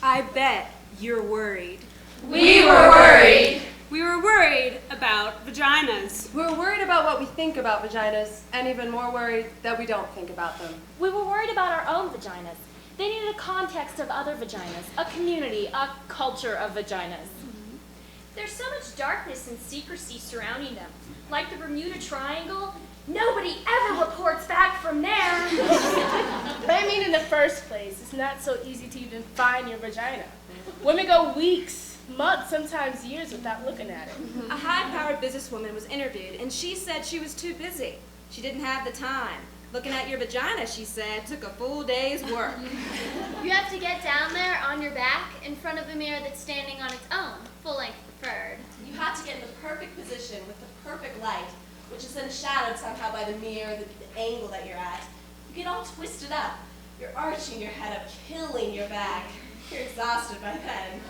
I bet you're worried. We were worried. We were worried about vaginas. We were worried about what we think about vaginas, and even more worried that we don't think about them. We were worried about our own vaginas. They needed a context of other vaginas, a community, a culture of vaginas. There's so much darkness and secrecy surrounding them. Like the Bermuda Triangle, nobody ever reports back from there. But I mean, in the first place, it's not so easy to even find your vagina. Women go weeks, months, sometimes years without looking at it. A high-powered businesswoman was interviewed, and she said she was too busy. She didn't have the time. Looking at your vagina, she said, took a full day's work. You have to get down there on your back in front of a mirror that's standing on its own, full-length preferred. You have to get in the perfect position with the perfect light, which is then shadowed somehow by the mirror, the angle that you're at. You get all twisted up. You're arching your head up, killing your back. You're exhausted by then.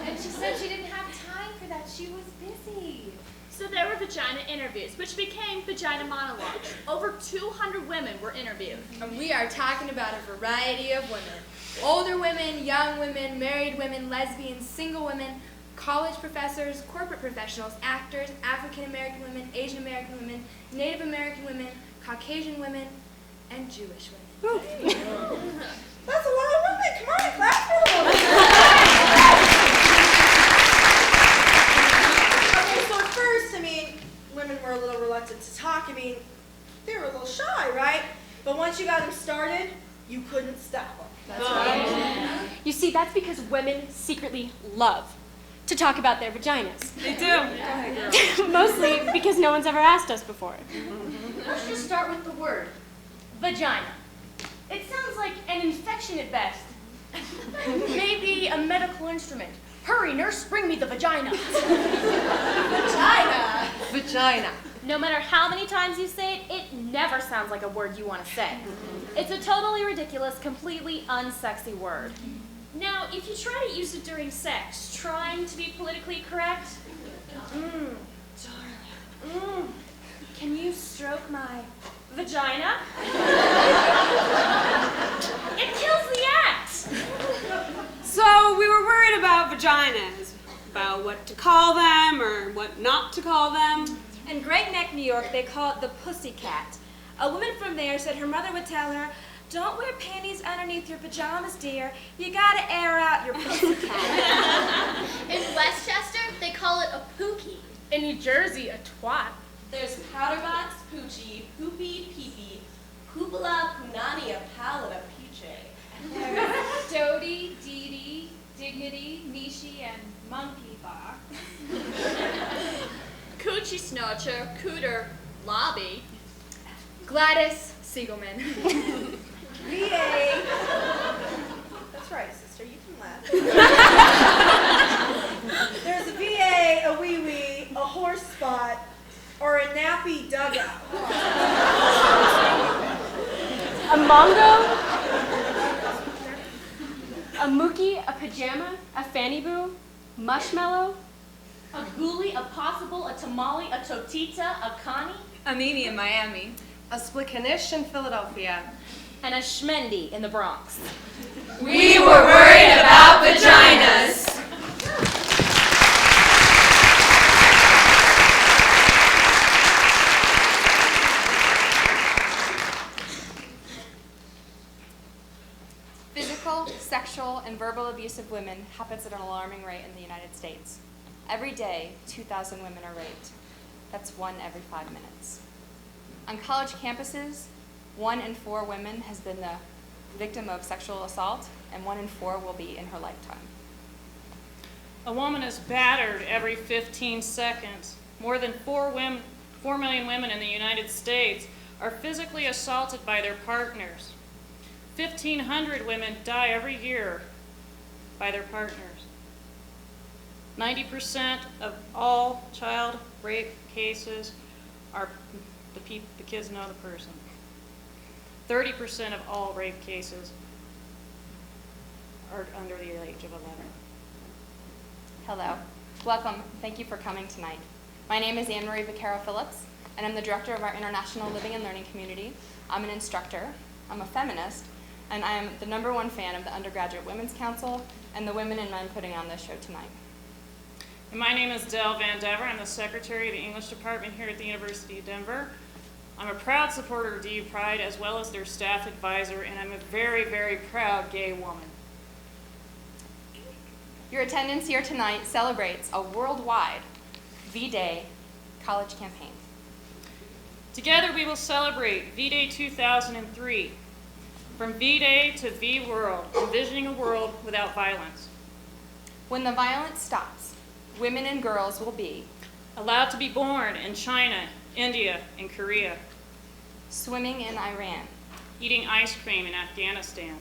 And she said she didn't have time for that. She was busy. So there were vagina interviews, which became Vagina Monologues. Over 200 women were interviewed. And we are talking about a variety of women. Older women, young women, married women, lesbians, single women, college professors, corporate professionals, actors, African American women, Asian American women, Native American women, Caucasian women, and Jewish women. That's a lot of women. Come on, clap for them. Okay, so at first, women were a little reluctant to talk. They were a little shy, right? But once you got them started, you couldn't stop them. That's right. You see, that's because women secretly love to talk about their vaginas. They do. Mostly because no one's ever asked us before. Let's just start with the word, vagina. It sounds like an infection at best. Maybe a medical instrument. Hurry, nurse, bring me the vagina. Vagina! Vagina. No matter how many times you say it, it never sounds like a word you want to say. It's a totally ridiculous, completely unsexy word. Now, if you try to use it during sex, trying to be politically correct, darling, can you stroke my vagina? It kills the act. So we were worried about vaginas, about what to call them or what not to call them. In Great Neck, New York, they call it the pussycat. A woman from there said her mother would tell her, "Don't wear panties underneath your pajamas, dear. You gotta air out your pussycat." In Westchester, they call it a pookie. In New Jersey, a twat. There's powderbox, poochie, poopy, peepee, poopala, punani, a pallida, peachy. Dodie, Dee, Dignity, Nishi, and Monkey Bar. Coochie snatcher, cooter, lobby. Gladys Siegelman. VA. That's right, sister, you can laugh. There's a VA, a wee-wee, a horse spot, or a nappy dugout. A mongo, a mookie, a pajama, a fanny boo, mushmallow, A ghoulie, a possible, a tamale, a totita, a connie. A Mimi in Miami. A splikanish in Philadelphia. and a schmendy in the Bronx. We were worried about vaginas. Physical, sexual, and verbal abuse of women happens at an alarming rate in the United States. Every day, 2,000 women are raped. That's 1 every 5 minutes. On college campuses, 1 in 4 women has been the victim of sexual assault, and 1 in 4 will be in her lifetime. A woman is battered every 15 seconds. More than 4 million women in the United States are physically assaulted by their partners. 1,500 women die every year by their partners. 90% of all child rape cases are the kids know the person. 30% of all rape cases are under the age of 11. Hello. Welcome. Thank you for coming tonight. My name is Anne-Marie Vaquero Phillips, and I'm the director of our International Living and Learning Community. I'm an instructor, I'm a feminist, and I am the #1 fan of the Undergraduate Women's Council and the women and men putting on this show tonight. And my name is Dell Van Dever. I'm the secretary of the English department here at the University of Denver. I'm a proud supporter of DU Pride as well as their staff advisor, and I'm a very, very proud gay woman. Your attendance here tonight celebrates a worldwide V-Day college campaign. Together we will celebrate V-Day 2003, from V-Day to V-World, envisioning a world without violence. When the violence stops, women and girls will be allowed to be born in China, India, and Korea, swimming in Iran, eating ice cream in Afghanistan,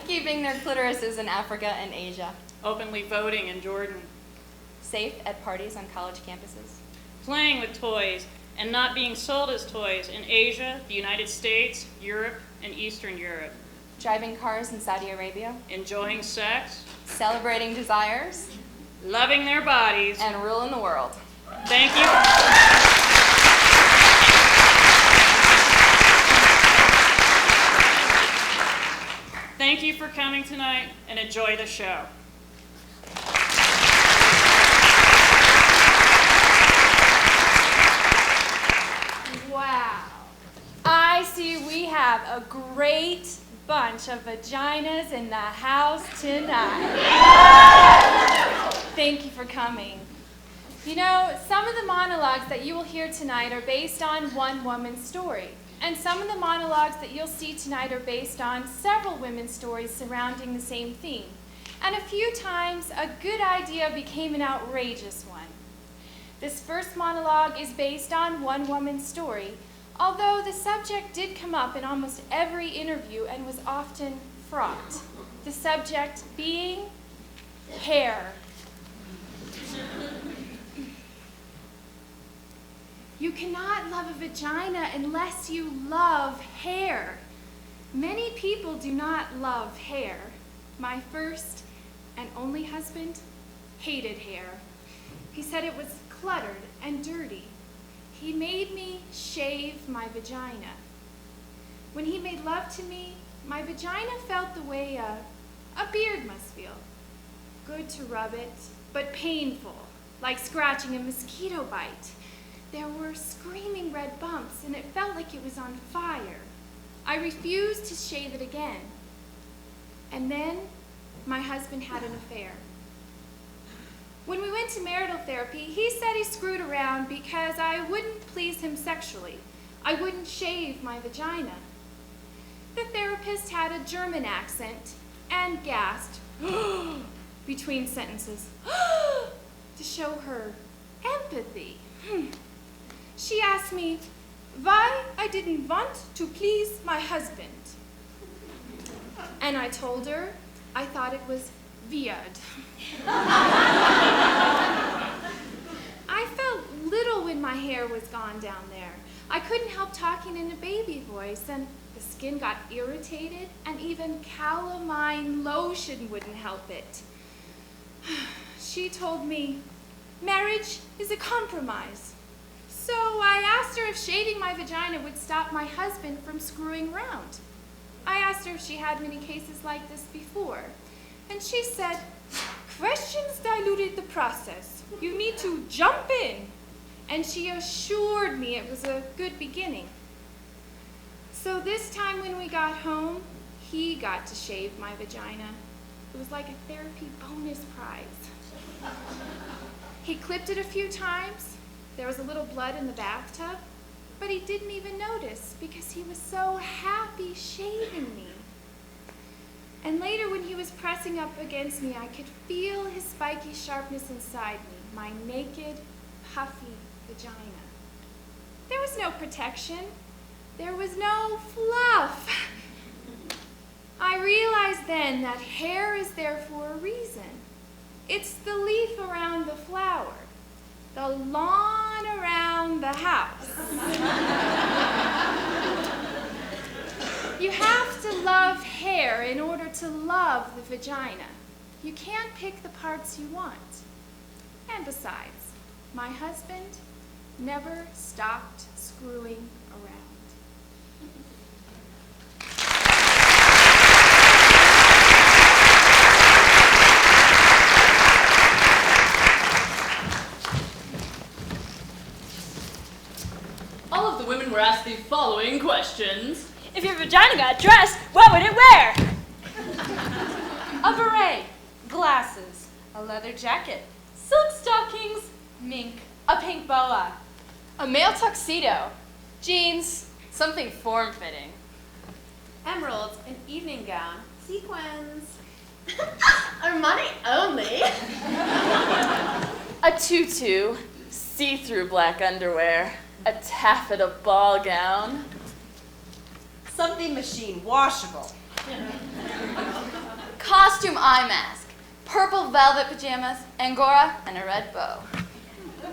keeping their clitorises in Africa and Asia, openly voting in Jordan, safe at parties on college campuses, playing with toys and not being sold as toys in Asia, the United States, Europe, and Eastern Europe, driving cars in Saudi Arabia, enjoying sex, celebrating desires, loving their bodies, and ruling the world. Thank you. Thank you for coming tonight, and enjoy the show. Wow. I see we have a great bunch of vaginas in the house tonight. Thank you for coming. You know, some of the monologues that you will hear tonight are based on one woman's story. And some of the monologues that you'll see tonight are based on several women's stories surrounding the same theme. And a few times, a good idea became an outrageous one. This first monologue is based on one woman's story, although the subject did come up in almost every interview and was often fraught. The subject being hair. You cannot love a vagina unless you love hair. Many people do not love hair. My first and only husband hated hair. He said it was cluttered and dirty. He made me shave my vagina. When he made love to me, my vagina felt the way a beard must feel. Good to rub it, but painful, like scratching a mosquito bite. There were screaming red bumps, and it felt like it was on fire. I refused to shave it again. And then my husband had an affair. When we went to marital therapy, he said he screwed around because I wouldn't please him sexually. I wouldn't shave my vagina. The therapist had a German accent and gasped between sentences to show her empathy. She asked me why I didn't want to please my husband. And I told her I thought it was weird. I felt little when my hair was gone down there. I couldn't help talking in a baby voice, and the skin got irritated, and even calamine lotion wouldn't help it. She told me marriage is a compromise. So I asked her if shaving my vagina would stop my husband from screwing around. I asked her if she had many cases like this before. And she said, questions diluted the process. You need to jump in. And she assured me it was a good beginning. So this time when we got home, he got to shave my vagina. It was like a therapy bonus prize. He clipped it a few times. There was a little blood in the bathtub, but he didn't even notice because he was so happy shaving me. And later when he was pressing up against me, I could feel his spiky sharpness inside me, my naked, puffy vagina. There was no protection. There was no fluff. I realized then that hair is there for a reason. It's the leaf around the flower, the lawn around the house. You have to love hair in order to love the vagina. You can't pick the parts you want. And besides, my husband never stopped screaming. screwing around. All of the women were asked the following questions. If your vagina got dressed, what would it wear? A beret, glasses, a leather jacket, silk stockings, mink, a pink boa, a male tuxedo, jeans, something form-fitting, Emeralds, an evening gown, sequins. Armani only. A tutu, see-through black underwear, a taffeta ball gown. Something machine washable. costume eye mask, purple velvet pajamas, angora, and a red bow.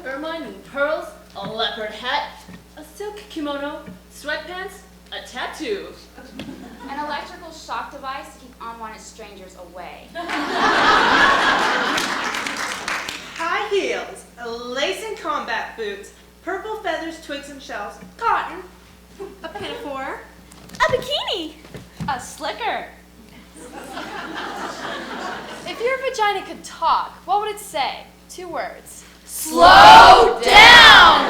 Ermine pearls, a leopard hat, a silk kimono, sweatpants, a tattoo. An electrical shock device to keep unwanted strangers away. High heels, lace and combat boots, purple feathers, twigs and shells, cotton, A pinafore. A bikini. A slicker. If your vagina could talk, what would it say? 2 words. Slow down!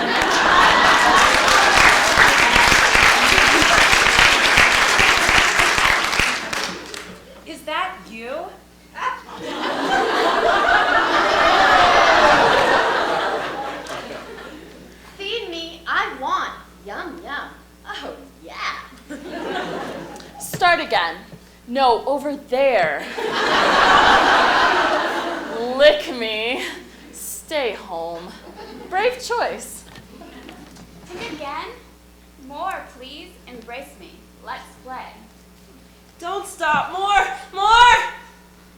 Is that you? Feed me, I want. Yum, yum. Oh, yeah. Start again. No, over there. Lick me. Stay home. Brave choice. Think again? More, please. Embrace me. Let's play. Don't stop. More.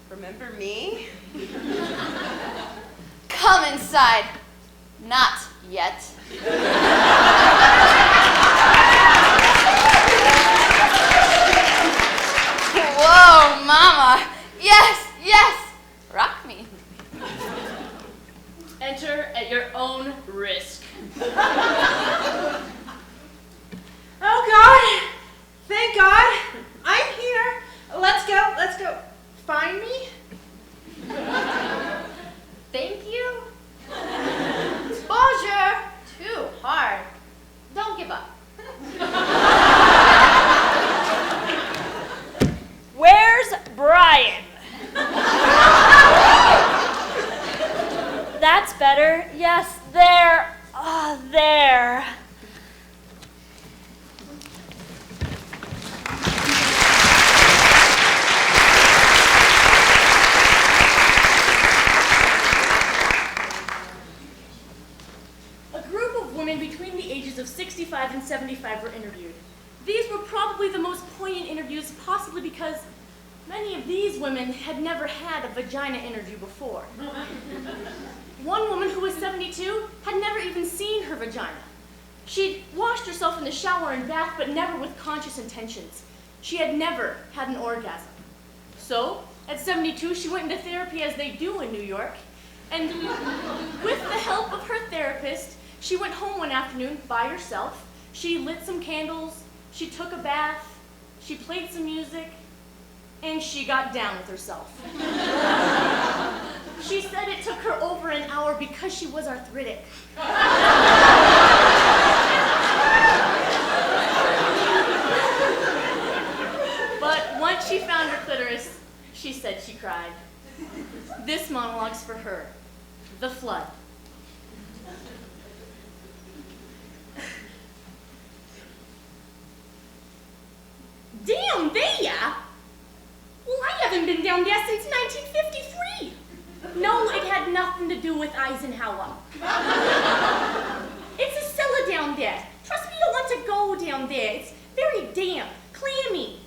Remember me? Come inside. Not yet. Whoa, mama. Yes, yes. Rock me. Enter at your own risk. Oh God! Thank God! I'm here. Let's go. Find me? Thank you. Bonjour. Too hard. Don't give up. Where's Brian? That's better. Yes, there. Ah, there. A group of women between the ages of 65 and 75 were interviewed. These were probably the most poignant interviews, possibly because many of these women had never had a vagina interview before. One woman who was 72 had never even seen her vagina. She'd washed herself in the shower and bath, but never with conscious intentions. She had never had an orgasm. So, at 72, she went into therapy as they do in New York. And with the help of her therapist, she went home one afternoon by herself. She lit some candles, she took a bath, she played some music, and she got down with herself. She said it took her over an hour because she was arthritic. But once she found her clitoris, she said she cried. This monologue's for her. The flood. Down there? Well, I haven't been down there since 1953. No, it had nothing to do with Eisenhower. It's a cellar down there. Trust me, you don't want to go down there. It's very damp, clammy.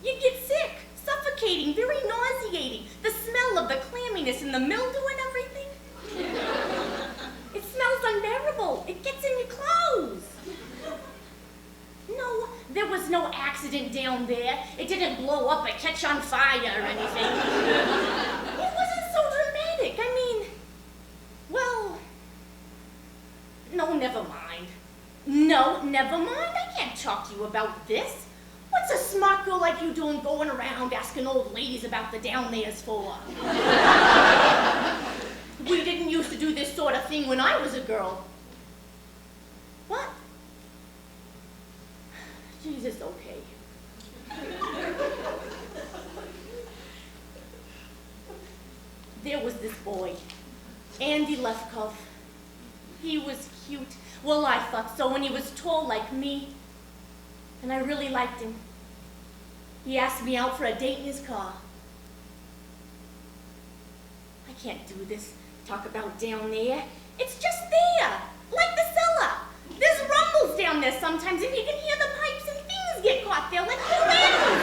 You get sick, suffocating, very nauseating. The smell of the clamminess and the mildew and everything. It smells unbearable. It gets in your clothes. No, there was no accident down there. It didn't blow up or catch on fire or anything. It wasn't so dramatic. I mean, well, no, never mind. No, No, never mind. I can't talk to you about this. What's a smart girl like you doing going around asking old ladies about the down there's for? We didn't used to do this sort of thing when I was a girl. What? Jesus, okay. There was this boy, Andy Lefkov. He was cute. Well, I thought so, and he was tall like me. And I really liked him. He asked me out for a date in his car. I can't do this. Talk about down there. It's just there, like the cellar. There's rumbles down there sometimes, and you can hear the pipes and things get caught there like little animals.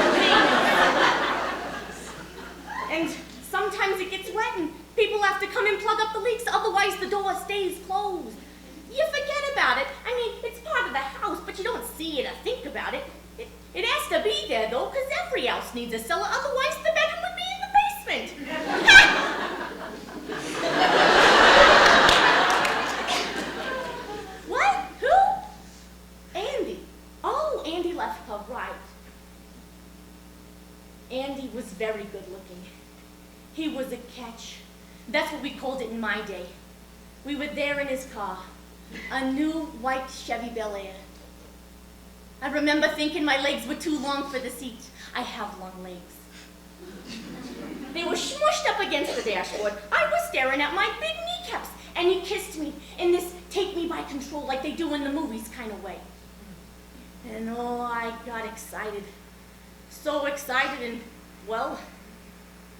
And sometimes it gets wet, and people have to come and plug up the leaks, otherwise the door stays closed. You forget about it. I mean, it's part of the house, but you don't see it or think about it. It has to be there, though, because every house needs a cellar, otherwise the bedroom would be in the basement. What? Who? Andy. Oh, Andy Lefkov, right. Andy was very good looking. He was a catch. That's what we called it in my day. We were there in his car. A new white Chevy Bel Air. I remember thinking my legs were too long for the seat. I have long legs. They were smushed up against the dashboard. I was staring at my big kneecaps, and he kissed me in this take me by control like they do in the movies kind of way. And oh, I got excited. So excited, and well,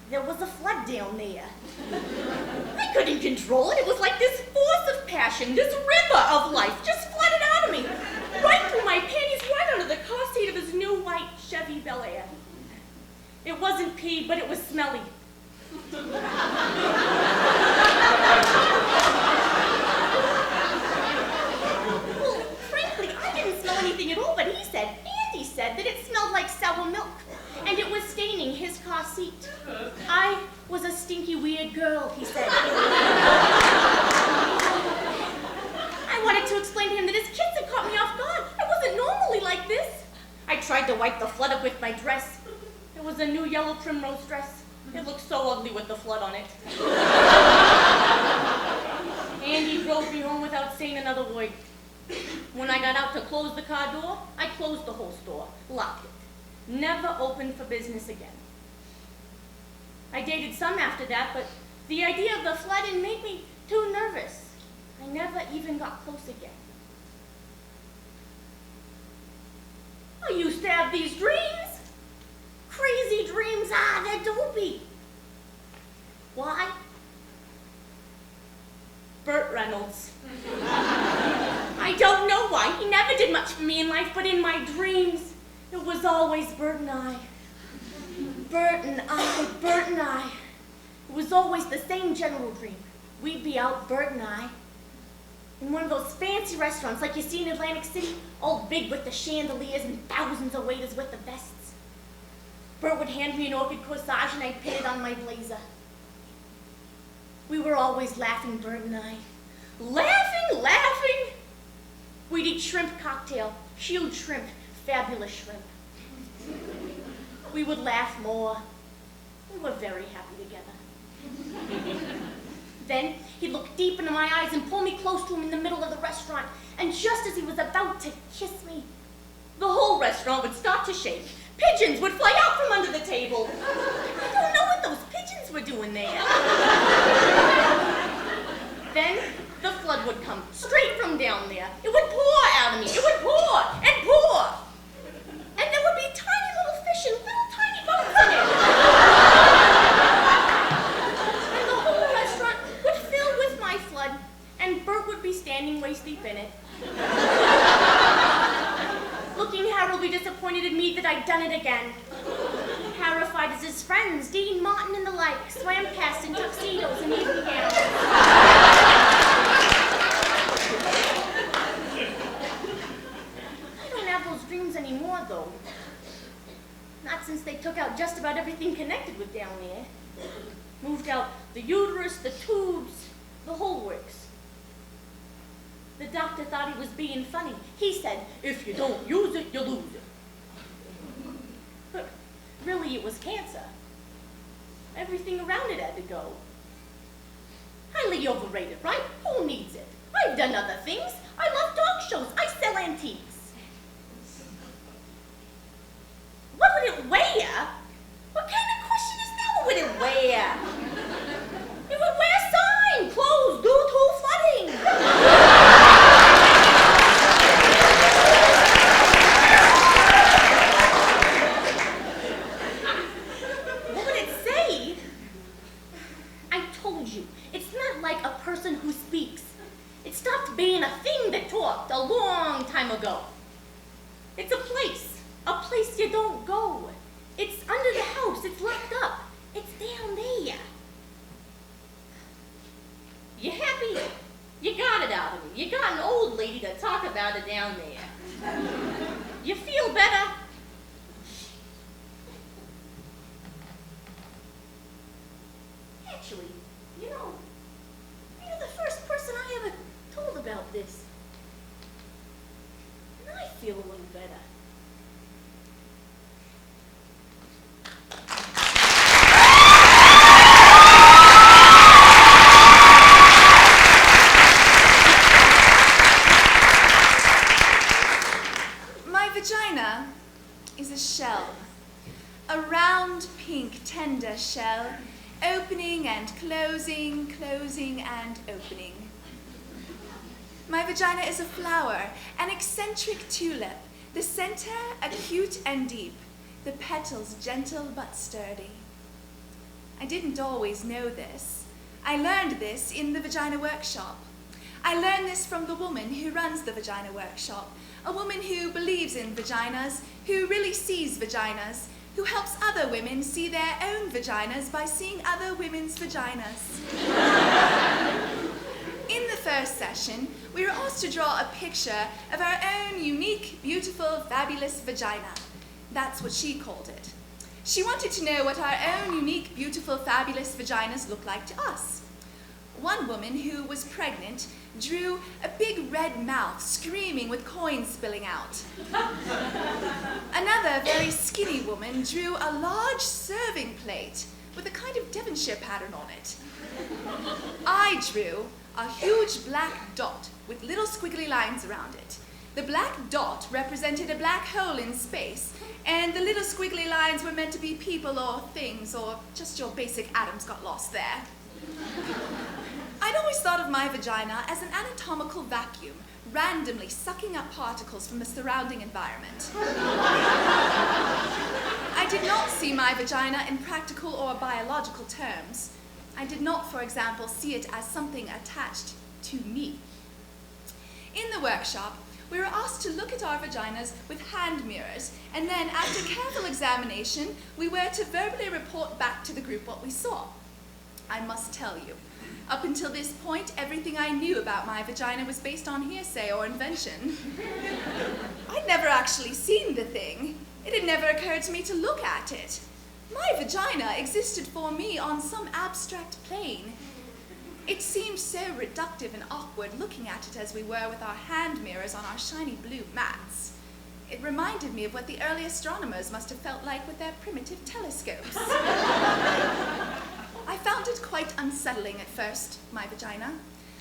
there was a flood down there. I couldn't control it. It was like this force of passion, this river of life just flooded out of me, right through my panties, right under the car seat of his new white Chevy Bel Air. It wasn't pee, but it was smelly. Well, frankly, I didn't smell anything at all, but Andy said that it smelled like sour milk, and it was staining his car seat. I was a stinky, weird girl, he said. I wanted to explain to him that his kids had caught me off guard. I wasn't normally like this. I tried to wipe the flood up with my dress. It was a new yellow primrose dress. It looked so ugly with the flood on it. Andy drove me home without saying another word. When I got out to close the car door, I closed the whole store, locked it. Never opened for business again. I dated some after that, but the idea of the flooding made me too nervous. I never even got close again. I used to have these dreams. Crazy dreams, they're dopey. Why? Burt Reynolds. I don't know why. He never did much for me in life, but in my dreams, it was always Burt and I. Burt and I, Burt and I. It was always the same general dream. We'd be out, Burt and I, in one of those fancy restaurants like you see in Atlantic City, all big with the chandeliers and thousands of waiters with the vests. Burt would hand me an orchid corsage and I'd pin it on my blazer. We were always laughing, Burt and I. Laughing, laughing. We'd eat shrimp cocktail, huge shrimp, fabulous shrimp. We would laugh more. We were very happy together. Then he'd look deep into my eyes and pull me close to him in the middle of the restaurant. And just as he was about to kiss me, the whole restaurant would start to shake. Pigeons would fly out from under the table. I don't know what those pigeons were doing there. Then the flood would come straight from down there. It would pour out of me. It would pour and pour. And there would be tiny little fish and little tiny boats in it. And the whole restaurant would fill with my flood, and Burt would be standing waist deep in it. Looking horribly disappointed in me that I'd done it again. Horrified as his friends, Dean Martin and the like, swam past in tuxedos and evening gowns. I don't have those dreams anymore, though. Not since they took out just about everything connected with down there. Moved out the uterus, the tubes, the whole works. The doctor thought he was being funny. He said, if you don't use it, you lose it. But really, it was cancer. Everything around it had to go. Highly overrated, right? Who needs it? I've done other things. I love dog shows. I sell antiques. What would it weigh? What kind of question is that? What would it weigh? It would weigh a sign, closed due to flooding. What would it say? I told you, it's not like a person who speaks. It stopped being a thing that talked a long time ago. It's a place you don't go. It's under the house, it's locked up. It's down there. You happy? You got it out of me. You got an old lady to talk about it down there. You feel better? Actually, you're the first person I ever told about this. And I feel a little better. My vagina is a shell, a round, pink, tender shell, opening and closing, closing and opening. My vagina is a flower, an eccentric tulip, the center acute and deep, the petals gentle but sturdy. I didn't always know this. I learned this in the Vagina Workshop. I learned this from the woman who runs the Vagina Workshop, a woman who believes in vaginas, who really sees vaginas, who helps other women see their own vaginas by seeing other women's vaginas. In the first session, we were asked to draw a picture of our own unique, beautiful, fabulous vagina. That's what she called it. She wanted to know what our own unique, beautiful, fabulous vaginas look like to us. One woman who was pregnant drew a big red mouth screaming with coins spilling out. Another very skinny woman drew a large serving plate with a kind of Devonshire pattern on it. I drew a huge black dot with little squiggly lines around it. The black dot represented a black hole in space, and the little squiggly lines were meant to be people or things, or just your basic atoms got lost there. I'd always thought of my vagina as an anatomical vacuum, randomly sucking up particles from the surrounding environment. I did not see my vagina in practical or biological terms. I did not, for example, see it as something attached to me. In the workshop, we were asked to look at our vaginas with hand mirrors, and then, after careful examination, we were to verbally report back to the group what we saw. I must tell you, up until this point, everything I knew about my vagina was based on hearsay or invention. I'd never actually seen the thing. It had never occurred to me to look at it. My vagina existed for me on some abstract plane. It seemed so reductive and awkward looking at it as we were with our hand mirrors on our shiny blue mats. It reminded me of what the early astronomers must have felt like with their primitive telescopes. I found it quite unsettling at first, my vagina.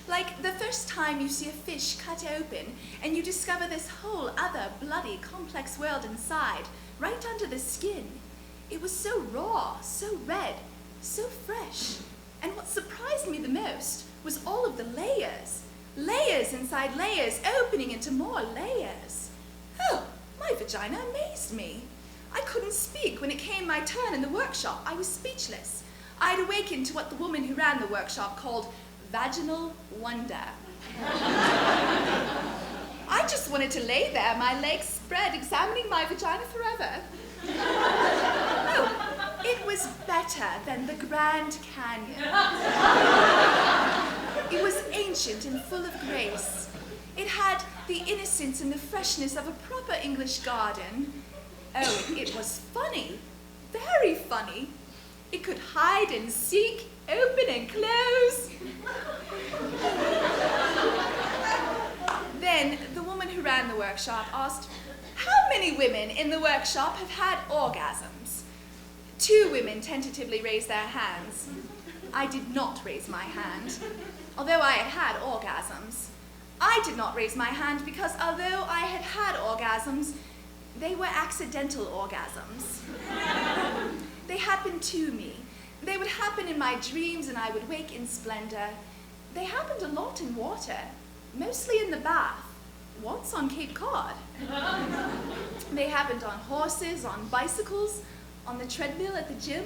Like the first time you see a fish cut open and you discover this whole other bloody, complex world inside, right under the skin. It was so raw, so red, so fresh. And what surprised me the most was all of the layers. Layers inside layers, opening into more layers. Oh, my vagina amazed me. I couldn't speak when it came my turn in the workshop. I was speechless. I'd awakened to what the woman who ran the workshop called vaginal wonder. I just wanted to lay there, my legs spread, examining my vagina forever. Oh, it was better than the Grand Canyon. It was ancient and full of grace. It had the innocence and the freshness of a proper English garden. Oh, it was funny, very funny. It could hide and seek, open and close. Then the woman who ran the workshop asked, how many women in the workshop have had orgasms? 2 women tentatively raised their hands. I did not raise my hand, although I had had orgasms. I did not raise my hand because although I had had orgasms, they were accidental orgasms. They happened to me. They would happen in my dreams and I would wake in splendor. They happened a lot in water, mostly in the bath, once on Cape Cod. They happened on horses, on bicycles, on the treadmill at the gym.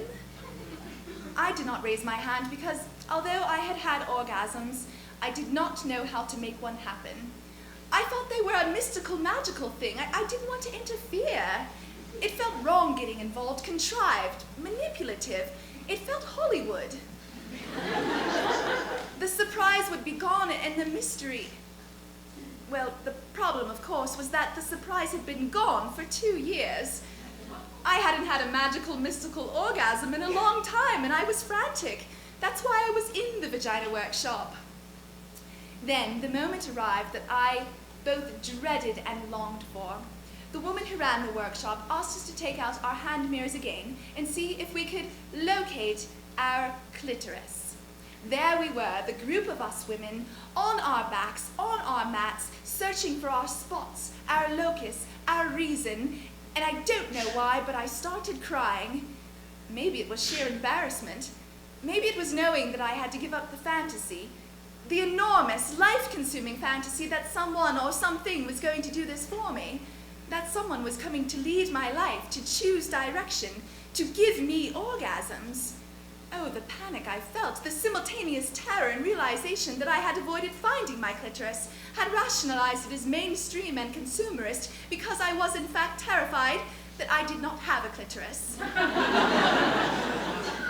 I did not raise my hand because although I had had orgasms, I did not know how to make one happen. I thought they were a mystical, magical thing. I didn't want to interfere. It felt wrong getting involved, contrived, manipulative. It felt Hollywood. The surprise would be gone and the mystery. Well, the problem, of course, was that the surprise had been gone for 2 years. I hadn't had a magical, mystical orgasm in a long time, and I was frantic. That's why I was in the Vagina workshop. Then the moment arrived that I both dreaded and longed for. The woman who ran the workshop asked us to take out our hand mirrors again and see if we could locate our clitoris. There we were, the group of us women, on our backs, on our mats, searching for our spots, our locus, our reason, and I don't know why, but I started crying. Maybe it was sheer embarrassment. Maybe it was knowing that I had to give up the fantasy, the enormous, life-consuming fantasy that someone or something was going to do this for me, that someone was coming to lead my life, to choose direction, to give me orgasms. Oh, the panic I felt, the simultaneous terror and realization that I had avoided finding my clitoris, had rationalized it as mainstream and consumerist because I was in fact terrified that I did not have a clitoris.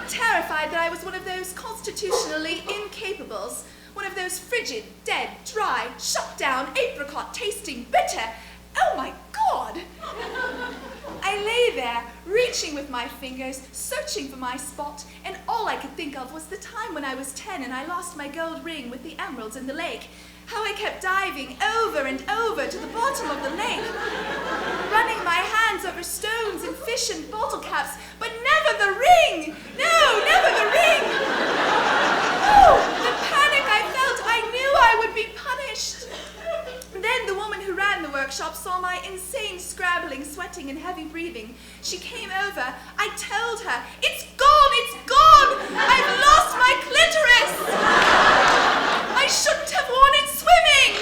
Terrified that I was one of those constitutionally incapables, one of those frigid, dead, dry, shut down, apricot tasting, bitter. Oh my God! I lay there, reaching with my fingers, searching for my spot, and all I could think of was the time when I was 10 and I lost my gold ring with the emeralds in the lake. How I kept diving over and over to the bottom of the lake, running my hands over stones and fish and bottle caps, but never the ring! No, never the ring! Oh, the panic I felt! I knew I would be punished. Then the woman who ran the workshop saw my insane scrabbling, sweating, and heavy breathing. She came over. I told her, "It's gone! It's gone! I've lost my clitoris! I shouldn't have worn it swimming!"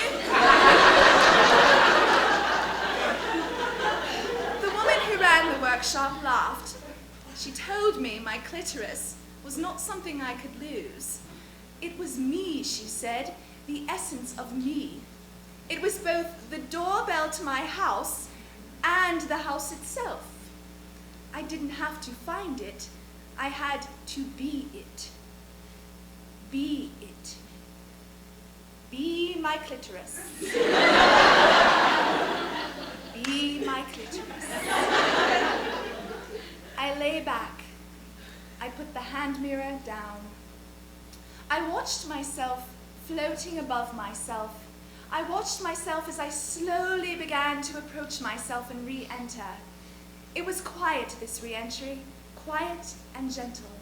The woman who ran the workshop laughed. She told me my clitoris was not something I could lose. It was me, she said, the essence of me. It was both the doorbell to my house and the house itself. I didn't have to find it. I had to be it. Be it. Be my clitoris. Be my clitoris. I lay back. I put the hand mirror down. I watched myself floating above myself. I watched myself as I slowly began to approach myself and re-enter. It was quiet, this re-entry, quiet and gentle.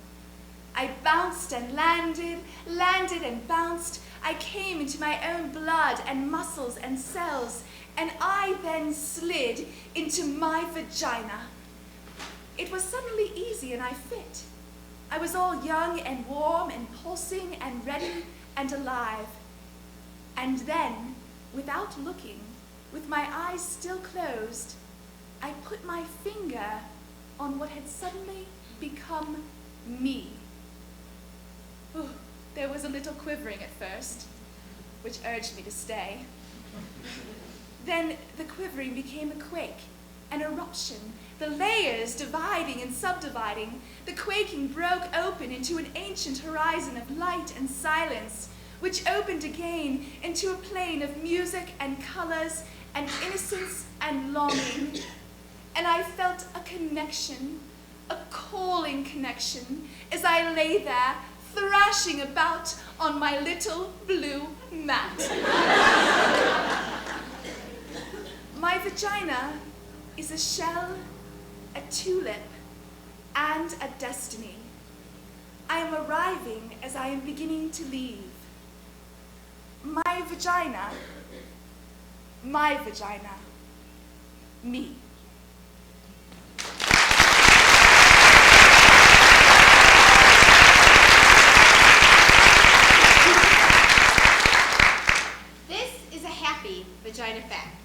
I bounced and landed and bounced. I came into my own blood and muscles and cells, and I then slid into my vagina. It was suddenly easy and I fit. I was all young and warm and pulsing and ready and alive. And then, without looking, with my eyes still closed, I put my finger on what had suddenly become me. Ooh, there was a little quivering at first, which urged me to stay. Then the quivering became a quake, an eruption, the layers dividing and subdividing. The quaking broke open into an ancient horizon of light and silence, which opened again into a plane of music and colors and innocence and longing. And I felt a connection, a calling connection, as I lay there, thrashing about on my little blue mat. My vagina is a shell, a tulip, and a destiny. I am arriving as I am beginning to leave. My vagina, me. This is a happy vagina fact.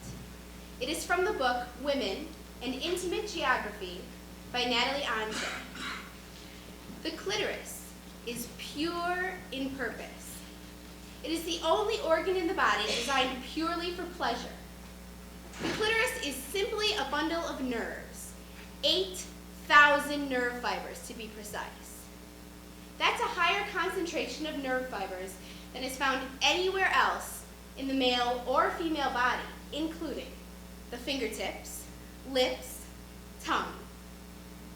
It is from the book Women, An Intimate Geography by Natalie Andre. The clitoris is pure in purpose. It is the only organ in the body designed purely for pleasure. The clitoris is simply a bundle of nerves, 8,000 nerve fibers to be precise. That's a higher concentration of nerve fibers than is found anywhere else in the male or female body, including the fingertips, lips, tongue,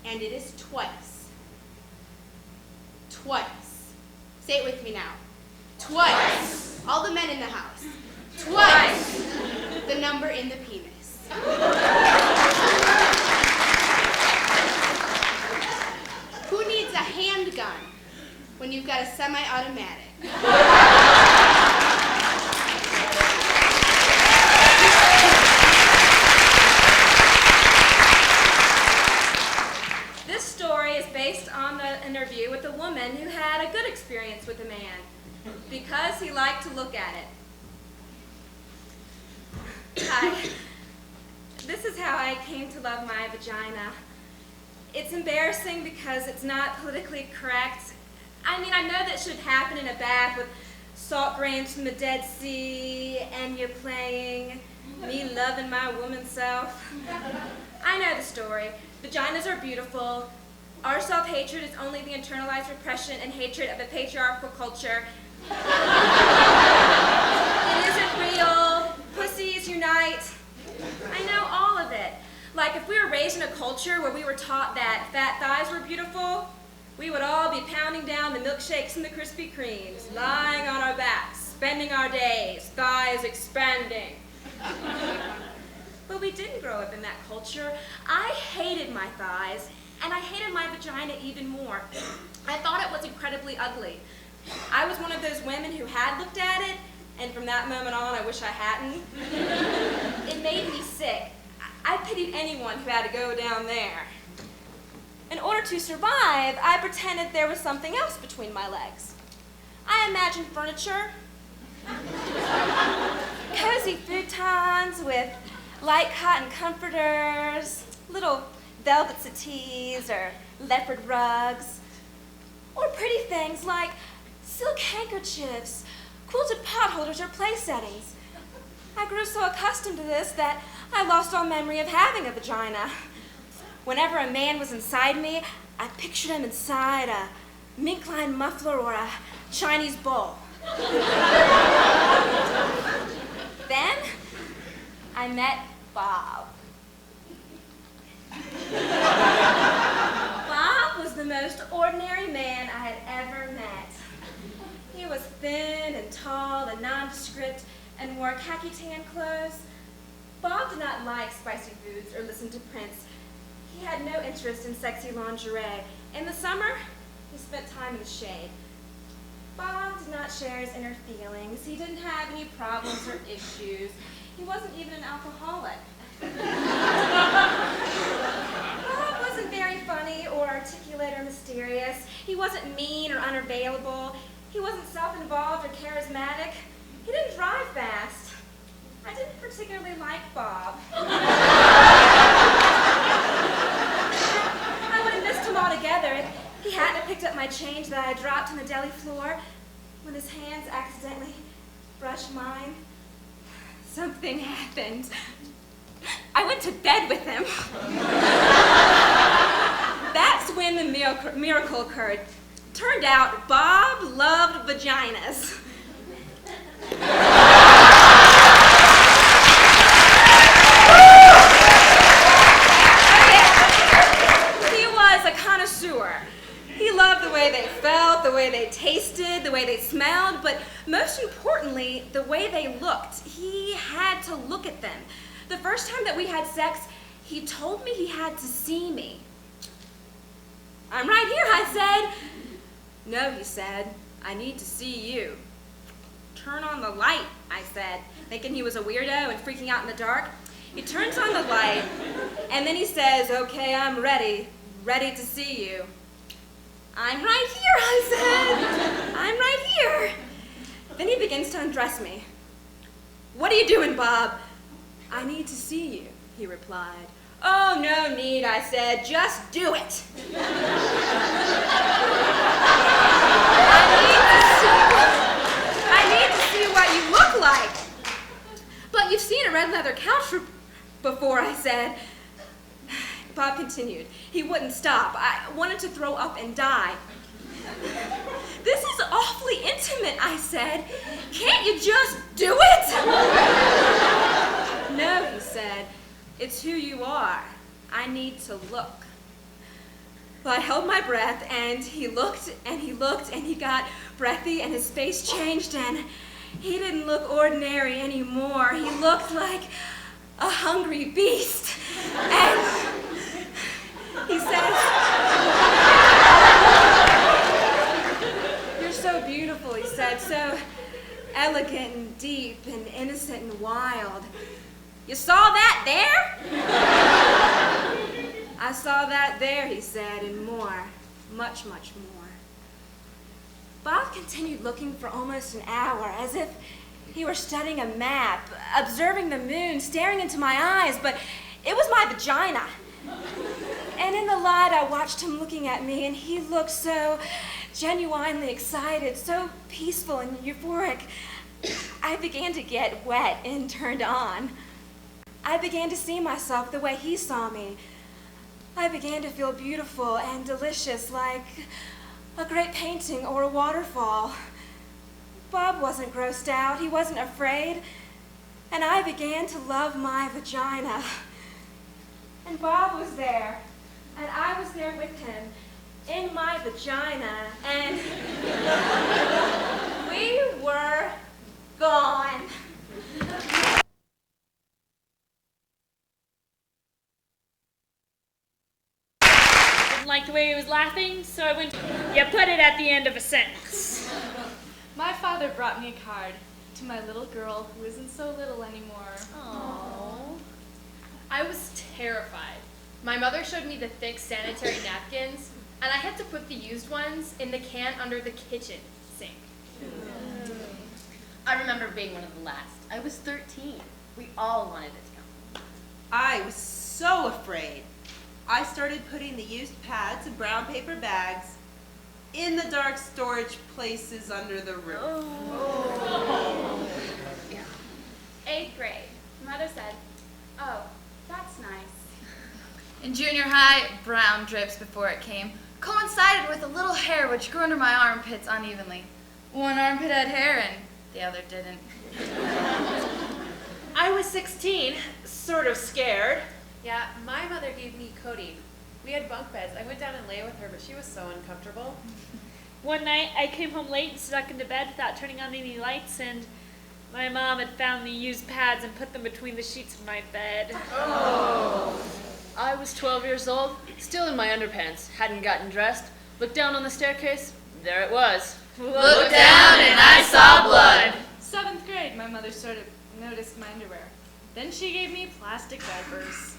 and it is twice. Twice. Say it with me now. Twice. All the men in the house. Twice. The number in the penis. Who needs a handgun when you've got a semi-automatic? This story is based on the interview with a woman who had a good experience with a man because he liked to look at it. Hi. This is how I came to love my vagina. It's embarrassing because it's not politically correct. I mean, I know that should happen in a bath with salt grains from the Dead Sea and you're playing me loving my woman self. I know the story. Vaginas are beautiful. Our self-hatred is only the internalized repression and hatred of a patriarchal culture. It isn't real. Pussies unite. I know all of it. Like if we were raised in a culture where we were taught that fat thighs were beautiful, we would all be pounding down the milkshakes and the Krispy Kremes, lying on our backs, spending our days, thighs expanding. But we didn't grow up in that culture. I hated my thighs, and I hated my vagina even more. I thought it was incredibly ugly. I was one of those women who had looked at it, and from that moment on, I wish I hadn't. It made me sick. I pitied anyone who had to go down there. In order to survive, I pretended there was something else between my legs. I imagined furniture, cozy futons with light cotton comforters, little velvet settees or leopard rugs, or pretty things like silk handkerchiefs, quilted pot holders, or place settings. I grew so accustomed to this that I lost all memory of having a vagina. Whenever a man was inside me, I pictured him inside a mink-lined muffler or a Chinese bowl. Then, I met Bob. Bob was the most ordinary man I had ever met. He was thin and tall and nondescript and wore khaki tan clothes. Bob did not like spicy foods or listen to Prince. He had no interest in sexy lingerie. In the summer, he spent time in the shade. Bob did not share his inner feelings. He didn't have any problems or issues. He wasn't even an alcoholic. Bob wasn't very funny or articulate or mysterious. He wasn't mean or unavailable. He wasn't self-involved or charismatic. He didn't drive fast. I didn't particularly like Bob. I would have missed him altogether if he hadn't picked up my change that I dropped on the deli floor when his hands accidentally brushed mine. Something happened. I went to bed with him. That's when the miracle occurred. Turned out Bob loved vaginas. He was a connoisseur. He loved the way they felt, the way they tasted, the way they smelled, but most importantly, the way they looked. He had to look at them. The first first time that we had sex, he told me he had to see me. I'm right here, I said. No, he said, I need to see you. Turn on the light, I said, thinking he was a weirdo and freaking out in the dark. He turns on the light, and then he says, okay, I'm ready to see you. I'm right here, I said. I'm right here. Then he begins to undress me. What are you doing, Bob? I need to see you, he replied. Oh, no need, I said. Just do it. I need to see what you look like. But you've seen a red leather couch before, I said. Bob continued. He wouldn't stop. I wanted to throw up and die. This is awfully intimate, I said. Can't you just do it? No, he said. It's who you are. I need to look. Well, I held my breath, and he looked, and he looked, and he got breathy, and his face changed, and he didn't look ordinary anymore. He looked like a hungry beast. And he says, you're so beautiful, he said, so elegant and deep and innocent and wild. You saw that there? I saw that there, he said, and more, much, much more. Bob continued looking for almost an hour, as if he were studying a map, observing the moon, staring into my eyes, but it was my vagina. And in the light, I watched him looking at me, and he looked so genuinely excited, so peaceful and euphoric. I began to get wet and turned on. I began to see myself the way he saw me. I began to feel beautiful and delicious, like a great painting or a waterfall. Bob wasn't grossed out. He wasn't afraid. And I began to love my vagina. And Bob was there, and I was there with him in my vagina, and we were gone. Didn't like the way he was laughing, so I went, you put it at the end of a sentence. My father brought me a card to my little girl who isn't so little anymore. Aww. I was terrified. My mother showed me the thick sanitary napkins, and I had to put the used ones in the can under the kitchen sink. I remember being one of the last. I was 13. We all wanted it to come. I was so afraid. I started putting the used pads in brown paper bags in the dark storage places under the roof. Oh. 8th grade. Mother said, oh, that's nice. In junior high, brown drips before it came coincided with a little hair which grew under my armpits unevenly. One armpit had hair and the other didn't. I was 16, sort of scared. Yeah, my mother gave me codeine. We had bunk beds. I went down and lay with her, but she was so uncomfortable. One night, I came home late and snuck into bed without turning on any lights, and my mom had found the used pads and put them between the sheets of my bed. Oh. I was 12 years old, still in my underpants, hadn't gotten dressed, looked down on the staircase, there it was. Looked down and I saw blood. 7th grade, my mother sort of noticed my underwear. Then she gave me plastic diapers.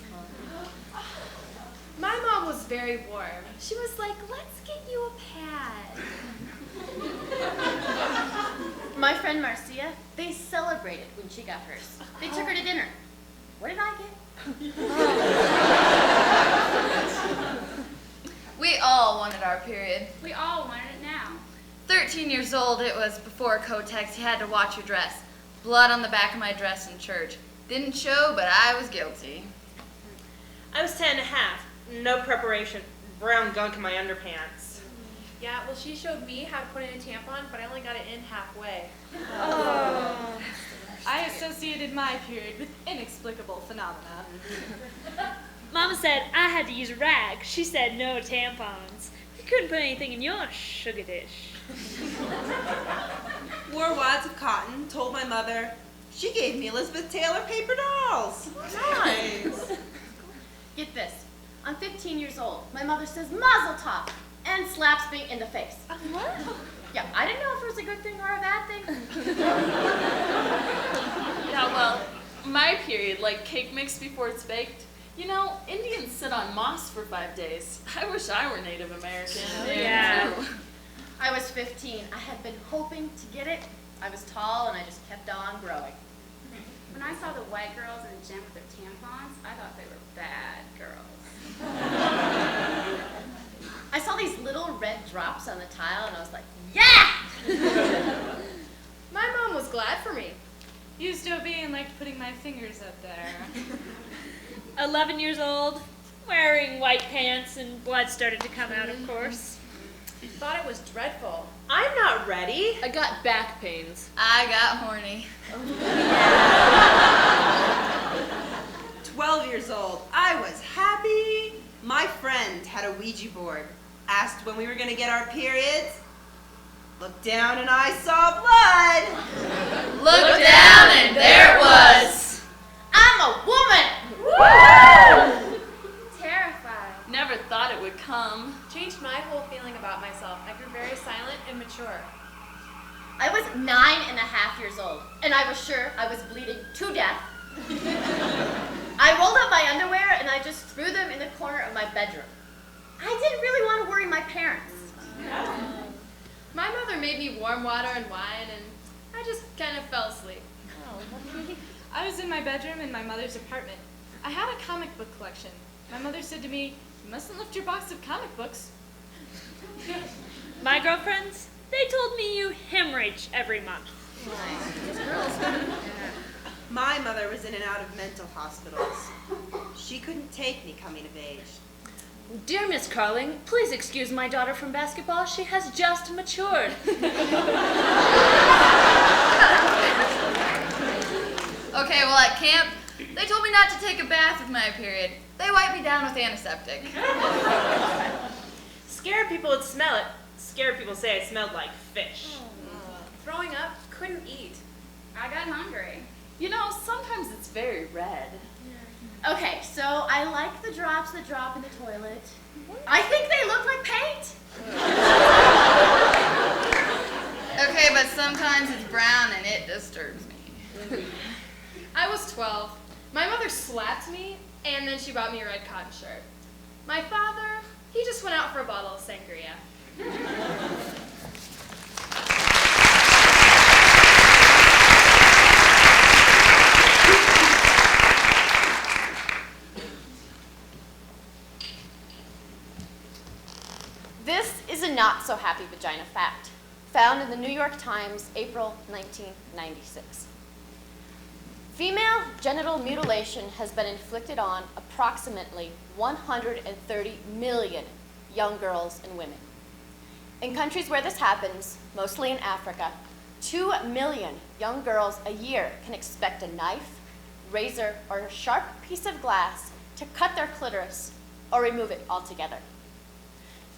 My mom was very warm. She was like, let's get you a pad. My friend Marcia, they celebrated when she got hers. They took her to dinner. What did I get? We all wanted our period. We all wanted it now. 13 years old, it was before Kotex. You had to watch your dress. Blood on the back of my dress in church. Didn't show, but I was guilty. I was 10 and a half. No preparation. Brown gunk in my underpants. Yeah, well, she showed me how to put in a tampon, but I only got it in halfway. Oh. I associated my period with inexplicable phenomena. Mama said I had to use a rag. She said no tampons. You couldn't put anything in your sugar dish. Wore wads of cotton, told my mother, She gave me Elizabeth Taylor paper dolls. Nice. Get this. I'm 15 years old. My mother says mazel tov and slaps me in the face. What? Yeah, I didn't know if it was a good thing or a bad thing. Yeah, well, my period, like cake mix before it's baked. You know, Indians sit on moss for 5 days. I wish I were Native American. Yeah. I was 15. I had been hoping to get it. I was tall and I just kept on growing. When I saw the white girls in the gym with their tampons, I thought they were bad girls. I saw these little red drops on the tile and I was like, yeah! My mom was glad for me. Used to obey and liked putting my fingers up there. 11 years old, wearing white pants, and blood started to come out, of course. Thought it was dreadful. I'm not ready. I got back pains. I got horny. 12 years old. I was happy. My friend had a Ouija board. Asked when we were going to get our periods. Looked down and I saw blood. Looked down and there it was. I'm a woman! Terrified. Never thought it would come. Changed my whole feeling about myself. I grew very silent and mature. I was 9.5 years old, and I was sure I was bleeding to death. I rolled up my underwear and I just threw them in the corner of my bedroom. I didn't really want to worry my parents. My mother made me warm water and wine, and I just kind of fell asleep. I was in my bedroom in my mother's apartment. I had a comic book collection. My mother said to me, "You mustn't lift your box of comic books." My girlfriends, they told me you hemorrhage every month. My mother was in and out of mental hospitals. She couldn't take me coming of age. Dear Miss Carling, please excuse my daughter from basketball. She has just matured. Okay, well at camp, they told me not to take a bath with my period. They wiped me down with antiseptic. Scared people would smell it. Scared people say I smelled like fish. Throwing up, couldn't eat. I got hungry. You know, sometimes it's very red. Okay, so I like the drops that drop in the toilet. I think they look like paint. Okay, but sometimes it's brown and it disturbs me. I was 12. My mother slapped me, and then she bought me a red cotton shirt. My father, he just went out for a bottle of sangria. This is a not-so-happy vagina fact, found in the New York Times, April 1996. Female genital mutilation has been inflicted on approximately 130 million young girls and women. In countries where this happens, mostly in Africa, 2 million young girls a year can expect a knife, razor, or a sharp piece of glass to cut their clitoris or remove it altogether.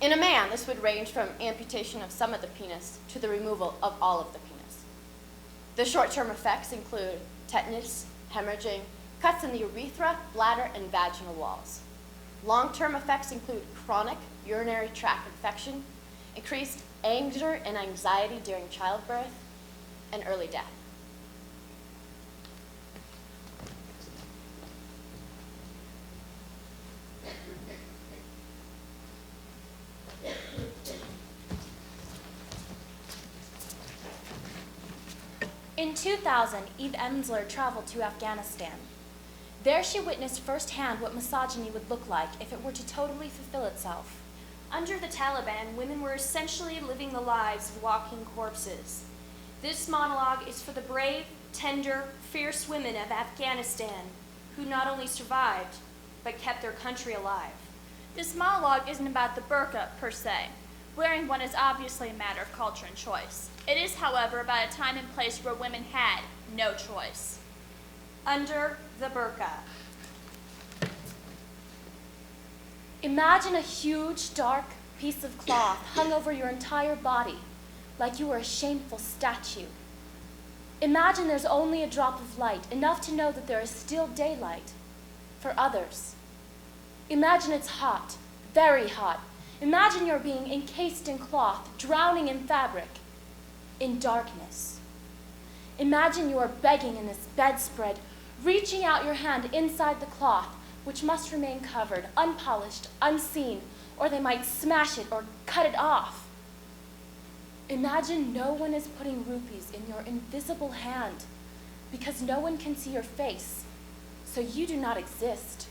In a man, this would range from amputation of some of the penis to the removal of all of the penis. The short-term effects include tetanus, hemorrhaging, cuts in the urethra, bladder, and vaginal walls. Long-term effects include chronic urinary tract infection, increased anger and anxiety during childbirth, and early death. In 2000, Eve Ensler traveled to Afghanistan. There she witnessed firsthand what misogyny would look like if it were to totally fulfill itself. Under the Taliban, women were essentially living the lives of walking corpses. This monologue is for the brave, tender, fierce women of Afghanistan who not only survived, but kept their country alive. This monologue isn't about the burqa, per se. Wearing one is obviously a matter of culture and choice. It is, however, about a time and place where women had no choice. Under the burqa. Imagine a huge, dark piece of cloth hung over your entire body, like you were a shameful statue. Imagine there's only a drop of light, enough to know that there is still daylight for others. Imagine it's hot, very hot. Imagine you're being encased in cloth, drowning in fabric, in darkness. Imagine you are begging in this bedspread, reaching out your hand inside the cloth, which must remain covered, unpolished, unseen, or they might smash it or cut it off. Imagine no one is putting rupees in your invisible hand because no one can see your face, so you do not exist.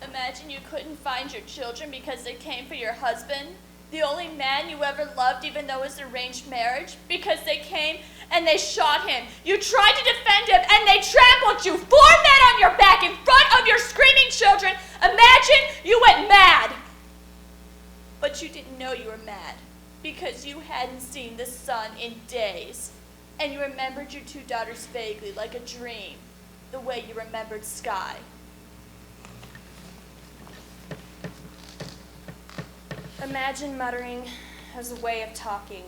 Imagine you couldn't find your children because they came for your husband, the only man you ever loved even though it was arranged marriage, because they came and they shot him. You tried to defend him and they trampled you, 4 men on your back in front of your screaming children. Imagine you went mad. But you didn't know you were mad because you hadn't seen the sun in days, and you remembered your 2 daughters vaguely like a dream, the way you remembered Sky. Imagine muttering as a way of talking,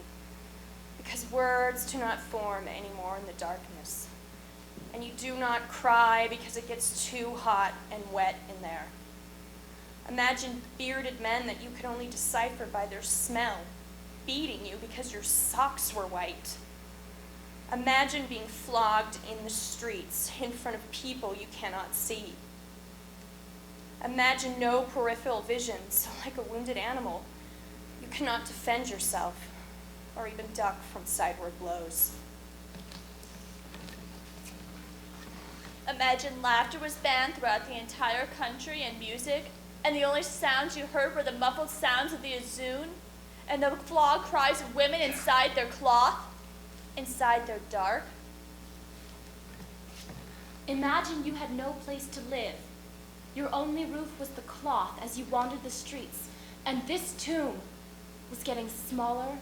because words do not form anymore in the darkness. And you do not cry because it gets too hot and wet in there. Imagine bearded men that you could only decipher by their smell, beating you because your socks were white. Imagine being flogged in the streets in front of people you cannot see. Imagine no peripheral vision, so like a wounded animal, you cannot defend yourself or even duck from sideward blows. Imagine laughter was banned throughout the entire country and music, and the only sounds you heard were the muffled sounds of the Azoon and the flogged cries of women inside their cloth, inside their dark. Imagine you had no place to live. Your only roof was the cloth as you wandered the streets, and this tomb was getting smaller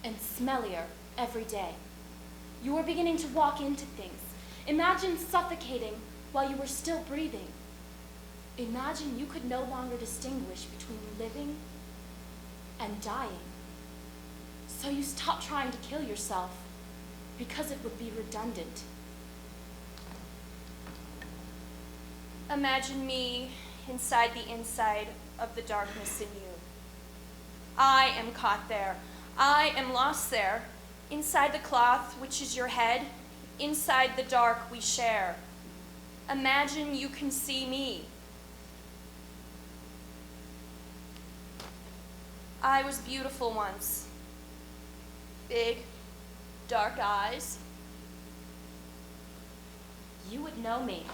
and smellier every day. You were beginning to walk into things. Imagine suffocating while you were still breathing. Imagine you could no longer distinguish between living and dying. So you stopped trying to kill yourself because it would be redundant. Imagine me inside of the darkness in you. I am caught there. I am lost there. Inside the cloth, which is your head, inside the dark we share. Imagine you can see me. I was beautiful once. Big, dark eyes. You would know me.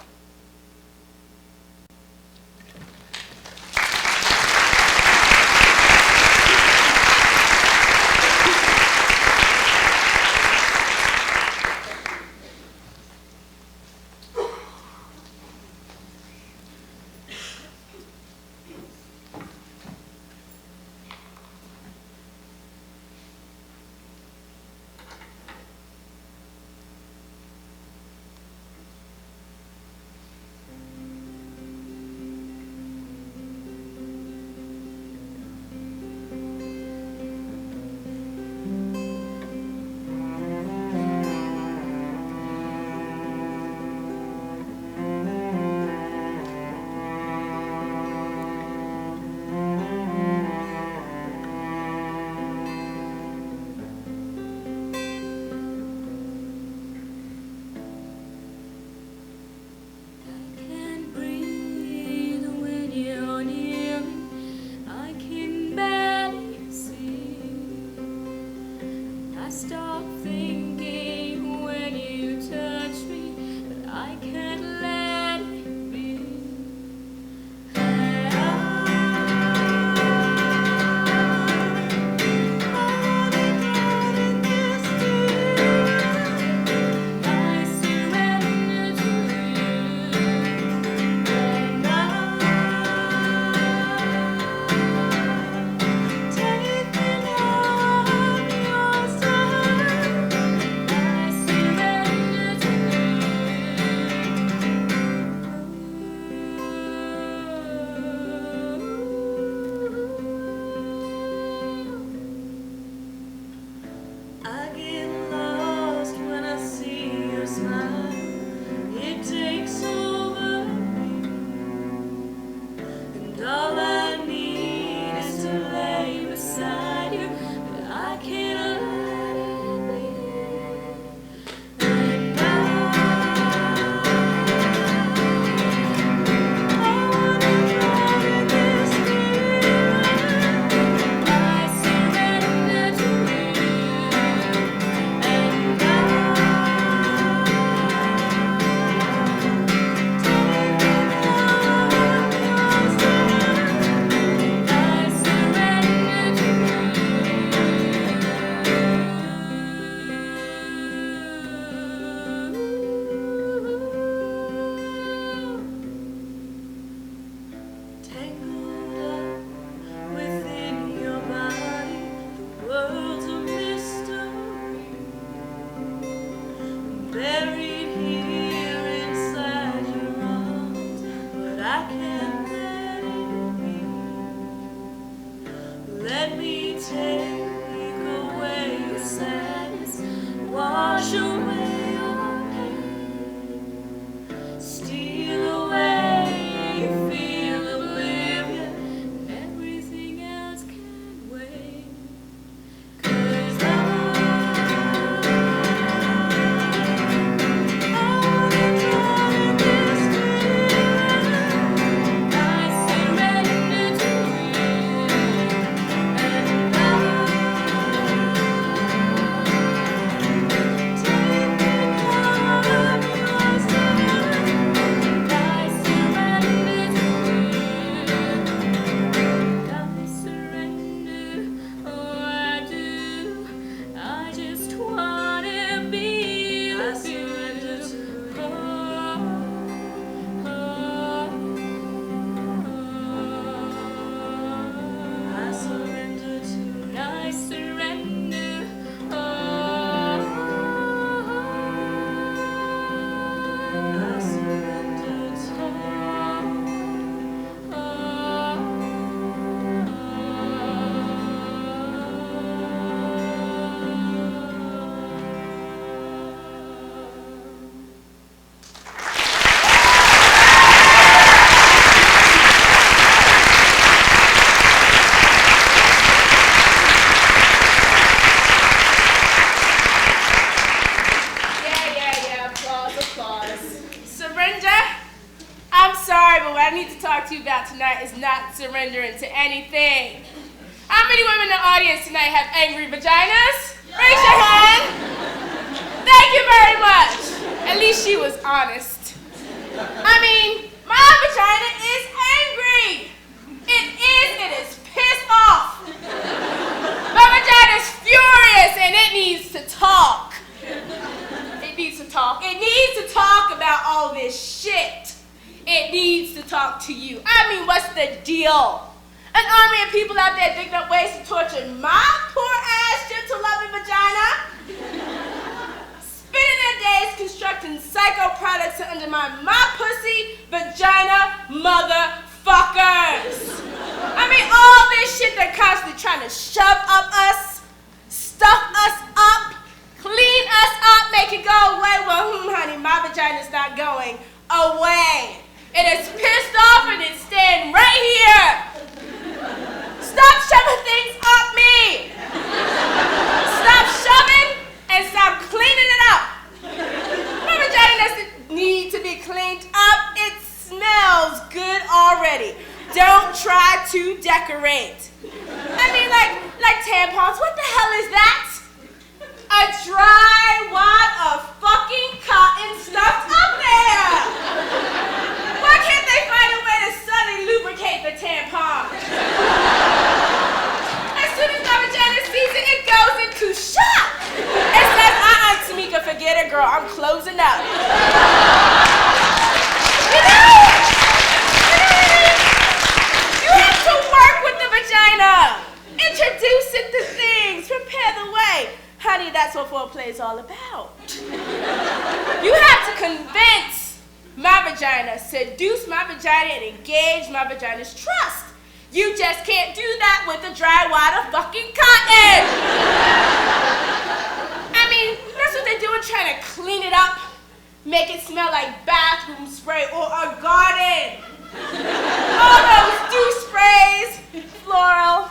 surrender? I'm sorry, but what I need to talk to you about tonight is not surrendering to anything. How many women in the audience tonight have angry vaginas? Raise your hand. Thank you very much. At least she was honest. I mean, my vagina is angry. It is pissed off. My vagina is furious and it needs to talk. It needs to talk. It needs to talk about all this shit. It needs to talk to you. I mean, what's the deal? An army of people out there digging up ways to torture my poor ass, gentle loving vagina? Spending their days constructing psycho products to undermine my pussy, vagina, motherfuckers. I mean, all this shit they're constantly trying to shove up us, stuff us up, clean us up, make it go away. Well, honey, my vagina's not going away. It is pissed off and it's staying right here. Stop shoving things up me. Stop shoving and stop cleaning it up. My vagina doesn't need to be cleaned up. It smells good already. Don't try to decorate. I mean, like tampons. What the hell is that? A dry wad of fucking cotton stuffed up there. Why can't they find a way to subtly lubricate the tampon? As soon as my vagina sees it, it goes into shock. It says, Tamika, forget it, girl. I'm closing up. You have to work with the vagina. Introduce it to things. Prepare the way. Honey, that's what foreplay is all about. You have to convince my vagina, seduce my vagina, and engage my vagina's trust. You just can't do that with a dry wad of fucking cotton. I mean, that's what they're doing, trying to clean it up, make it smell like bathroom spray or a garden. All those dew sprays, floral,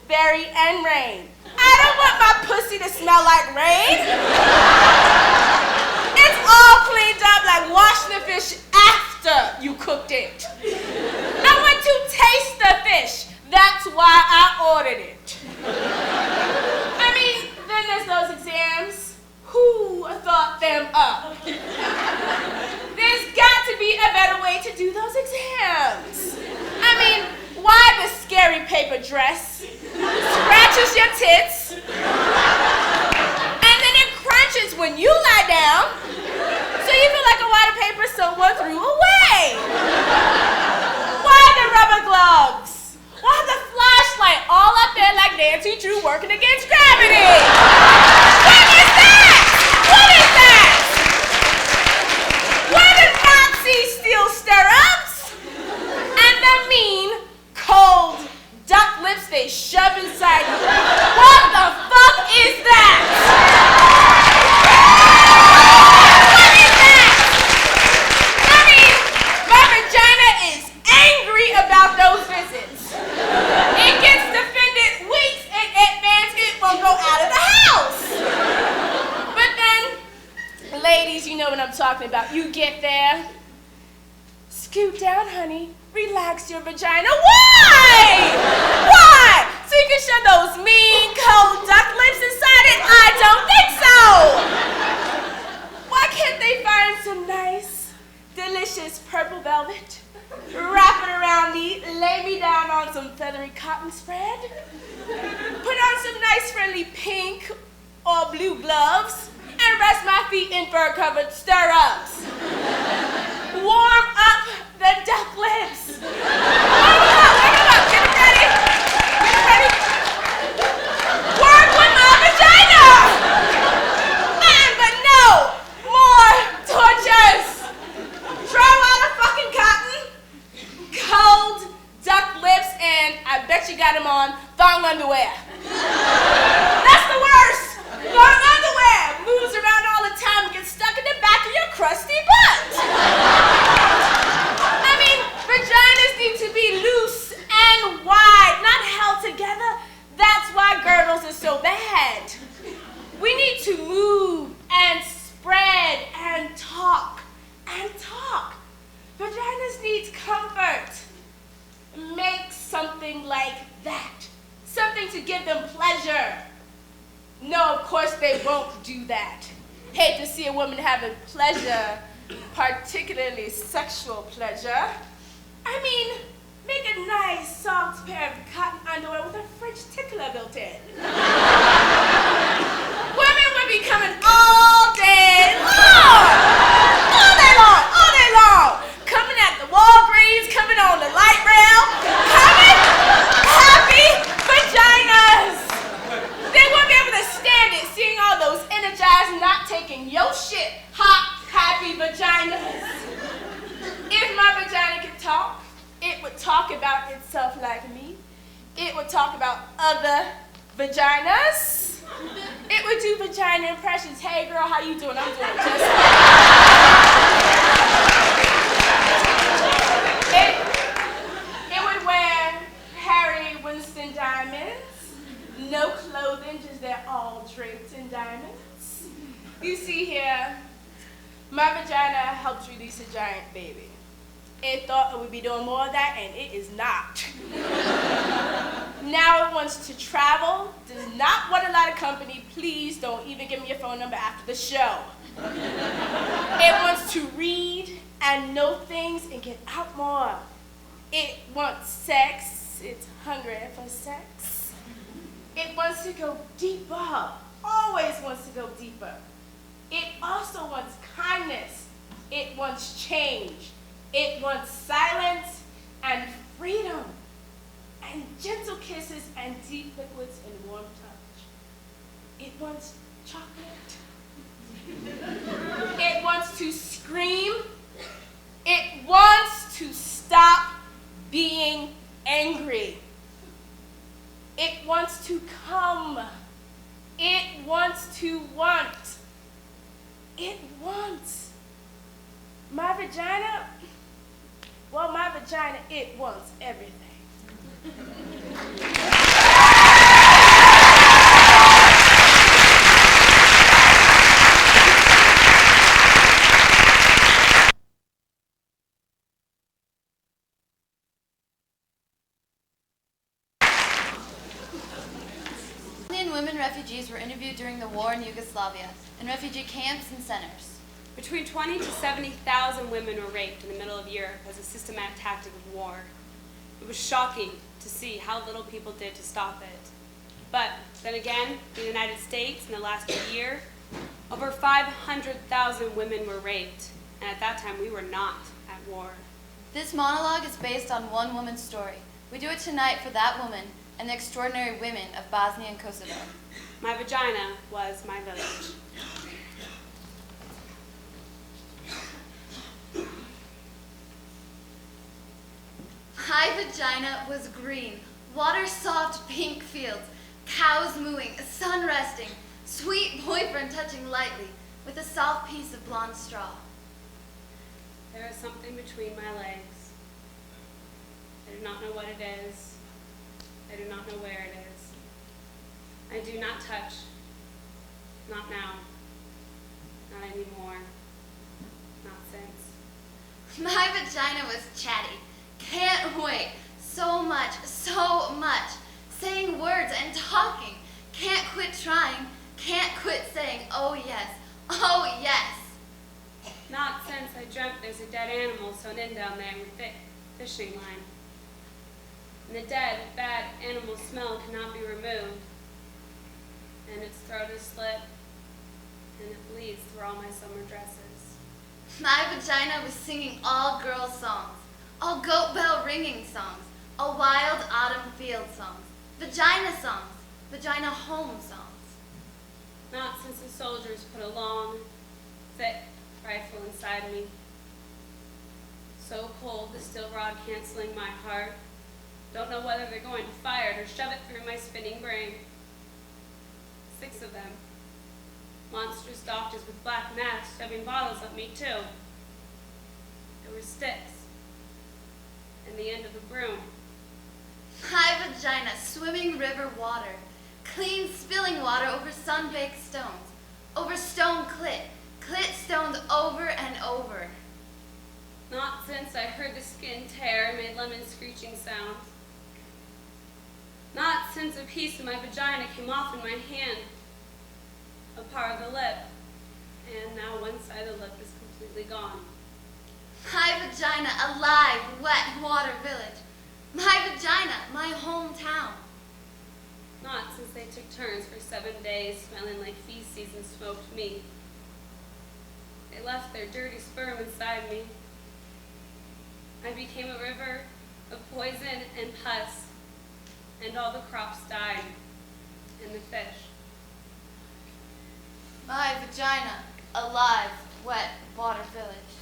berry, and rain. I don't want my pussy to smell like rain. It's all cleaned up like washing the fish after you cooked it. I want to taste the fish. That's why I ordered it. I mean, then there's those exams. Who thought them up? There's got to be a better way to do those exams. I mean, why the scary paper dress? Scratches your tits. And then it crunches when you lie down. So you feel like a wad of paper someone threw away. Why the rubber gloves? Why the flashlight all up there like Nancy Drew working against gravity? What is that? What is that? Why the Nazis steal stirrups? And the mean, cold duck lips they shove inside you. What the fuck is that? What is that? I mean, my vagina is angry about those visits. It gets defended weeks in advance. It won't go out of the house. But then, ladies, you know what I'm talking about. You get there. Scoot down, honey. Relax your vagina. Why? Why? So you can shove those mean, cold duck lips inside it? I don't think so. Why can't they find some nice, delicious purple velvet? Wrap it around me, lay me down on some feathery cotton spread, put on some nice friendly pink or blue gloves, and rest my feet in fur-covered stirrups. Warm up the duck lips. Warm them up, get it ready. Get it ready. Work with my vagina. But no, more tortures. Throw out a fucking cotton, cold duck lips, and I bet you got them on thong underwear. That's the worst. Thong underwear moves around all the time and gets stuck in the back of your crusty butt. I mean, vaginas need to be loose and wide, not held together. That's why girdles are so bad. We need to move and spread and talk and talk. Vaginas need comfort. Make something like that. Something to give them pleasure. No, of course they won't do that. Hate to see a woman having pleasure, particularly sexual pleasure. I mean, make a nice, soft pair of cotton underwear with a French tickler built in. Women would be coming all day long. All day long, all day long. Coming at the Walgreens, coming on the light rail, coming happy vaginas. They wouldn't be able to stand it, seeing all those energized, not taking your shit, hot, happy vaginas. If my vagina could talk, it would talk about itself like me. It would talk about other vaginas. It would do vagina impressions. Hey girl, how you doing? I'm doing just fine. It would wear Harry Winston diamonds. No clothing, just they're all draped in diamonds. You see here, my vagina helps release a giant baby. It thought it would be doing more of that, and it is not. Now it wants to travel, does not want a lot of company. Please don't even give me your phone number after the show. It wants to read and know things and get out more. It wants sex. It's hungry for sex. It wants to go deeper. Always wants to go deeper. It also wants kindness. It wants change. It wants silence and freedom and gentle kisses and deep liquids and warm touch. It wants chocolate. It wants to scream. It wants to stop being angry. It wants to come. It wants to want. It wants. My vagina, well, my vagina, it wants everything. Women refugees were interviewed during the war in Yugoslavia in refugee camps and centers. Between 20 to 70,000 women were raped in the middle of Europe as a systematic tactic of war. It was shocking to see how little people did to stop it. But then again, in the United States, in the last year, over 500,000 women were raped, and at that time we were not at war. This monologue is based on one woman's story. We do it tonight for that woman and the extraordinary women of Bosnia and Kosovo. My vagina was my village. My vagina was green, water-soft pink fields, cows mooing, sun resting, sweet boyfriend touching lightly with a soft piece of blonde straw. There is something between my legs. I do not know what it is. I do not know where it is. I do not touch. Not now. Not anymore. Not since. My vagina was chatty. Can't wait. So much, saying words and talking. Can't quit trying. Can't quit saying, oh yes, oh yes. Not since I dreamt there's a dead animal sewn in down there with thick fishing line. And the dead, bad animal smell cannot be removed. And its throat is slit, and it bleeds through all my summer dresses. My vagina was singing all girl songs, all goat bell ringing songs, all wild autumn field songs, vagina home songs. Not since the soldiers put a long, thick rifle inside me. So cold, the steel rod canceling my heart. Don't know whether they're going to fire it or shove it through my spinning brain. 6 of them. Monstrous doctors with black masks shoving bottles at me too. There were sticks. And the end of the broom. My vagina, swimming river water, clean spilling water over sun-baked stones, over stone clit, clit stones over and over. I heard the skin tear and made lemon screeching sounds. Not since a piece of my vagina came off in my hand, a part of the lip, and now one side of the lip is completely gone. My vagina, alive, wet water village. My vagina, my hometown. Not since they took turns for 7 days, smelling like feces and smoked meat. They left their dirty sperm inside me. I became a river of poison and pus, and all the crops died, and the fish. My vagina, alive, wet water village.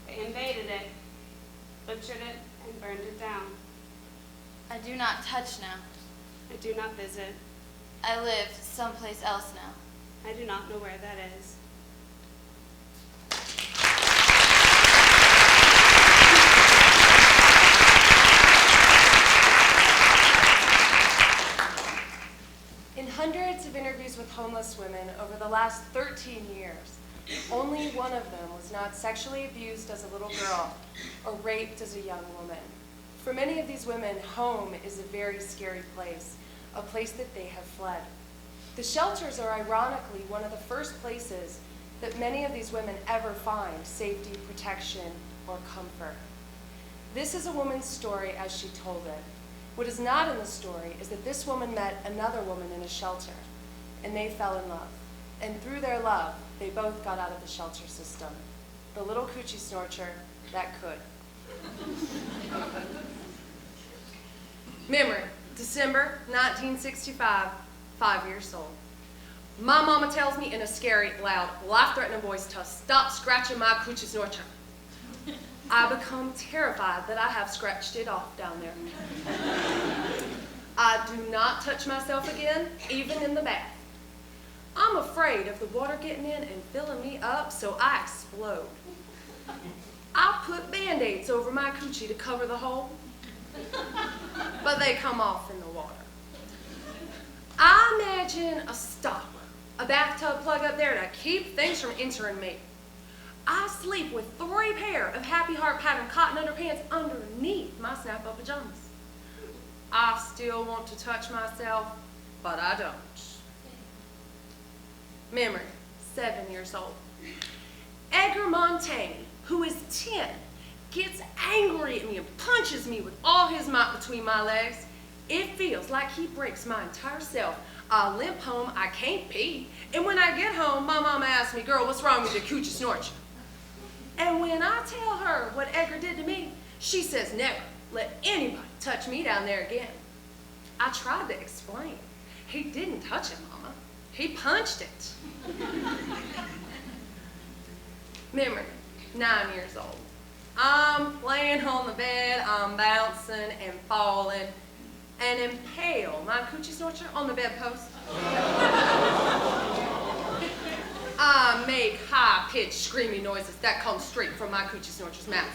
They invaded it, butchered it, and burned it down. I do not touch now. I do not visit. I live someplace else now. I do not know where that is. In hundreds of interviews with homeless women over the last 13 years, only one of them was not sexually abused as a little girl or raped as a young woman. For many of these women, home is a very scary place, a place that they have fled. The shelters are ironically one of the first places that many of these women ever find safety, protection, or comfort. This is a woman's story as she told it. What is not in the story is that this woman met another woman in a shelter, and they fell in love. And through their love, they both got out of the shelter system. The little coochie snorcher that could. Memory, December 1965, 5 years old. My mama tells me in a scary, loud, life-threatening voice to stop scratching my coochie snorcher. I become terrified that I have scratched it off down there. I do not touch myself again, even in the bath. I'm afraid of the water getting in and filling me up, so I explode. I put Band-Aids over my coochie to cover the hole, but they come off in the water. I imagine a stopper, a bathtub plug up there to keep things from entering me. I sleep with 3 pair of Happy Heart pattern cotton underpants underneath my snap-up pajamas. I still want to touch myself, but I don't. Memory, 7 years old. Edgar Montaigne, who is 10, gets angry at me and punches me with all his might between my legs. It feels like he breaks my entire self. I limp home, I can't pee, and when I get home, my mama asks me, "Girl, what's wrong with your coochie snorch?" And when I tell her what Edgar did to me, she says, "Never let anybody touch me down there again." I tried to explain. He didn't touch it, Mama. He punched it. Memory, 9 years old. I'm laying on the bed, I'm bouncing and falling, and impale my coochie snorcher on the bedpost. I make high-pitched screaming noises that come straight from my coochie snorcher's mouth.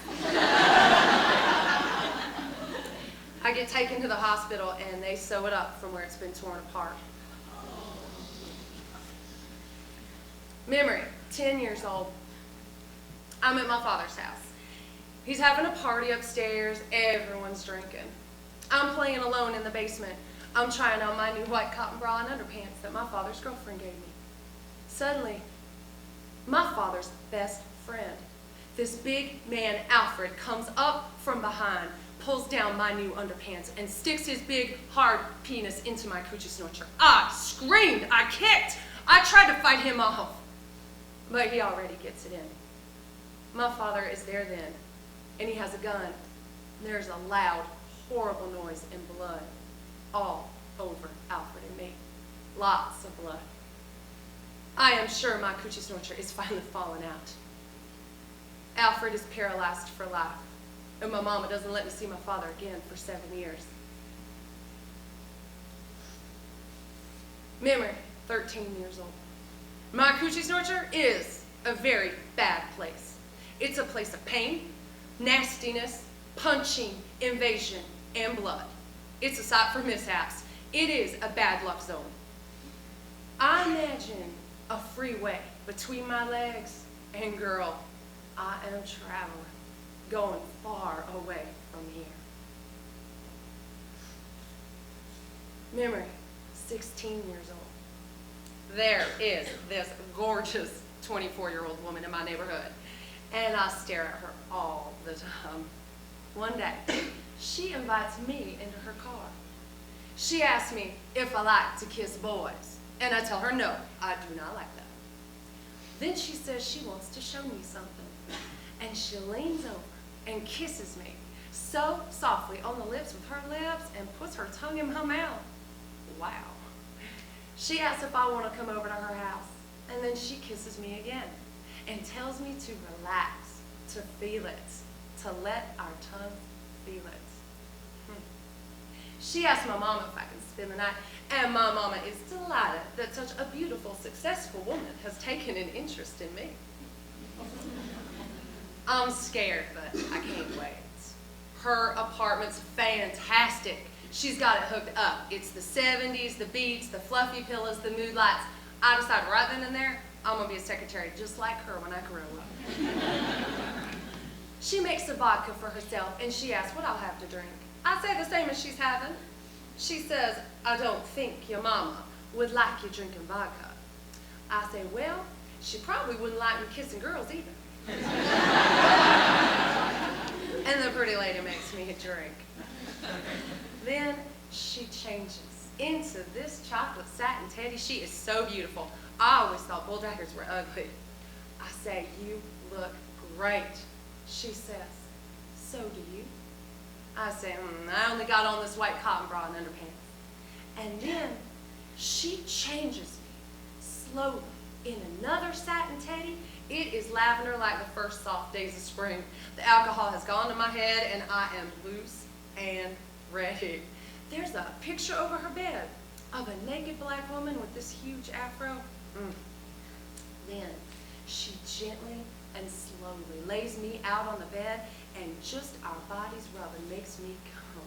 I get taken to the hospital and they sew it up from where it's been torn apart. Memory, 10 years old. I'm at my father's house. He's having a party upstairs, everyone's drinking. I'm playing alone in the basement. I'm trying on my new white cotton bra and underpants that my father's girlfriend gave me. Suddenly, my father's best friend, this big man Alfred, comes up from behind, pulls down my new underpants, and sticks his big, hard penis into my coochie snorcher. I screamed, I kicked, I tried to fight him off, but he already gets it in. My father is there then, and he has a gun. There's a loud, horrible noise and blood all over Alfred and me. Lots of blood. I am sure my coochie snorcher is finally falling out. Alfred is paralyzed for life, and my mama doesn't let me see my father again for 7 years. Memory, 13 years old. My coochie snorcher is a very bad place. It's a place of pain, nastiness, punching, invasion, and blood. It's a site for mishaps. It is a bad luck zone. I imagine a freeway between my legs, and girl, I am traveling going far away from here. Memory, 16 years old. There is this gorgeous 24-year-old woman in my neighborhood, and I stare at her all the time. One day, she invites me into her car. She asks me if I like to kiss boys, and I tell her no, I do not like that. Then she says she wants to show me something, and she leans over and kisses me so softly on the lips with her lips and puts her tongue in my mouth. Wow. She asks if I want to come over to her house, and then she kisses me again and tells me to relax, to feel it, to let our tongue feel it. She asked my mama if I can spend the night, and my mama is delighted that such a beautiful, successful woman has taken an interest in me. I'm scared, but I can't wait. Her apartment's fantastic. She's got it hooked up. It's the 70s, the beats, the fluffy pillows, the mood lights. I decided right then and there, I'm gonna be a secretary just like her when I grow up. She makes a vodka for herself, and she asks what I'll have to drink. I say the same as she's having. She says, I don't think your mama would like you drinking vodka. I say, well, she probably wouldn't like me kissing girls either. And the pretty lady makes me a drink. Then she changes into this chocolate satin teddy. She is so beautiful. I always thought bull daggers were ugly. I say, you look great. She says, so do you? I say, I only got on this white cotton bra and underpants. And then she changes me slowly in another satin teddy. It is lavender like the first soft days of spring. The alcohol has gone to my head, and I am loose and ready. There's a picture over her bed of a naked black woman with this huge afro. Then she gently and slowly lays me out on the bed, and just our bodies rubbing makes me come.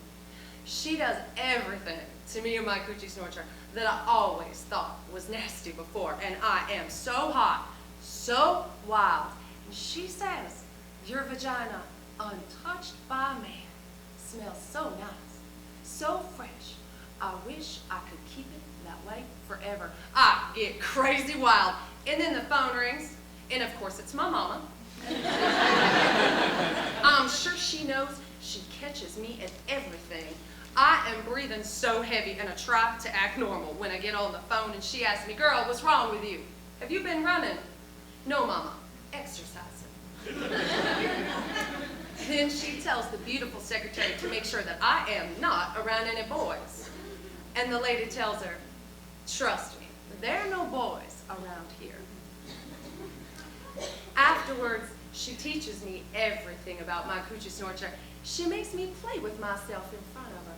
She does everything to me and my coochie snorcher that I always thought was nasty before, and I am so hot, so wild. And she says, your vagina, untouched by man, smells so nice, so fresh. I wish I could keep it that way forever. I get crazy wild. And then the phone rings, and of course it's my mama. I'm sure she knows she catches me at everything. I am breathing so heavy, and I try to act normal when I get on the phone and she asks me, girl, what's wrong with you? Have you been running? No, mama, exercising. Then she tells the beautiful secretary to make sure that I am not around any boys. And the lady tells her, trust me, there are no boys around here. Afterwards, she teaches me everything about my coochie snorcher. She makes me play with myself in front of her.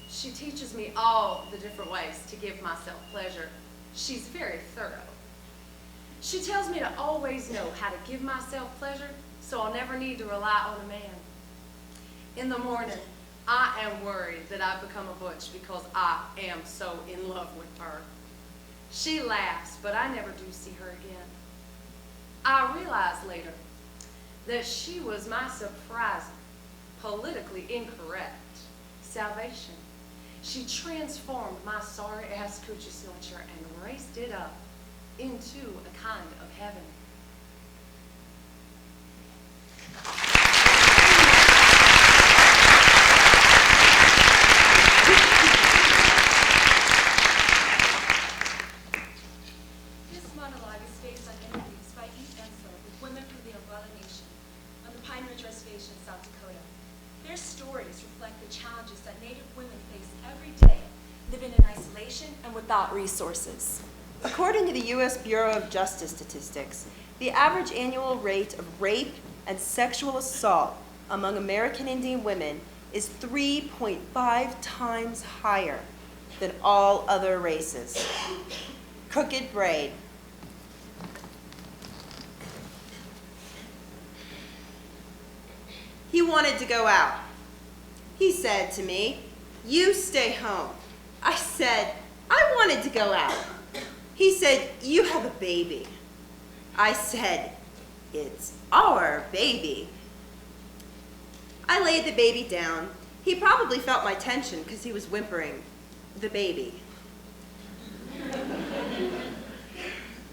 She teaches me all the different ways to give myself pleasure. She's very thorough. She tells me to always know how to give myself pleasure so I'll never need to rely on a man. In the morning, I am worried that I've become a butch because I am so in love with her. She laughs, but I never do see her again. I realized later that she was my surprising, politically incorrect salvation. She transformed my sorry-ass coochie snorcher and raised it up into a kind of heaven. This monologue is based on interviews by Eve Ensler with women from the Oglala Nation on the Pine Ridge Reservation in South Dakota. Their stories reflect the challenges that Native women face every day, living in isolation and without resources. According to the U.S. Bureau of Justice Statistics, the average annual rate of rape and sexual assault among American Indian women is 3.5 times higher than all other races. Crooked braid. He wanted to go out. He said to me, "You stay home." I said, "I wanted to go out." He said, "You have a baby." I said, "It's our baby." I laid the baby down. He probably felt my tension because he was whimpering, the baby.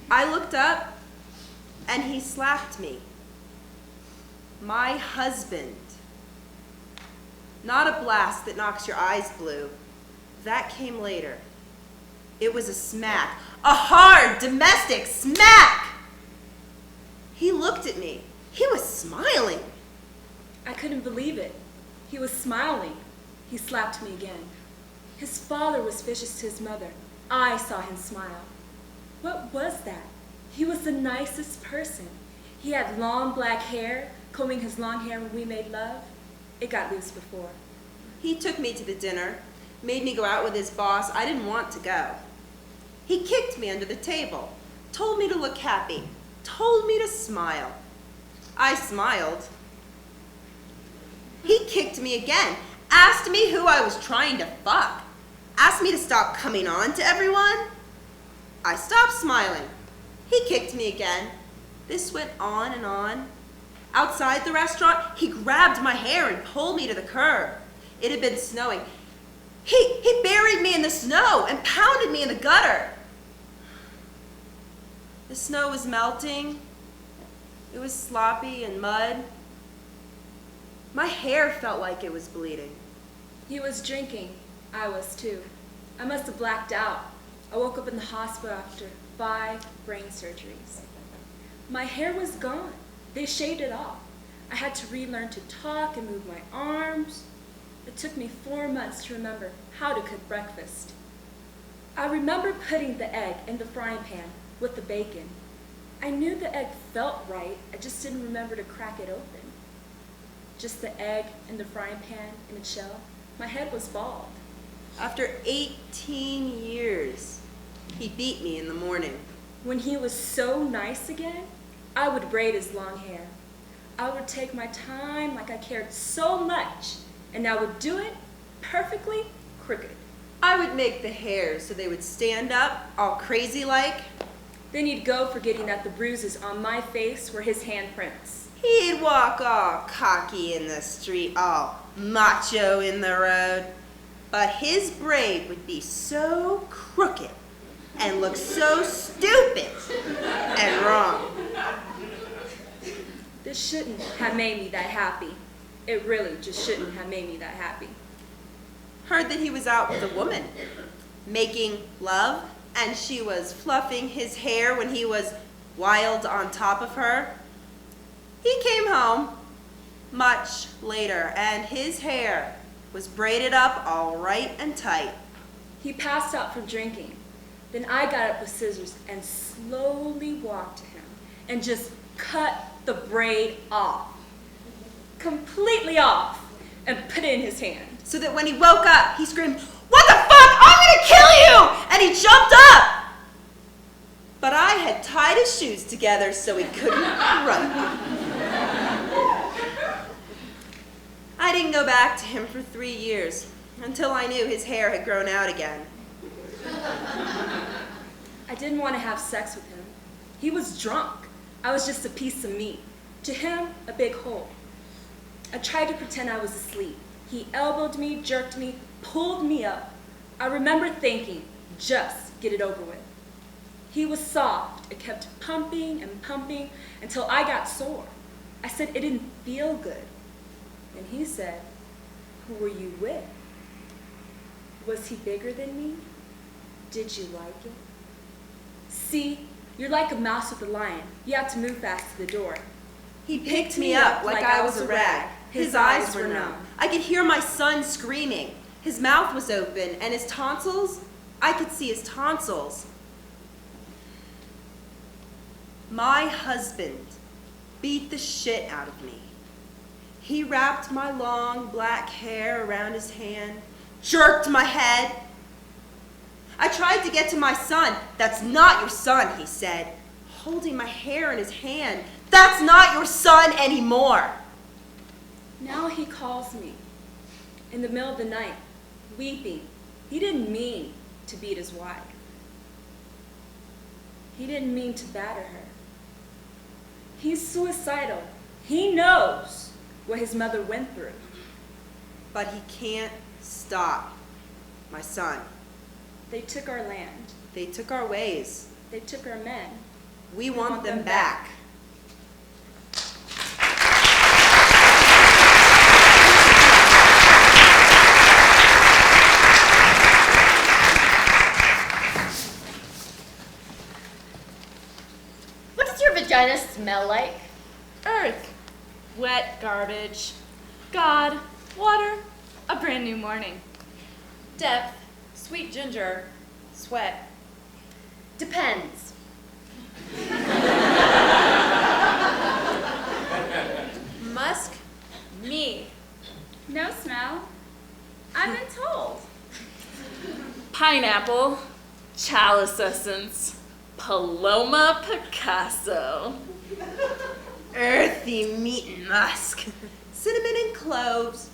I looked up and he slapped me. My husband. Not a blast that knocks your eyes blue. That came later. It was a smack, a hard domestic smack. He looked at me. He was smiling. I couldn't believe it. He was smiling. He slapped me again. His father was vicious to his mother. I saw him smile. What was that? He was the nicest person. He had long black hair, combing his long hair when we made love. It got loose before. He took me to the dinner, made me go out with his boss. I didn't want to go. He kicked me under the table, told me to look happy, told me to smile. I smiled. He kicked me again, asked me who I was trying to fuck, asked me to stop coming on to everyone. I stopped smiling. He kicked me again. This went on and on. Outside the restaurant, he grabbed my hair and pulled me to the curb. It had been snowing. He buried me in the snow and pounded me in the gutter. The snow was melting. It was sloppy and mud. My hair felt like it was bleeding. He was drinking. I was too. I must have blacked out. I woke up in the hospital after 5 brain surgeries. My hair was gone. They shaved it off. I had to relearn to talk and move my arms. It took me 4 months to remember how to cook breakfast. I remember putting the egg in the frying pan with the bacon. I knew the egg felt right, I just didn't remember to crack it open. Just the egg in the frying pan in its shell. My head was bald. After 18 years, he beat me in the morning. When he was so nice again, I would braid his long hair. I would take my time like I cared so much, and I would do it perfectly crooked. I would make the hairs so they would stand up, all crazy like. Then he'd go forgetting that the bruises on my face were his handprints. He'd walk all cocky in the street, all macho in the road. But his braid would be so crooked and look so stupid and wrong. This shouldn't have made me that happy. It really just shouldn't have made me that happy. Heard that he was out with a woman, making love, and she was fluffing his hair when he was wild on top of her. He came home much later, and his hair was braided up all right and tight. He passed out from drinking. Then I got up with scissors and slowly walked to him and just cut the braid off. Completely off, and put it in his hand. So that when he woke up, he screamed, "What the fuck? I'm gonna kill you!" And he jumped up. But I had tied his shoes together so he couldn't run. I didn't go back to him for 3 years, until I knew his hair had grown out again. I didn't want to have sex with him. He was drunk. I was just a piece of meat. To him, a big hole. I tried to pretend I was asleep. He elbowed me, jerked me, pulled me up. I remember thinking, just get it over with. He was soft. It kept pumping and pumping until I got sore. I said it didn't feel good. And he said, "Who were you with? Was he bigger than me? Did you like it? See, you're like a mouse with a lion. You have to move fast to the door." He picked me up like I was a rag. His eyes were numb. I could hear my son screaming. His mouth was open, and his tonsils, I could see his tonsils. My husband beat the shit out of me. He wrapped my long black hair around his hand, jerked my head. I tried to get to my son. "That's not your son," he said, holding my hair in his hand. "That's not your son anymore." Now he calls me in the middle of the night, weeping. He didn't mean to beat his wife. He didn't mean to batter her. He's suicidal. He knows. what his mother went through. But he can't stop, my son. They took our land. They took our ways. They took our men. We want them back. What does your vagina smell like? Earth. Wet garbage. God. Water. A brand new morning. Depth, sweet ginger, sweat. Depends. Musk, me. No smell. I've been told. Pineapple, chalice essence, Paloma Picasso. Earthy meat and musk. Cinnamon and cloves.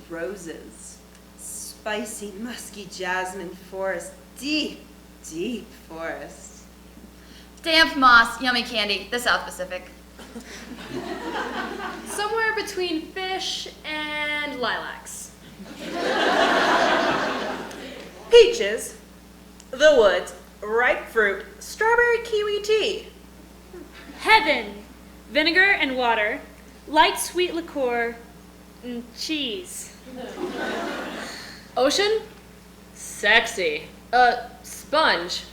Roses. Spicy, musky jasmine forest. Deep, deep forest. Damp moss, yummy candy, the South Pacific. Somewhere between fish and lilacs. Peaches, the woods, ripe fruit, strawberry kiwi tea. Heaven, vinegar and water, light sweet liqueur, and cheese. Ocean? Sexy. Sponge.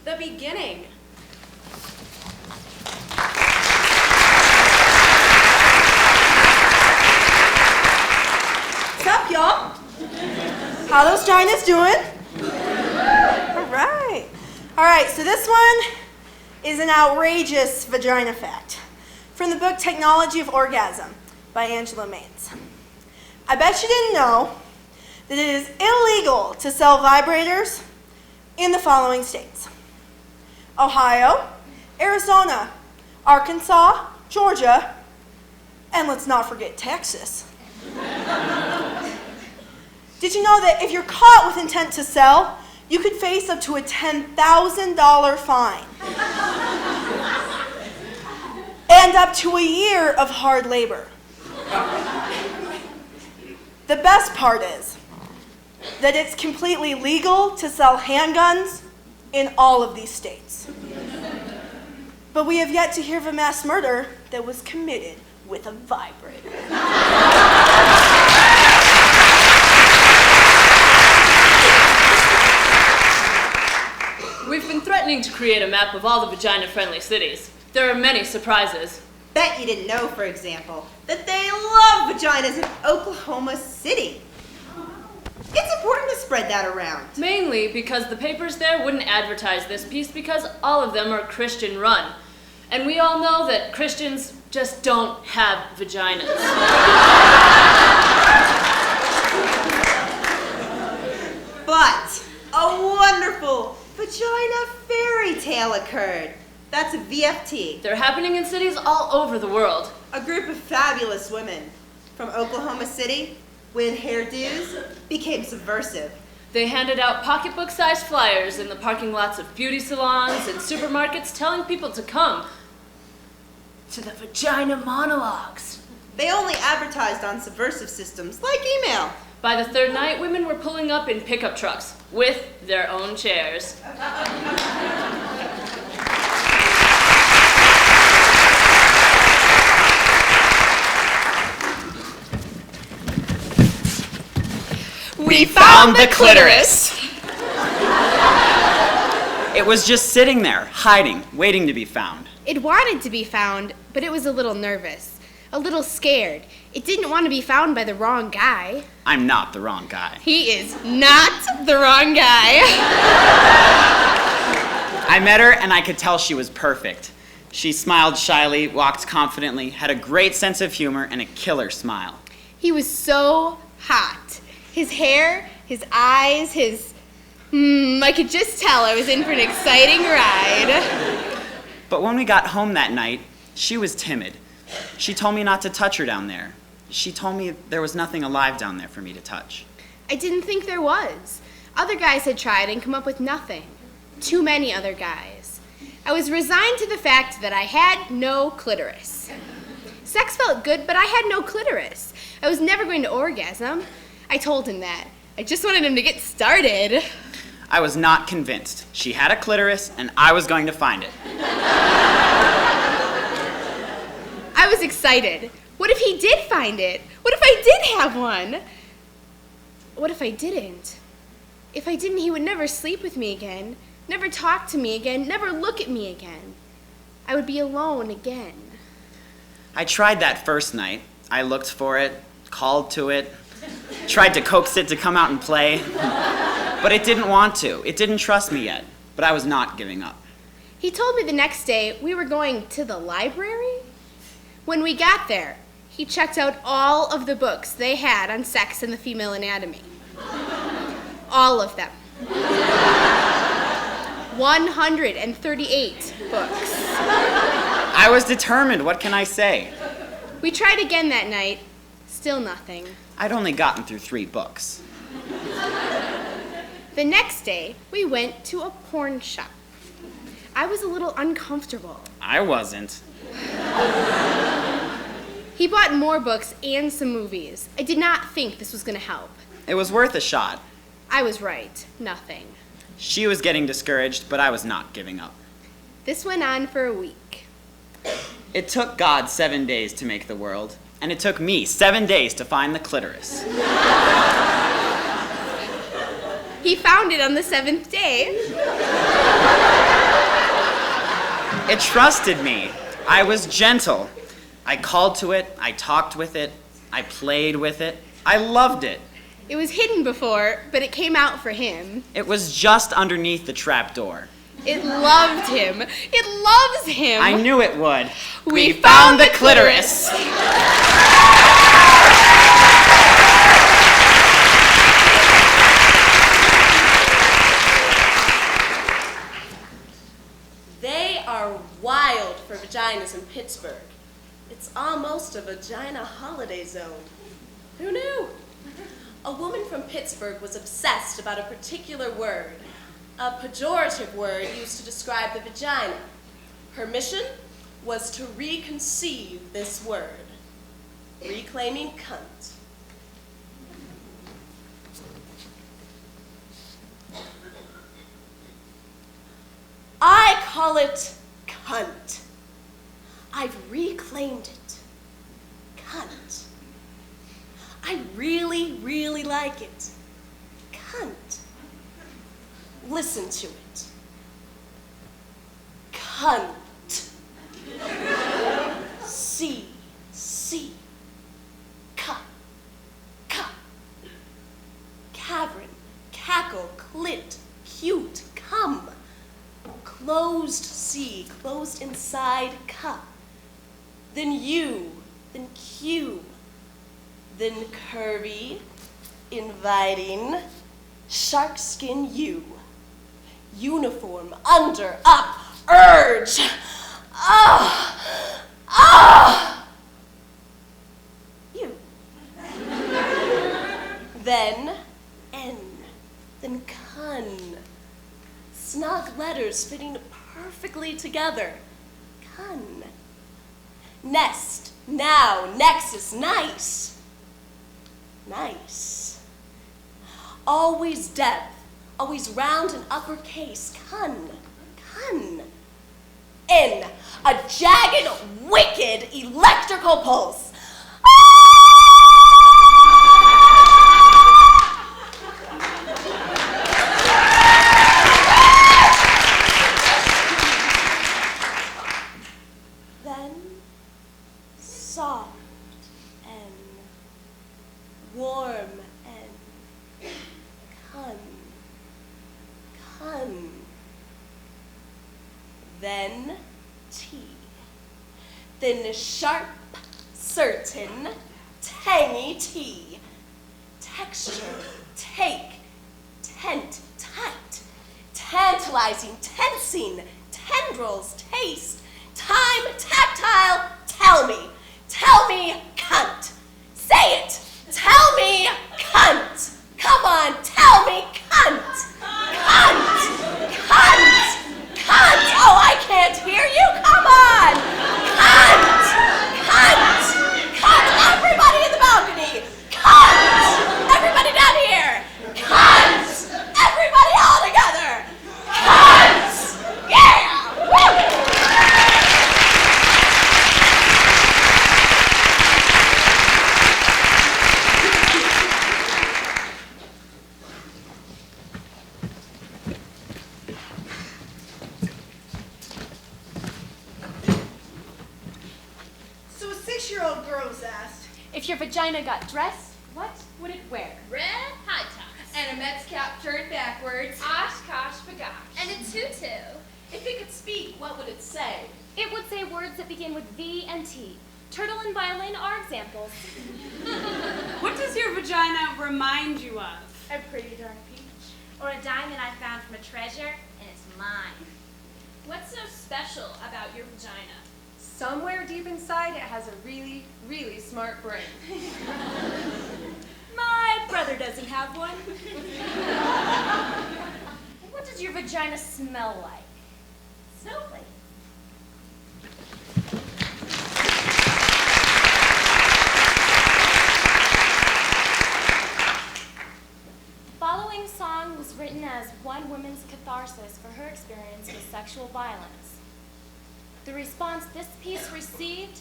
The beginning. What's up, y'all? How those ginas doing? All right, so this one is an outrageous vagina fact from the book Technology of Orgasm by Angela Maines. I bet you didn't know that it is illegal to sell vibrators in the following states: Ohio, Arizona, Arkansas, Georgia, and let's not forget Texas. Did you know that if you're caught with intent to sell, you could face up to a $10,000 fine and up to a year of hard labor? The best part is that it's completely legal to sell handguns in all of these states. But we have yet to hear of a mass murder that was committed with a vibrator. We've been threatening to create a map of all the vagina-friendly cities. There are many surprises. Bet you didn't know, for example, that they love vaginas in Oklahoma City. It's important to spread that around. Mainly because the papers there wouldn't advertise this piece because all of them are Christian-run. And we all know that Christians just don't have vaginas. But a wonderful vagina fairy tale occurred. That's a VFT. They're happening in cities all over the world. A group of fabulous women from Oklahoma City with hairdos became subversive. They handed out pocketbook-sized flyers in the parking lots of beauty salons and supermarkets telling people to come to the Vagina Monologues. They only advertised on subversive systems like email. By the third night, women were pulling up in pickup trucks with their own chairs. We found the clitoris! It was just sitting there, hiding, waiting to be found. It wanted to be found, but it was a little nervous, a little scared. It didn't want to be found by the wrong guy. I'm not the wrong guy. He is not the wrong guy. I met her and I could tell she was perfect. She smiled shyly, walked confidently, had a great sense of humor, and a killer smile. He was so hot. His hair, his eyes, I could just tell I was in for an exciting ride. But when we got home that night, she was timid. She told me not to touch her down there. She told me there was nothing alive down there for me to touch. I didn't think there was. Other guys had tried and come up with nothing. Too many other guys. I was resigned to the fact that I had no clitoris. Sex felt good, but I had no clitoris. I was never going to orgasm. I told him that. I just wanted him to get started. I was not convinced. She had a clitoris, and I was going to find it. I was excited. What if he did find it? What if I did have one? What if I didn't? If I didn't, he would never sleep with me again, never talk to me again, never look at me again. I would be alone again. I tried that first night. I looked for it, called to it, tried to coax it to come out and play. But it didn't want to. It didn't trust me yet. But I was not giving up. He told me the next day we were going to the library. When we got there, he checked out all of the books they had on sex and the female anatomy. All of them. 138 books. I was determined. What can I say? We tried again that night. Still nothing. I'd only gotten through 3 books. The next day, we went to a porn shop. I was a little uncomfortable. I wasn't. He bought more books and some movies. I did not think this was going to help. It was worth a shot. I was right. Nothing. She was getting discouraged, but I was not giving up. This went on for a week. It took God 7 days to make the world, and it took me 7 days to find the clitoris. He found it on the 7th day. It trusted me. I was gentle. I called to it, I talked with it, I played with it. I loved it. It was hidden before, but it came out for him. It was just underneath the trap door. It loved him. It loves him. I knew it would. We found the clitoris. They are wild for vaginas in Pittsburgh. It's almost a vagina holiday zone. Who knew? A woman from Pittsburgh was obsessed about a particular word, a pejorative word used to describe the vagina. Her mission was to reconceive this word, reclaiming cunt. I call it cunt. I've reclaimed it. Cunt. I really, really like it. Cunt. Listen to it. Cunt. C. Cup. Cavern. Cackle. Clit. Cute. Cum. Closed C. Closed inside cup. Then U. Then Q. Then curvy. Inviting. Shark skin U. Uniform. Under. Up. Urge. You. Then N. Then cun. Snug letters fitting perfectly together. Cun. Nest. Now. Nexus. Nice. Nice. Always depth. Always round and uppercase. Cun. Cun. N. A jagged, wicked electrical pulse. Then soft and warm and cun. Then T. Then sharp, certain, tangy T. Texture, take, tent, tight. Tantalizing, tensing, tendrils, taste. Time, tactile, tell me. Tell me, cunt. Say it. Tell me, cunt. Come on, tell me, cunt. Cunt. Cunt. Cunt! Oh, I can't hear you! Come on! Cunt! Cunt! vagina got dressed, what would it wear? Red high tops. And a Mets cap turned backwards. Oshkosh bagosh. And a tutu. If it could speak, what would it say? It would say words that begin with V and T. Turtle and violin are examples. What does your vagina remind you of? A pretty dark peach. Or a diamond I found from a treasure, and it's mine. What's so special about your vagina? Somewhere deep inside, it has a really, really smart brain. My brother doesn't have one. What does your vagina smell like? Snowflake. The following song was written as one woman's catharsis for her experience with sexual violence. The response this piece received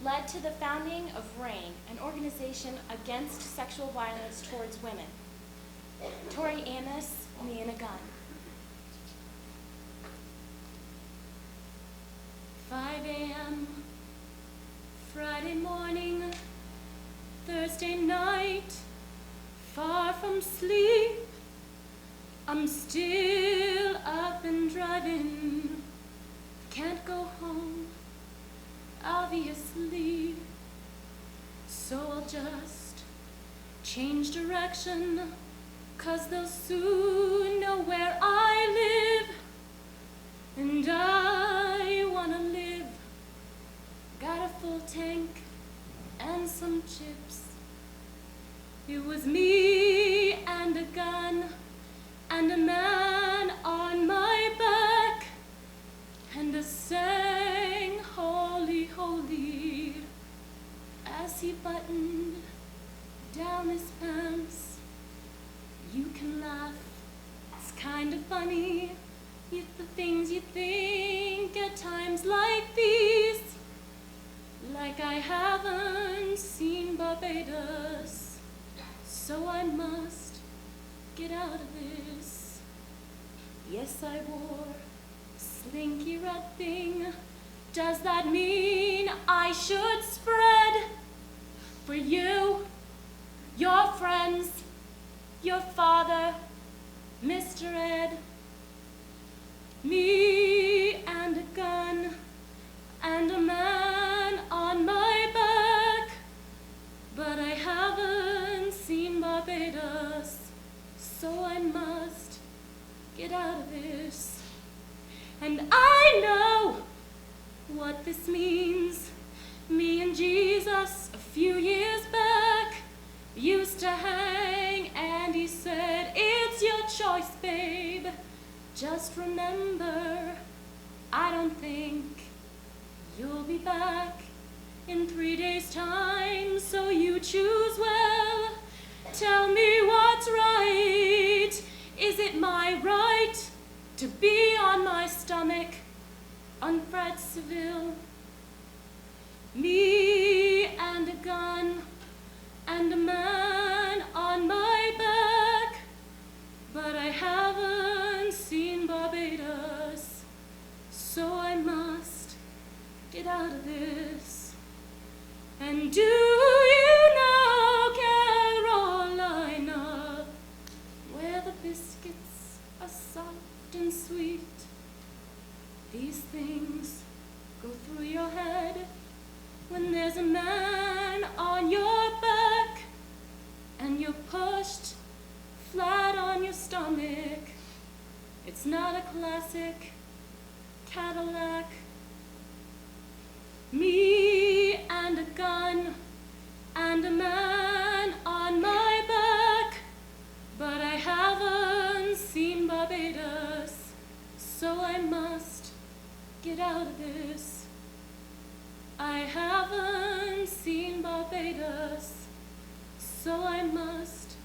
led to the founding of RAIN, an organization against sexual violence towards women. Tori Amos, Me and a Gun. 5 a.m., Friday morning, Thursday night, far from sleep, I'm still up and driving, can't go home, obviously, so I'll just change direction, 'cause they'll soon know where I live, and I wanna live. Got a full tank and some chips. It was me and a gun and a man on my back, and I sang holy, holy as he buttoned down his pants. You can laugh, it's kind of funny, the things you think at times like these, like I haven't seen Barbados, so I must get out of this. Yes, I wore a slinky red thing. Does that mean I should spread for you, your friends, your father, Mr. Ed? Me and a gun and a man on my back, but I haven't seen Barbados, so I must get out of this. And I know what this means. Me and Jesus a few years back used to hang, and he said, it's your choice, babe. Just remember, I don't think you'll be back in 3 days' time, so you choose well. Tell me what's right. Is it my right to be on my stomach on Fred Seville? Me and a gun and a man on my back, but I haven't seen Barbados, so I must get out of this. And do you know Carolina, where the biscuits are soft and sweet? These things go through your head when there's a man on your back and you're pushed flat on your stomach. It's not a classic Cadillac. Me and a gun and a man on my back, but I haven't seen Barbados, so I must get out of this. I haven't seen Barbados, so I must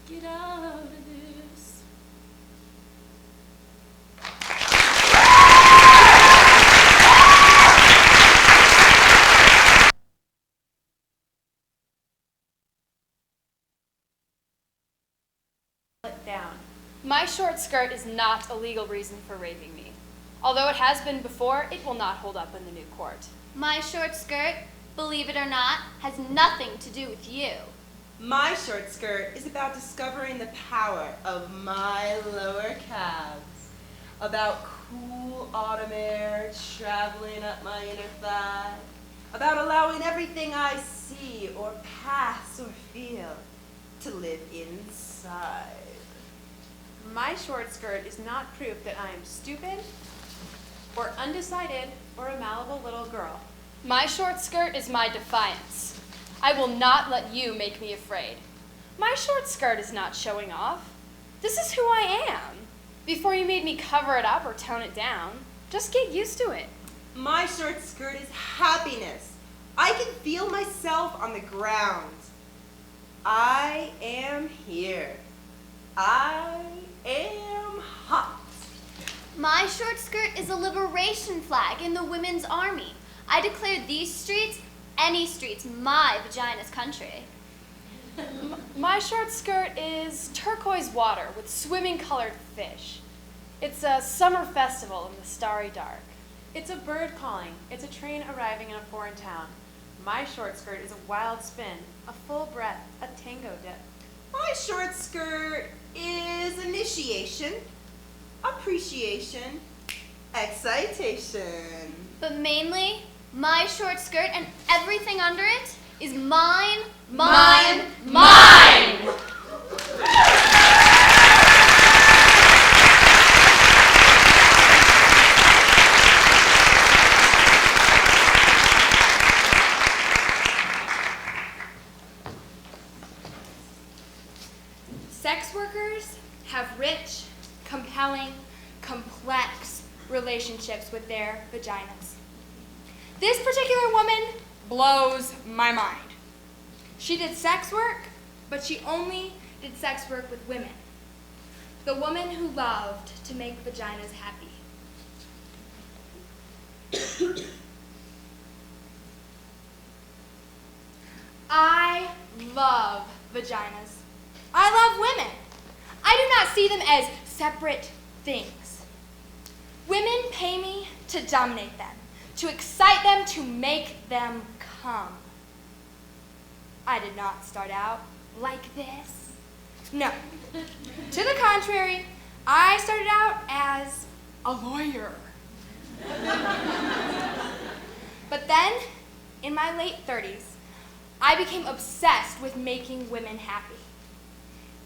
get out of this. Down. My short skirt is not a legal reason for raping me. Although it has been before, it will not hold up in the new court. My short skirt believe it or not, has nothing to do with you. My short skirt is about discovering the power of my lower calves. About cool autumn air traveling up my inner thigh. About allowing everything I see or pass or feel to live inside. My short skirt is not proof that I am stupid or undecided or a malleable little girl. My short skirt is my defiance. I will not let you make me afraid. My short skirt is not showing off. This is who I am. Before you made me cover it up or tone it down, just get used to it. My short skirt is happiness. I can feel myself on the ground. I am here. I am hot. My short skirt is a liberation flag in the women's army. I declare these streets, any streets, my vagina's country. My short skirt is turquoise water with swimming colored fish. It's a summer festival in the starry dark. It's a bird calling. It's a train arriving in a foreign town. My short skirt is a wild spin, a full breath, a tango dip. My short skirt is initiation, appreciation, excitation. But mainly, my short skirt and everything under it is mine, mine, mine! Sex workers have rich, compelling, complex relationships with their vaginas. This particular woman blows my mind. She did sex work, but she only did sex work with women. The woman who loved to make vaginas happy. I love vaginas. I love women. I do not see them as separate things. Women pay me to dominate them, to excite them, to make them come. I did not start out like this. No. To the contrary, I started out as a lawyer. But then, in my late 30s, I became obsessed with making women happy.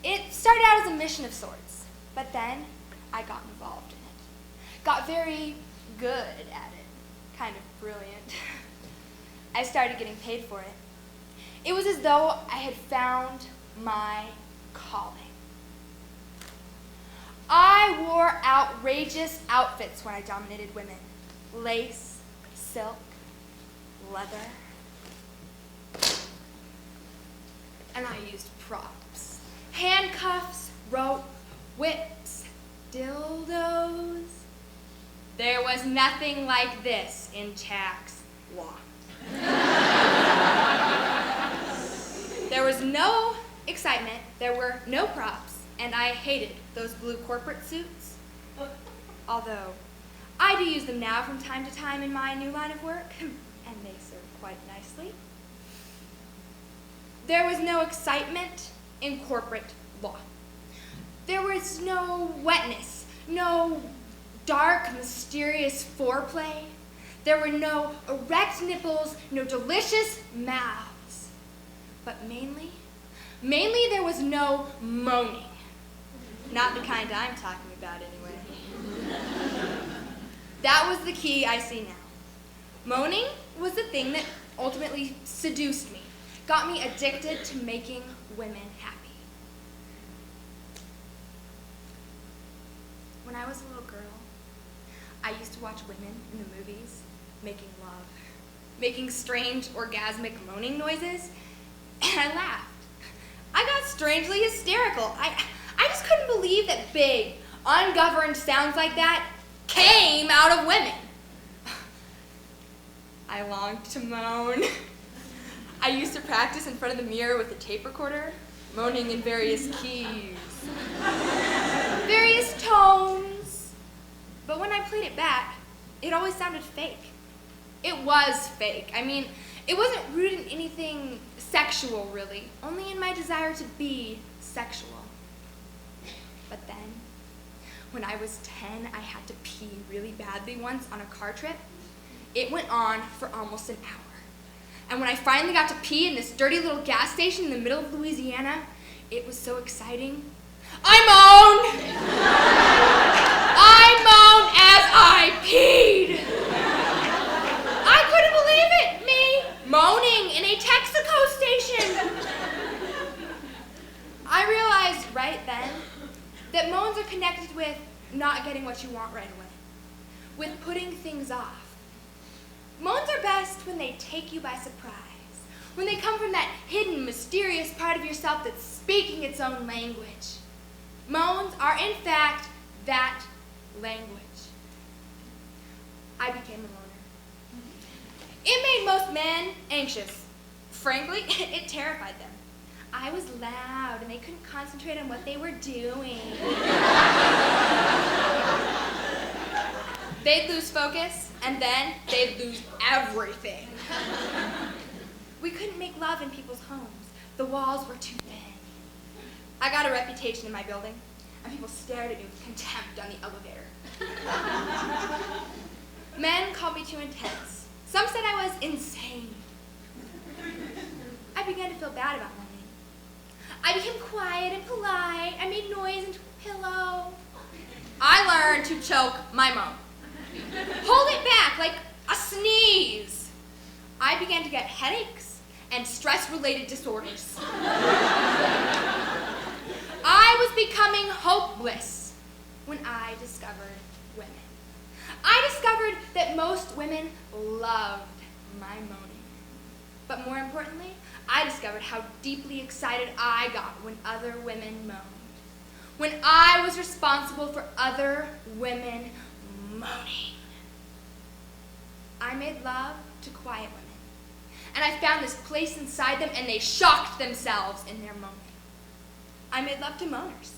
It started out as a mission of sorts, but then I got involved in it. Got very good at it. Kind of brilliant. I started getting paid for it. It was as though I had found my calling. I wore outrageous outfits when I dominated women. Lace, silk, leather. And I used props. Handcuffs, rope, whips, dildos. There was nothing like this in tax law. There was no excitement, there were no props, and I hated those blue corporate suits. Although, I do use them now from time to time in my new line of work, and they serve quite nicely. There was no excitement in corporate law. There was no wetness, no dark, mysterious foreplay. There were no erect nipples, no delicious mouths. But mainly there was no moaning. Not the kind I'm talking about anyway. That was the key I see now. Moaning was the thing that ultimately seduced me, got me addicted to making women happy. When I was a little girl, I used to watch women in the movies making love, making strange orgasmic moaning noises, and I laughed. I got strangely hysterical. I just couldn't believe that big, ungoverned sounds like that came out of women. I longed to moan. I used to practice in front of the mirror with a tape recorder, moaning in various keys, various tones. But when I played it back, it always sounded fake. It was fake. I mean, It wasn't rooted in anything sexual, really, only in my desire to be sexual. But then, when I was 10, I had to pee really badly once on a car trip. It went on for almost an hour. And when I finally got to pee in this dirty little gas station in the middle of Louisiana, it was so exciting. I moaned! I moaned as I peed! I couldn't believe it! Me moaning in a Texaco station! I realized right then that moans are connected with not getting what you want right away, with putting things off. Moans are best when they take you by surprise, when they come from that hidden, mysterious part of yourself that's speaking its own language. Moans are, in fact, that language. I became a moaner. It made most men anxious. Frankly, it terrified them. I was loud, and they couldn't concentrate on what they were doing. They'd lose focus, and then they'd lose everything. We couldn't make love in people's homes. The walls were too thin. I got a reputation in my building, and people stared at me with contempt on the elevator. Men called me too intense. Some said I was insane. I began to feel bad about moaning. I became quiet and polite. I made noise into a pillow. I learned to choke my moan. Hold it back like a sneeze. I began to get headaches and stress-related disorders. I was becoming hopeless when I discovered women. I discovered that most women loved my moaning. But more importantly, I discovered how deeply excited I got when other women moaned. When I was responsible for other women moaning. I made love to quiet women. And I found this place inside them, and they shocked themselves in their moaning. I made love to moaners.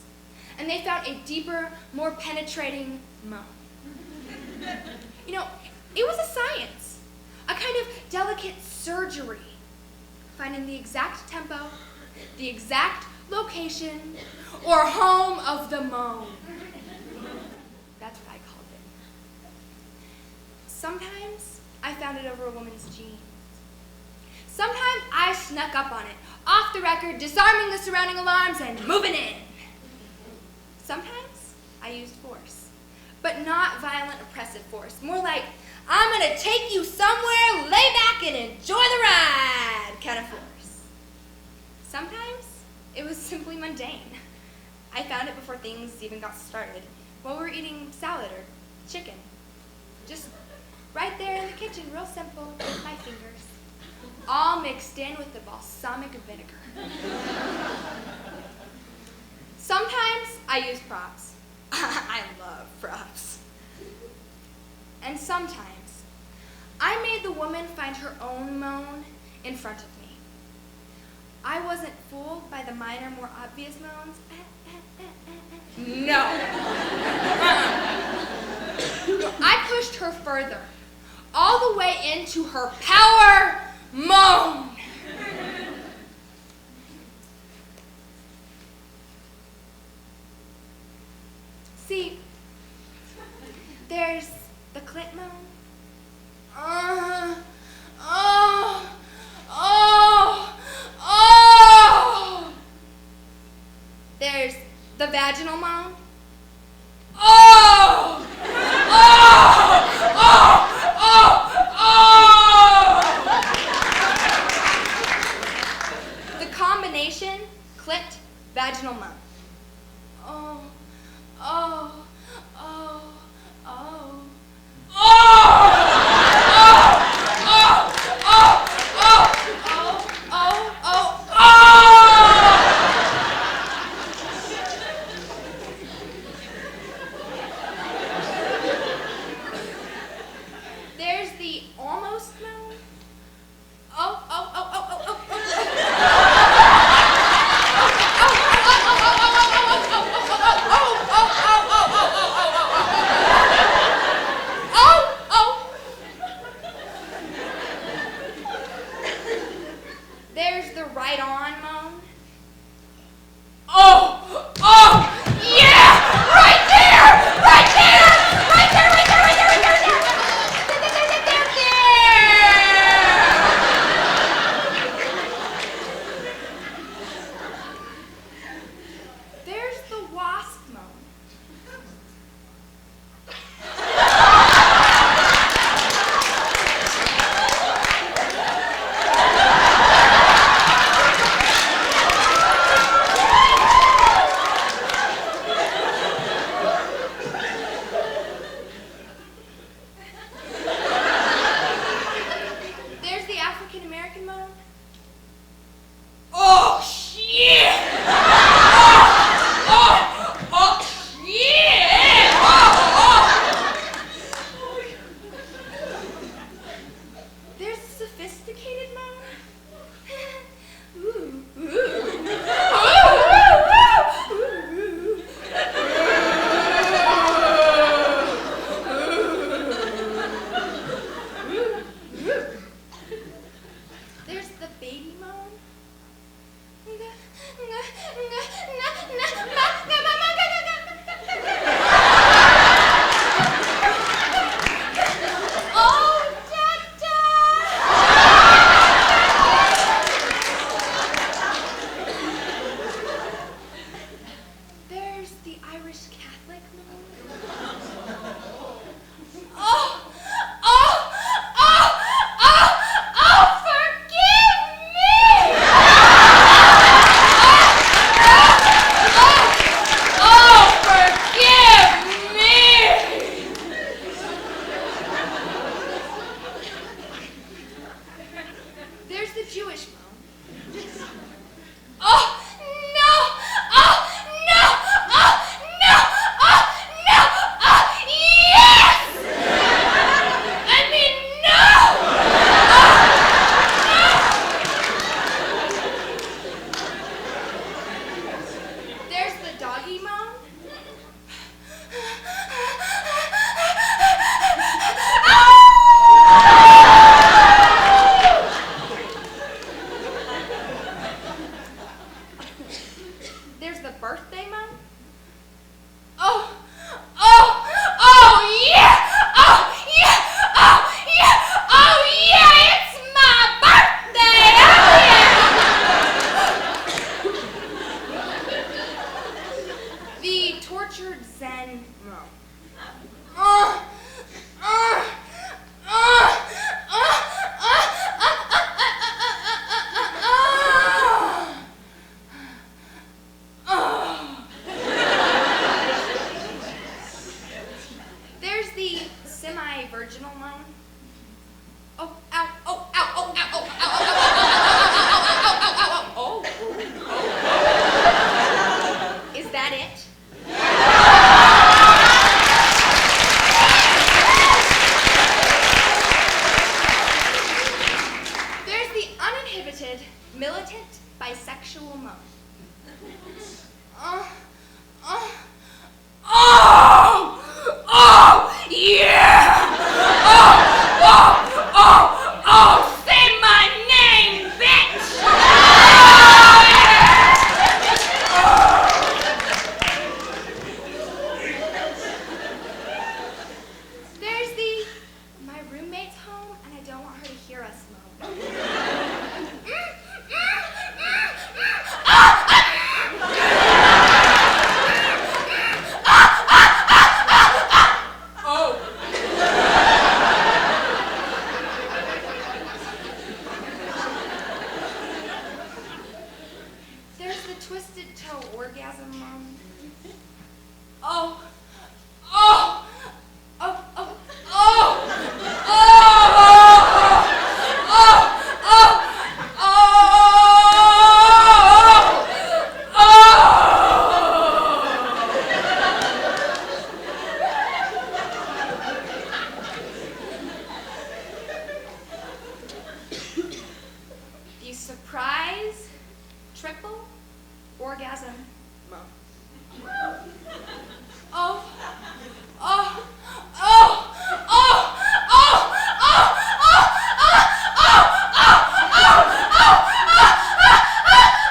And they found a deeper, more penetrating moan. You know, it was a science. A kind of delicate surgery. Finding the exact tempo, the exact location, or home of the moan. That's what I called it. Sometimes I found it over a woman's jeans. Sometimes I snuck up on it, off the record, disarming the surrounding alarms and moving in. Sometimes I used force, but not violent, oppressive force. More like, I'm gonna take you somewhere, lay back and enjoy the ride kind of force. Sometimes it was simply mundane. I found it before things even got started, while we were eating salad or chicken. Just right there in the kitchen, real simple, with my fingers. All mixed in with the balsamic vinegar. Sometimes I use props. I love props. And sometimes I made the woman find her own moan in front of me. I wasn't fooled by the minor, more obvious moans. No. I pushed her further, all the way into her power moan. See, there's the clit moan. Oh. There's the vaginal moan. The combination, clit, vaginal moan. There's the almost moan. yawn moan? Oh! Oh! Yeah! Right there! Right there! Right there! Right there! Right there! Right there! Right there! There's the wasp moan. There's the African American moan. Oh, shit! Oh! Oh! Oh! Yeah! Oh! There's the sophisticated moan. There's the baby moan. Oh, there's the Irish Catholic moan. Oh, oh, oh, oh, oh, forgive me! Oh, forgive me! There's the Jewish moan. Oh, no! Oh, no! Oh, no! Oh, no! Oh, yes! I mean, no! There's the doggy moan. There's the birthday moan. Oh, oh, oh, yeah! Oh, yeah! Oh, yeah! Oh, yeah! It's my birthday! Oh, yeah! The tortured Zen moan. There's the semi-virginal moan. Oh, ow, oh, ow, oh, ow, oh, ow, ow, ow, ow, ow, ow, ow, ow, ow, oh. Is that it? There's the uninhibited, militant, bisexual moan. Oh! Oh! Yeah! Oh! Oh! Oh! Oh! Say my name, bitch! Oh, There's the my roommate's home and I don't want her to hear us moan. There's the twisted toe orgasm moan. Oh, oh, oh, oh, oh, the surprise triple orgasm moan. Oh, oh, oh, oh, oh, oh, oh, oh, oh, oh, oh, oh, oh, oh,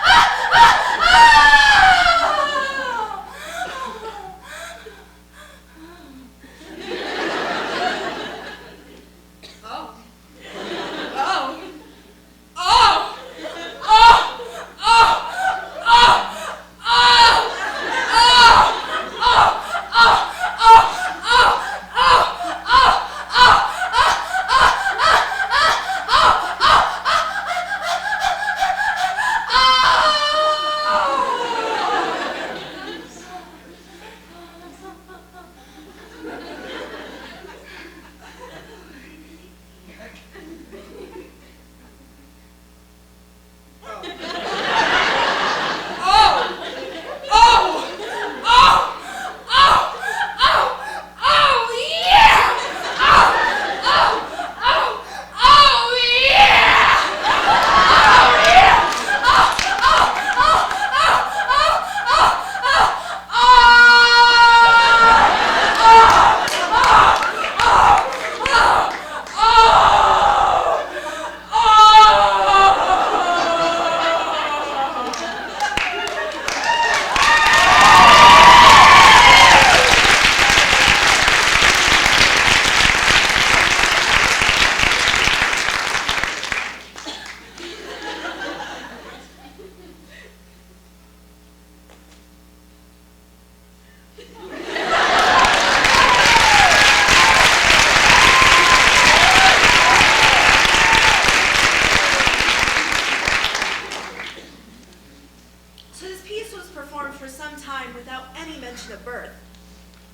So this piece was performed for some time without any mention of birth.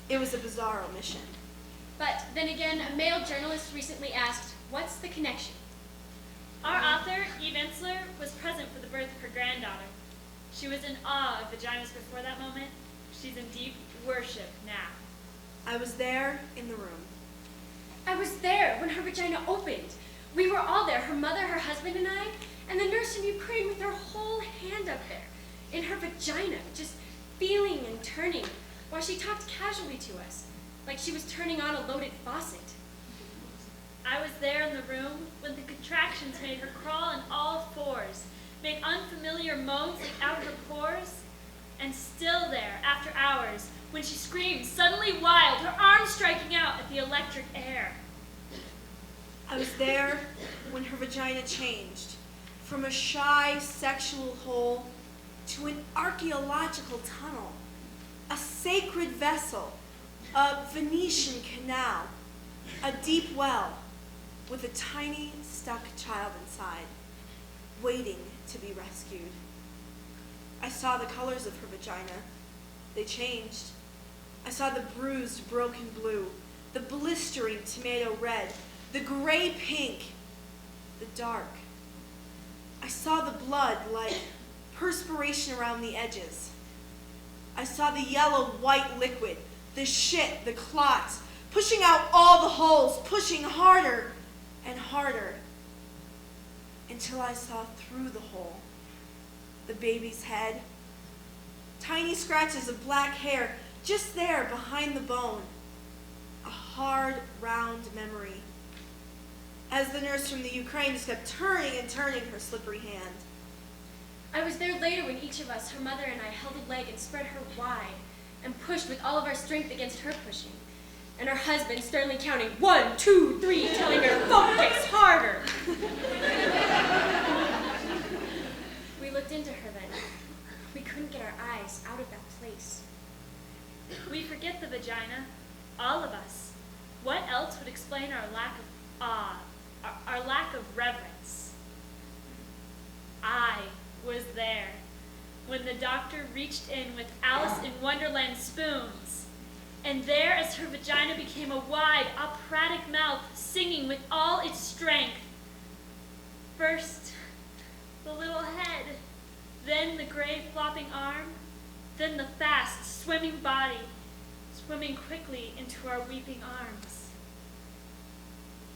It was a bizarre omission. But then again, a male journalist recently asked, what's the connection? Our author, Eve Ensler, was present for the birth of her granddaughter. She was in awe of vaginas before that moment. She's in deep worship now. I was there in the room. I was there when her vagina opened. We were all there, her mother, her husband, and I, and the nurse from Ukraine with her whole hand up there, in her vagina, just feeling and turning, while she talked casually to us, like she was turning on a loaded faucet. I was there in the room when the contractions made her crawl on all fours, make unfamiliar moans leak out her pores, and still there, after hours, when she screamed, suddenly wild, her arms striking out at the electric air. I was there when her vagina changed from a shy sexual hole to an archaeological tunnel, a sacred vessel, a Venetian canal, a deep well with a tiny stuck child inside, waiting to be rescued. I saw the colors of her vagina. They changed. I saw the bruised, broken blue, the blistering tomato red, the gray pink, the dark. I saw the blood like perspiration around the edges. I saw the yellow-white liquid, the shit, the clots, pushing out all the holes, pushing harder and harder, until I saw through the hole, the baby's head, tiny scratches of black hair just there behind the bone, a hard, round memory, as the nurse from the Ukraine just kept turning and turning her slippery hand. I was there later when each of us, her mother and I, held a leg and spread her wide and pushed with all of our strength against her pushing. And her husband sternly counting 1, 2, 3, telling her, focus harder. We looked into her then. We couldn't get our eyes out of that place. We forget the vagina, all of us. What else would explain our lack of awe, our lack of reverence? I was there when the doctor reached in with Alice in Wonderland spoons, and there as her vagina became a wide, operatic mouth singing with all its strength. First, the little head, then the gray flopping arm, then the fast swimming body, swimming quickly into our weeping arms.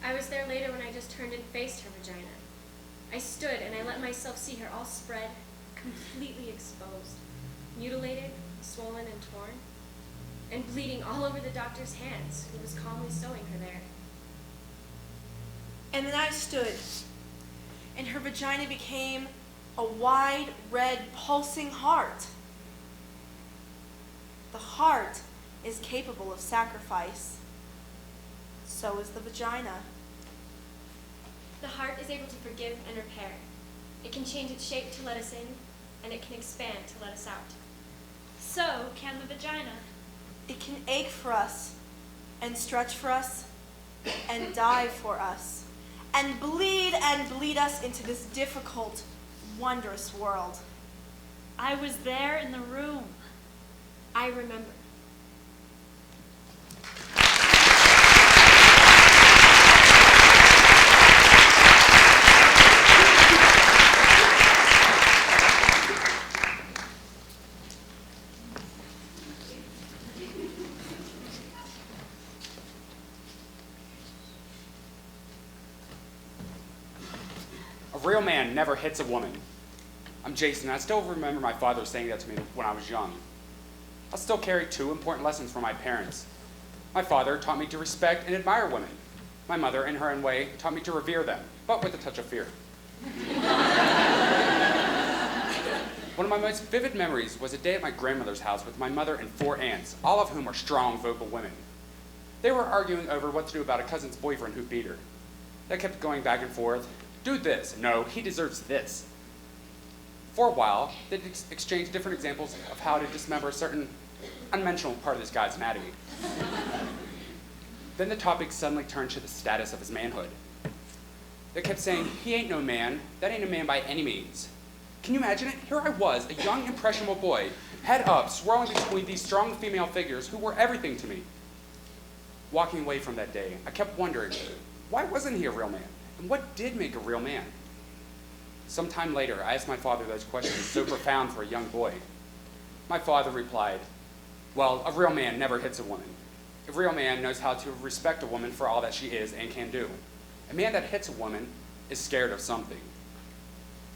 I was there later when I just turned and faced her vagina. I stood and I let myself see her all spread, completely exposed, mutilated, swollen, and torn, and bleeding all over the doctor's hands, who was calmly sewing her there. And then I stood, and her vagina became a wide, red, pulsing heart. The heart is capable of sacrifice. So is the vagina. The heart is able to forgive and repair. It can change its shape to let us in, and it can expand to let us out. So can the vagina. It can ache for us, and stretch for us, and die for us, and bleed us into this difficult, wondrous world. I was there in the room. I remember. A real man never hits a woman. I'm Jason, and I still remember my father saying that to me when I was young. I still carry two important lessons from my parents. My father taught me to respect and admire women. My mother, in her own way, taught me to revere them, but with a touch of fear. One of my most vivid memories was a day at my grandmother's house with my mother and 4 aunts, all of whom are strong, vocal women. They were arguing over what to do about a cousin's boyfriend who beat her. They kept going back and forth. Do this. No, he deserves this. For a while, they exchanged different examples of how to dismember a certain unmentionable part of this guy's anatomy. Then the topic suddenly turned to the status of his manhood. They kept saying, he ain't no man. That ain't a man by any means. Can you imagine it? Here I was, a young, impressionable boy, head up, swirling between these strong female figures who were everything to me. Walking away from that day, I kept wondering, why wasn't he a real man? And what did make a real man? Sometime later, I asked my father those questions so profound for a young boy. My father replied, well, a real man never hits a woman. A real man knows how to respect a woman for all that she is and can do. A man that hits a woman is scared of something.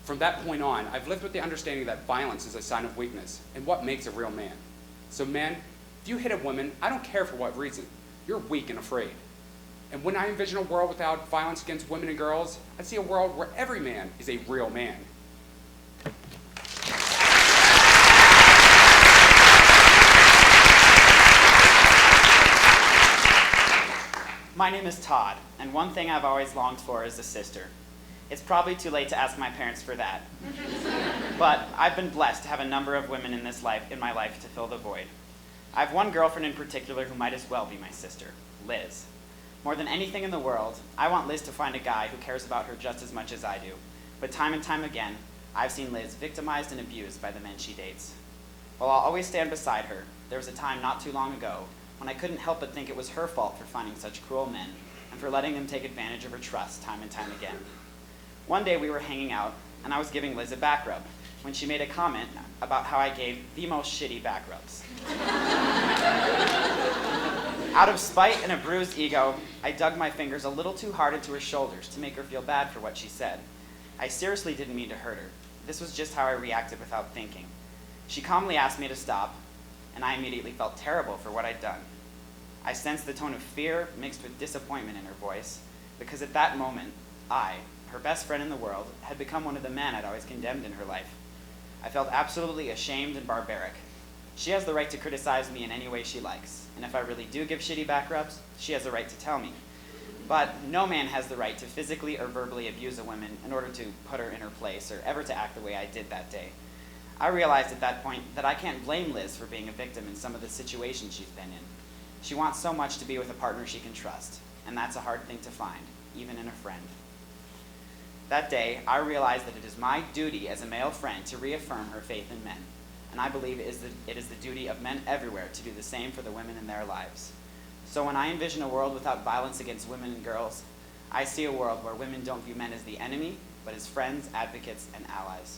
From that point on, I've lived with the understanding that violence is a sign of weakness and what makes a real man. So men, if you hit a woman, I don't care for what reason. You're weak and afraid. And when I envision a world without violence against women and girls, I see a world where every man is a real man. My name is Todd, and one thing I've always longed for is a sister. It's probably too late to ask my parents for that. But I've been blessed to have a number of women in my life to fill the void. I have one girlfriend in particular who might as well be my sister, Liz. More than anything in the world, I want Liz to find a guy who cares about her just as much as I do. But time and time again, I've seen Liz victimized and abused by the men she dates. While I'll always stand beside her, there was a time not too long ago when I couldn't help but think it was her fault for finding such cruel men and for letting them take advantage of her trust time and time again. One day we were hanging out, and I was giving Liz a back rub when she made a comment about how I gave the most shitty back rubs. Out of spite and a bruised ego, I dug my fingers a little too hard into her shoulders to make her feel bad for what she said. I seriously didn't mean to hurt her. This was just how I reacted without thinking. She calmly asked me to stop, and I immediately felt terrible for what I'd done. I sensed the tone of fear mixed with disappointment in her voice, because at that moment, I, her best friend in the world, had become one of the men I'd always condemned in her life. I felt absolutely ashamed and barbaric. She has the right to criticize me in any way she likes, and if I really do give shitty back rubs, she has the right to tell me. But no man has the right to physically or verbally abuse a woman in order to put her in her place or ever to act the way I did that day. I realized at that point that I can't blame Liz for being a victim in some of the situations she's been in. She wants so much to be with a partner she can trust, and that's a hard thing to find, even in a friend. That day, I realized that it is my duty as a male friend to reaffirm her faith in men, and I believe it is the duty of men everywhere to do the same for the women in their lives. So when I envision a world without violence against women and girls, I see a world where women don't view men as the enemy, but as friends, advocates, and allies.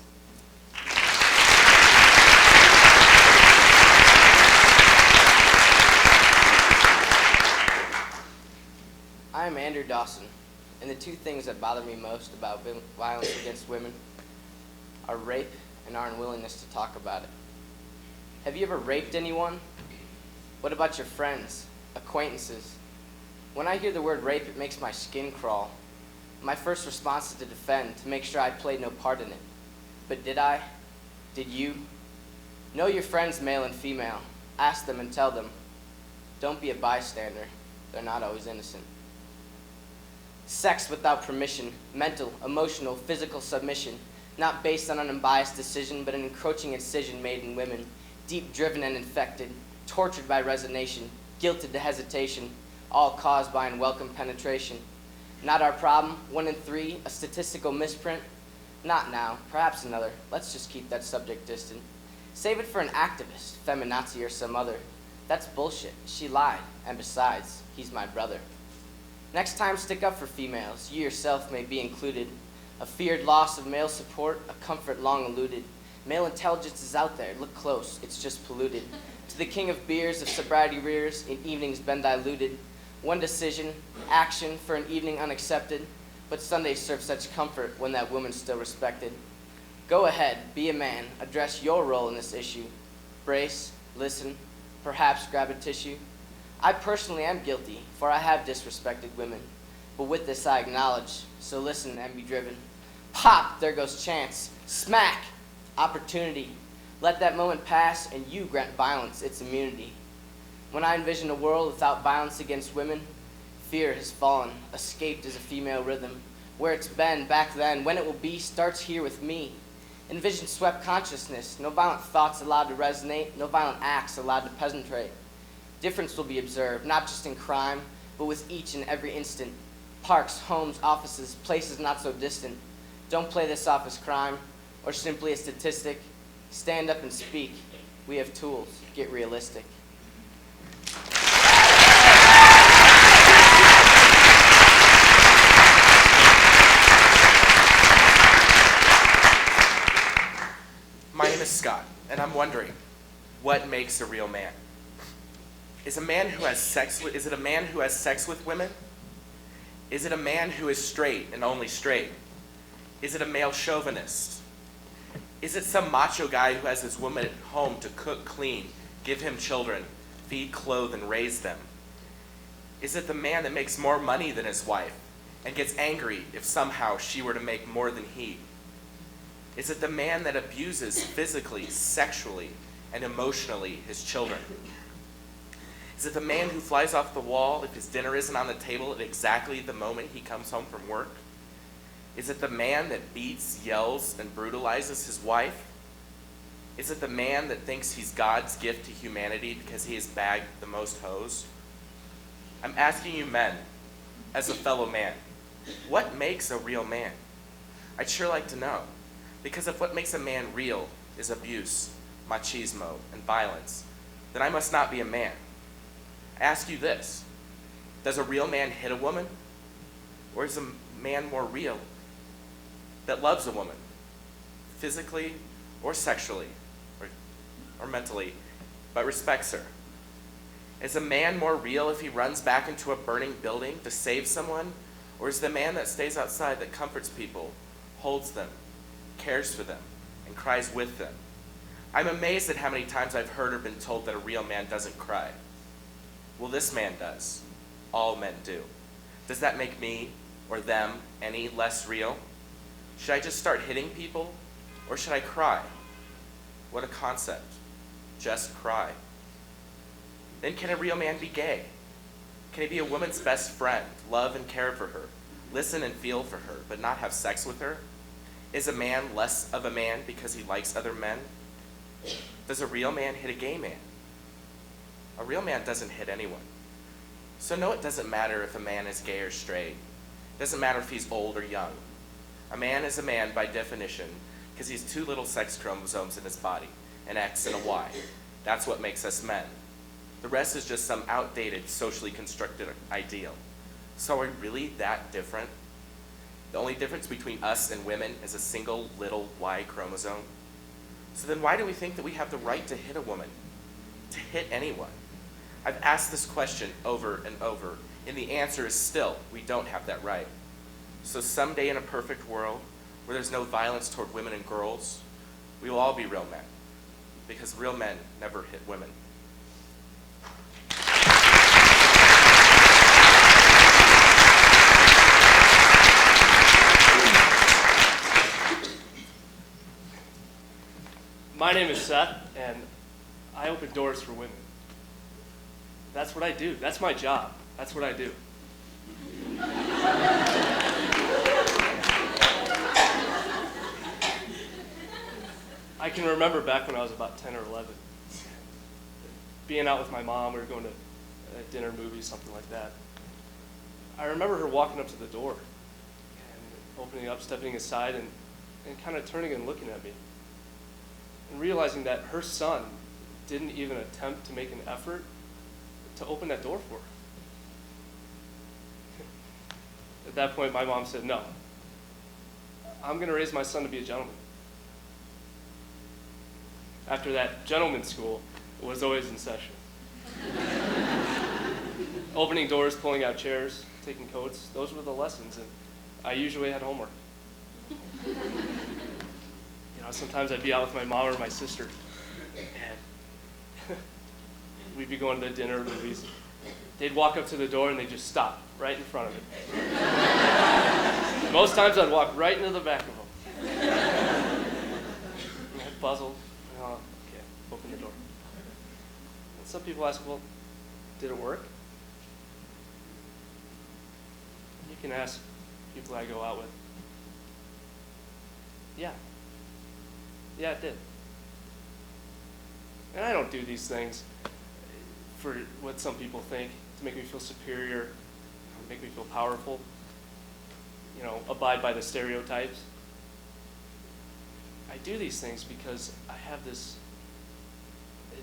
I'm Andrew Dawson, and the two things that bother me most about violence against women are rape and our unwillingness to talk about it. Have you ever raped anyone? What about your friends, acquaintances? When I hear the word rape, it makes my skin crawl. My first response is to defend, to make sure I played no part in it. But did I? Did you? Know your friends, male and female. Ask them and tell them. Don't be a bystander. They're not always innocent. Sex without permission, mental, emotional, physical submission, not based on an unbiased decision, but an encroaching incision made in women, deep driven and infected, tortured by resignation, guilted to hesitation, all caused by unwelcome penetration. Not our problem, 1 in 3, a statistical misprint. Not now, perhaps another. Let's just keep that subject distant. Save it for an activist, feminazi or some other. That's bullshit. She lied, and besides, he's my brother. Next time, stick up for females. You yourself may be included. A feared loss of male support, a comfort long eluded. Male intelligence is out there. Look close, it's just polluted. To the king of beers, if sobriety rears, in evenings been diluted. One decision, action for an evening unaccepted. But Sundays serve such comfort when that woman's still respected. Go ahead, be a man, address your role in this issue. Brace, listen, perhaps grab a tissue. I personally am guilty, for I have disrespected women. But with this I acknowledge, so listen and be driven. Pop, there goes chance. Smack, opportunity. Let that moment pass and you grant violence its immunity. When I envision a world without violence against women, fear has fallen, escaped as a female rhythm. Where it's been back then, when it will be, starts here with me. Envision swept consciousness, no violent thoughts allowed to resonate, no violent acts allowed to penetrate. Difference will be observed, not just in crime, but with each and every instant. Parks, homes, offices, places not so distant. Don't play this off as crime. or simply a statistic, stand up and speak. We have tools. Get realistic. My name is Scott, and I'm wondering, what makes a real man? Is it a man who has sex with women? Is it a man who is straight and only straight? Is it a male chauvinist? Is it some macho guy who has his woman at home to cook, clean, give him children, feed, clothe, and raise them? Is it the man that makes more money than his wife and gets angry if somehow she were to make more than he? Is it the man that abuses physically, sexually, and emotionally his children? Is it the man who flies off the wall if his dinner isn't on the table at exactly the moment he comes home from work? Is it the man that beats, yells, and brutalizes his wife? Is it the man that thinks he's God's gift to humanity because he has bagged the most hoes? I'm asking you men, as a fellow man, what makes a real man? I'd sure like to know. Because if what makes a man real is abuse, machismo, and violence, then I must not be a man. I ask you this, does a real man hit a woman? Or is a man more real that loves a woman, physically or sexually or mentally, but respects her? Is a man more real if he runs back into a burning building to save someone? Or is the man that stays outside that comforts people, holds them, cares for them, and cries with them? I'm amazed at how many times I've heard or been told that a real man doesn't cry. Well, this man does. All men do. Does that make me or them any less real? Should I just start hitting people, or should I cry? What a concept. Just cry. Then can a real man be gay? Can he be a woman's best friend, love and care for her, listen and feel for her, but not have sex with her? Is a man less of a man because he likes other men? Does a real man hit a gay man? A real man doesn't hit anyone. So no, it doesn't matter if a man is gay or straight. It doesn't matter if he's old or young. A man is a man by definition because he has 2 little sex chromosomes in his body, an X and a Y. That's what makes us men. The rest is just some outdated, socially constructed ideal. So are we really that different? The only difference between us and women is a single little Y chromosome. So then why do we think that we have the right to hit a woman, to hit anyone? I've asked this question over and over, and the answer is still, we don't have that right. So someday in a perfect world, where there's no violence toward women and girls, we will all be real men, because real men never hit women. My name is Seth, and I open doors for women. That's what I do. That's my job. That's what I do. I can remember back when I was about 10 or 11, being out with my mom, we were going to a dinner, movie, something like that. I remember her walking up to the door and opening up, stepping aside, and kind of turning and looking at me. And realizing that her son didn't even attempt to make an effort to open that door for her. At that point, my mom said, no, I'm going to raise my son to be a gentleman. After that, gentleman's school was always in session. Opening doors, pulling out chairs, taking coats, those were the lessons, and I usually had homework. Sometimes I'd be out with my mom or my sister, and we'd be going to dinner or movies. They'd walk up to the door and they'd just stop right in front of it. Most times I'd walk right into the back of them. And I'd puzzle. Oh, okay, open the door. And some people ask, well, did it work? You can ask people I go out with. Yeah. Yeah, it did. And I don't do these things for what some people think, to make me feel superior, make me feel powerful, abide by the stereotypes. I do these things because I have this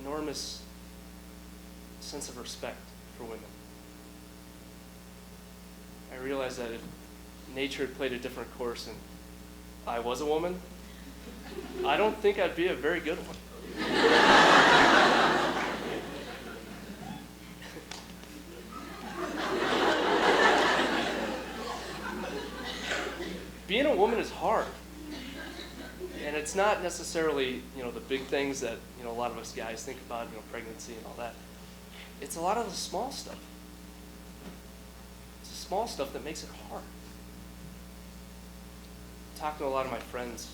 enormous sense of respect for women. I realize that if nature had played a different course and I was a woman, I don't think I'd be a very good one. Being a woman is hard. And it's not necessarily, the big things that, a lot of us guys think about, pregnancy and all that. It's a lot of the small stuff. It's the small stuff that makes it hard. Talking to a lot of my friends,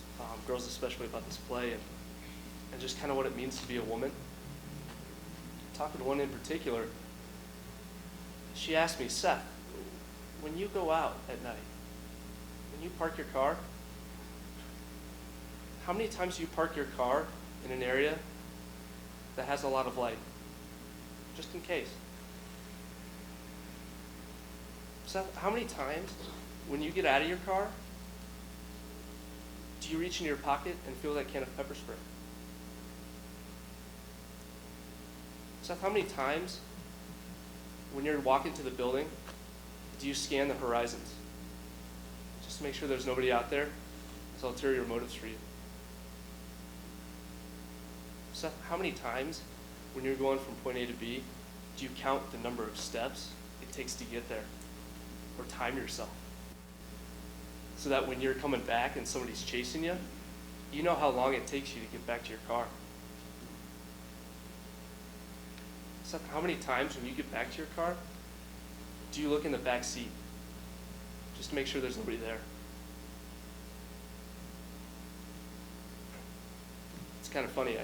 girls especially, about this play and just kind of what it means to be a woman. Talking to one in particular, she asked me, Seth, when you go out at night, when you park your car, how many times do you park your car in an area that has a lot of light? Just in case. Seth, how many times when you get out of your car, do you reach into your pocket and feel that can of pepper spray? Seth, how many times when you're walking to the building, do you scan the horizons? Just to make sure there's nobody out there with ulterior motives for you. Seth, how many times when you're going from point A to B, do you count the number of steps it takes to get there? Or time yourself? So that when you're coming back and somebody's chasing you, you know how long it takes you to get back to your car. Seth, how many times when you get back to your car, do you look in the back seat just to make sure there's nobody there? It's kind of funny.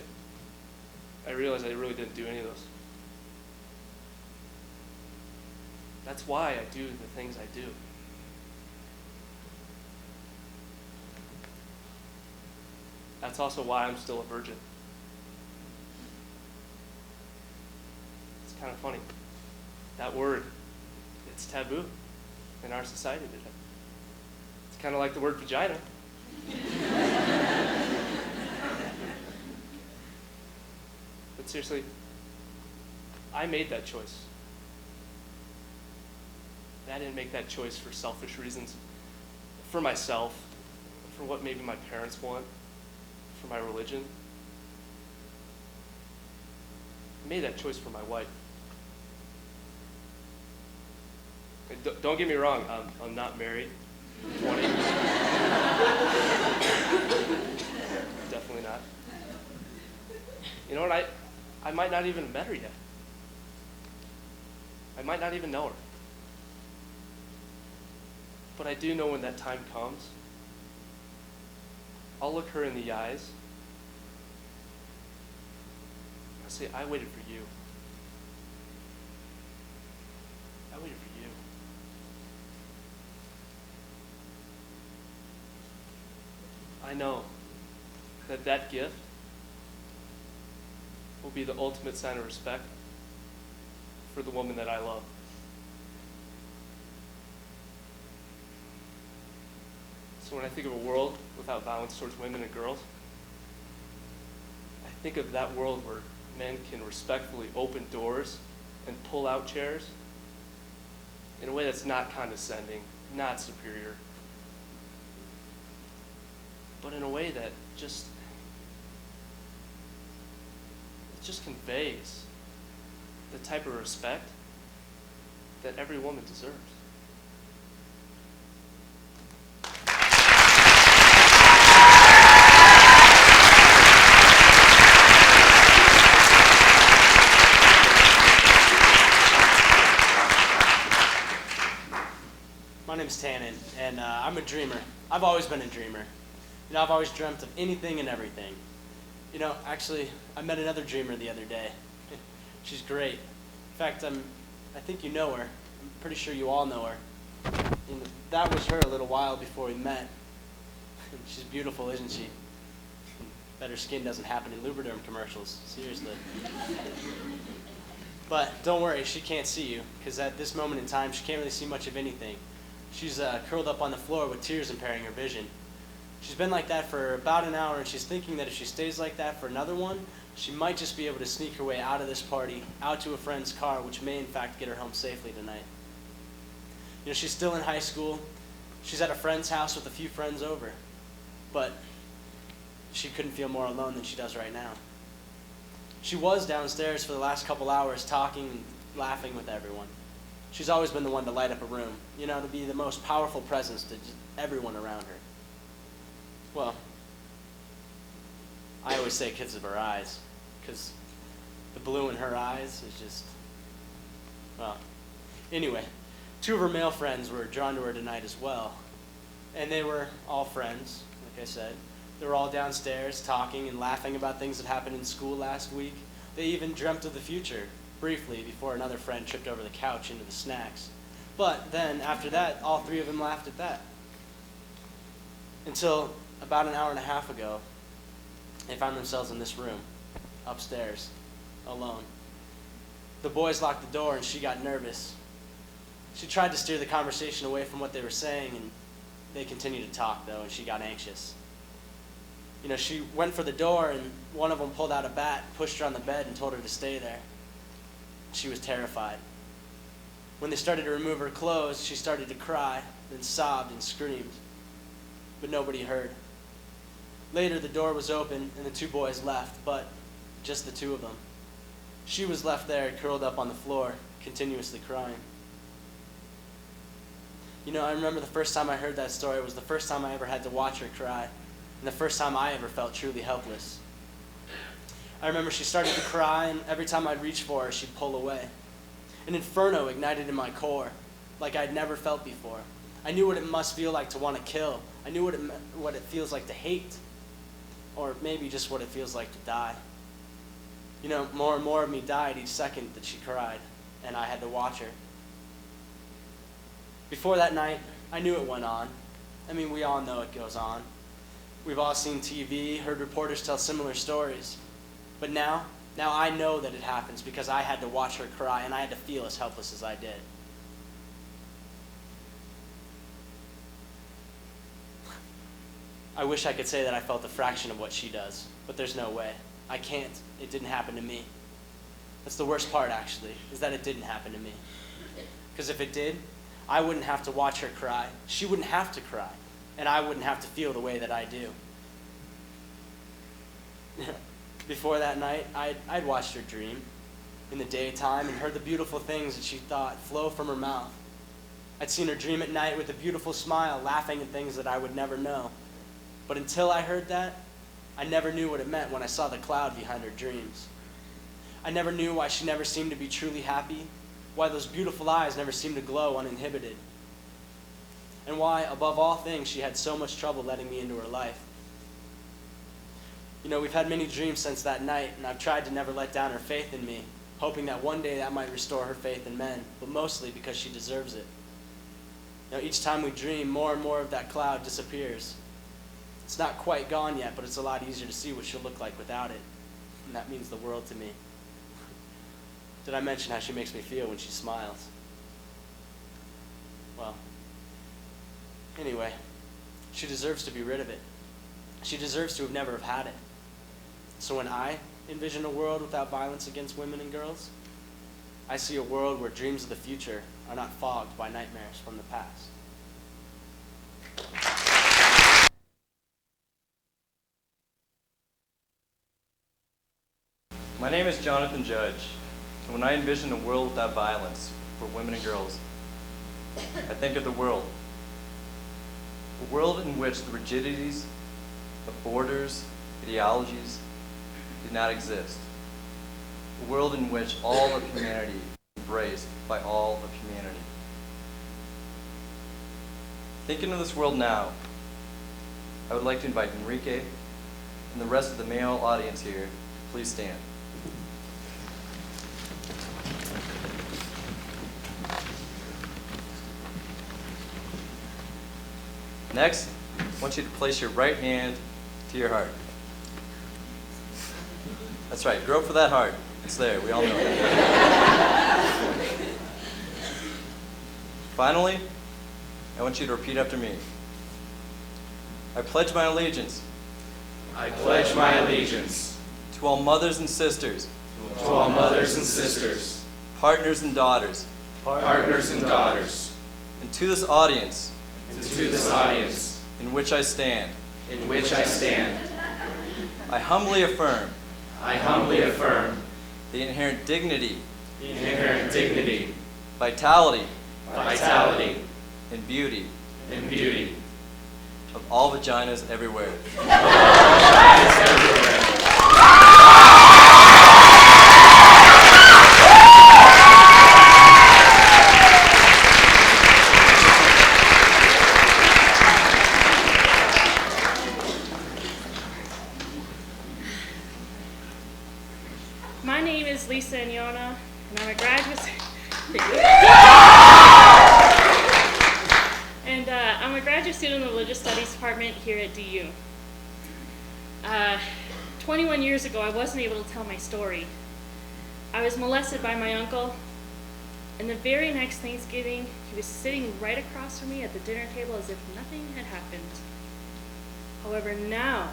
I realized I really didn't do any of those. That's why I do the things I do. That's also why I'm still a virgin. It's kind of funny. That word, it's taboo in our society today. It's kind of like the word vagina. But seriously, I made that choice. And I didn't make that choice for selfish reasons, for myself, for what maybe my parents want, for my religion. I made that choice for my wife. And don't get me wrong, I'm not married. I'm 20. Definitely not. You know what? I might not even have met her yet. I might not even know her. But I do know when that time comes, I'll look her in the eyes. I'll say, I waited for you. I waited for you. I know that that gift will be the ultimate sign of respect for the woman that I love. So when I think of a world without violence towards women and girls, I think of that world where men can respectfully open doors and pull out chairs in a way that's not condescending, not superior, but in a way that just conveys the type of respect that every woman deserves. My name's Tannen, and I'm a dreamer. I've always been a dreamer. I've always dreamt of anything and everything. Actually, I met another dreamer the other day. She's great. In fact, I think you know her. I'm pretty sure you all know her. And that was her a little while before we met. She's beautiful, isn't she? Better skin doesn't happen in Lubriderm commercials. Seriously. But don't worry, she can't see you, because at this moment in time, she can't really see much of anything. She's curled up on the floor with tears impairing her vision. She's been like that for about an hour, and she's thinking that if she stays like that for another one, she might just be able to sneak her way out of this party, out to a friend's car, which may in fact get her home safely tonight. You know, she's still in high school. She's at a friend's house with a few friends over. But she couldn't feel more alone than she does right now. She was downstairs for the last couple hours talking and laughing with everyone. She's always been the one to light up a room, you know, to be the most powerful presence to just everyone around her. Well, I always say kids of her eyes, because the blue in her eyes is just, well, anyway, 2 of her male friends were drawn to her tonight as well. And they were all friends, like I said. They were all downstairs talking and laughing about things that happened in school last week. They even dreamt of the future, briefly, before another friend tripped over the couch into the snacks. But then, after that, all 3 of them laughed at that. Until about an hour and a half ago, they found themselves in this room, upstairs, alone. The boys locked the door and she got nervous. She tried to steer the conversation away from what they were saying, and they continued to talk, though, and she got anxious. You know, she went for the door, and one of them pulled out a bat, pushed her on the bed, and told her to stay there. She was terrified. When they started to remove her clothes, she started to cry, then sobbed and screamed. But nobody heard. Later, the door was open, and the 2 boys left, but just the 2 of them. She was left there, curled up on the floor, continuously crying. You know, I remember the first time I heard that story, it was the first time I ever had to watch her cry, and the first time I ever felt truly helpless. I remember she started to cry, and every time I'd reach for her, she'd pull away. An inferno ignited in my core, like I'd never felt before. I knew what it must feel like to want to kill. I knew what it feels like to hate, or maybe just what it feels like to die. You know, more and more of me died each second that she cried, and I had to watch her. Before that night, I knew it went on. I mean, we all know it goes on. We've all seen TV, heard reporters tell similar stories. But now I know that it happens because I had to watch her cry, and I had to feel as helpless as I did. I wish I could say that I felt a fraction of what she does, but there's no way. I can't. It didn't happen to me. That's the worst part, actually, is that it didn't happen to me. Because if it did, I wouldn't have to watch her cry. She wouldn't have to cry. And I wouldn't have to feel the way that I do. Before that night, I'd watched her dream in the daytime and heard the beautiful things that she thought flow from her mouth. I'd seen her dream at night with a beautiful smile, laughing at things that I would never know. But until I heard that, I never knew what it meant when I saw the cloud behind her dreams. I never knew why she never seemed to be truly happy, why those beautiful eyes never seemed to glow uninhibited, and why, above all things, she had so much trouble letting me into her life. You know, we've had many dreams since that night, and I've tried to never let down her faith in me, hoping that one day that might restore her faith in men, but mostly because she deserves it. You know, each time we dream, more and more of that cloud disappears. It's not quite gone yet, but it's a lot easier to see what she'll look like without it, and that means the world to me. Did I mention how she makes me feel when she smiles? Well, anyway, she deserves to be rid of it. She deserves to have never have had it. So when I envision a world without violence against women and girls, I see a world where dreams of the future are not fogged by nightmares from the past. My name is Jonathan Judge, and when I envision a world without violence for women and girls, I think of the world. A world in which the rigidities of borders, ideologies, do not exist. A world in which all of humanity is embraced by all of humanity. Thinking of this world now, I would like to invite Enrique and the rest of the male audience here to please stand. Next, I want you to place your right hand to your heart. That's right, grope for that heart. It's there, we all know it. Finally, I want you to repeat after me. I pledge my allegiance. I pledge my allegiance to all mothers and sisters. To all mothers and sisters. Partners and daughters. Partners and daughters. And to this audience. And to this audience. In which I stand. In which I stand. I humbly affirm. I humbly affirm. The inherent dignity. The inherent dignity. Vitality. Vitality. And beauty. And beauty. Of all vaginas everywhere. My name is Lisa Inyona, and I'm a graduate. I'm a graduate student in the Religious Studies department here at DU. 21 years ago, I wasn't able to tell my story. I was molested by my uncle, and the very next Thanksgiving, he was sitting right across from me at the dinner table as if nothing had happened. However, now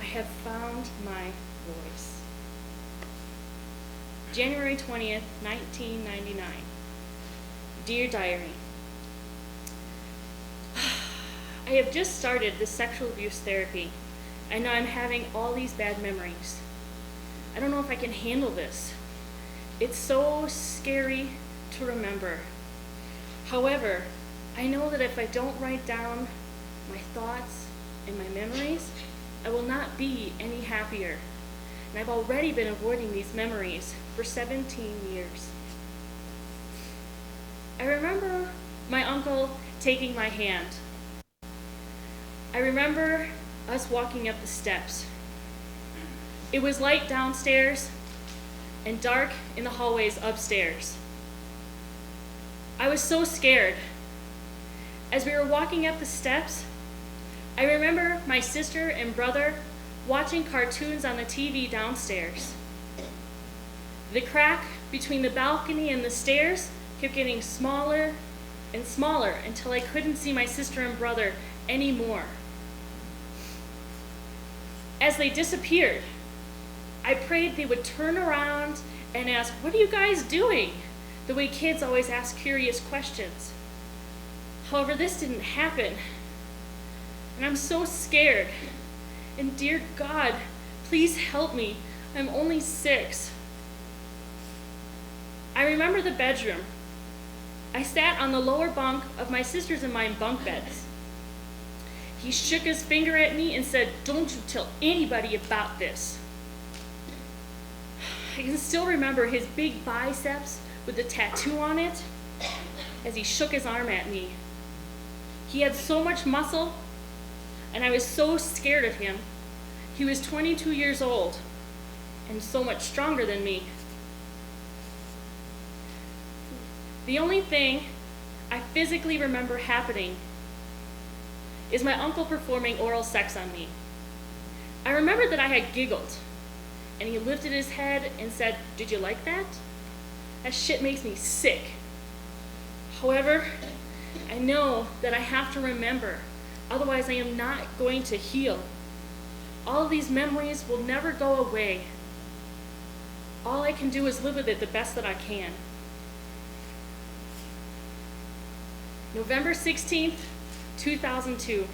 I have found my voice. January 20th, 1999. Dear Diary, I have just started this sexual abuse therapy, and now I'm having all these bad memories. I don't know if I can handle this. It's so scary to remember. However, I know that if I don't write down my thoughts and my memories, I will not be any happier. And I've already been avoiding these memories for 17 years. I remember my uncle taking my hand. I remember us walking up the steps. It was light downstairs and dark in the hallways upstairs. I was so scared. As we were walking up the steps, I remember my sister and brother watching cartoons on the TV downstairs. The crack between the balcony and the stairs kept getting smaller and smaller until I couldn't see my sister and brother anymore. As they disappeared, I prayed they would turn around and ask, "What are you guys doing?" the way kids always ask curious questions. However, this didn't happen, and I'm so scared. And dear God, please help me. I'm only 6. I remember the bedroom. I sat on the lower bunk of my sister's and mine bunk beds. He shook his finger at me and said, "Don't you tell anybody about this." I can still remember his big biceps with the tattoo on it as he shook his arm at me. He had so much muscle, and I was so scared of him. He was 22 years old and so much stronger than me. The only thing I physically remember happening is my uncle performing oral sex on me. I remember that I had giggled, and he lifted his head and said, "Did you like that? That shit makes me sick." However, I know that I have to remember, otherwise I am not going to heal. All of these memories will never go away. All I can do is live with it the best that I can. November 16th, 2002.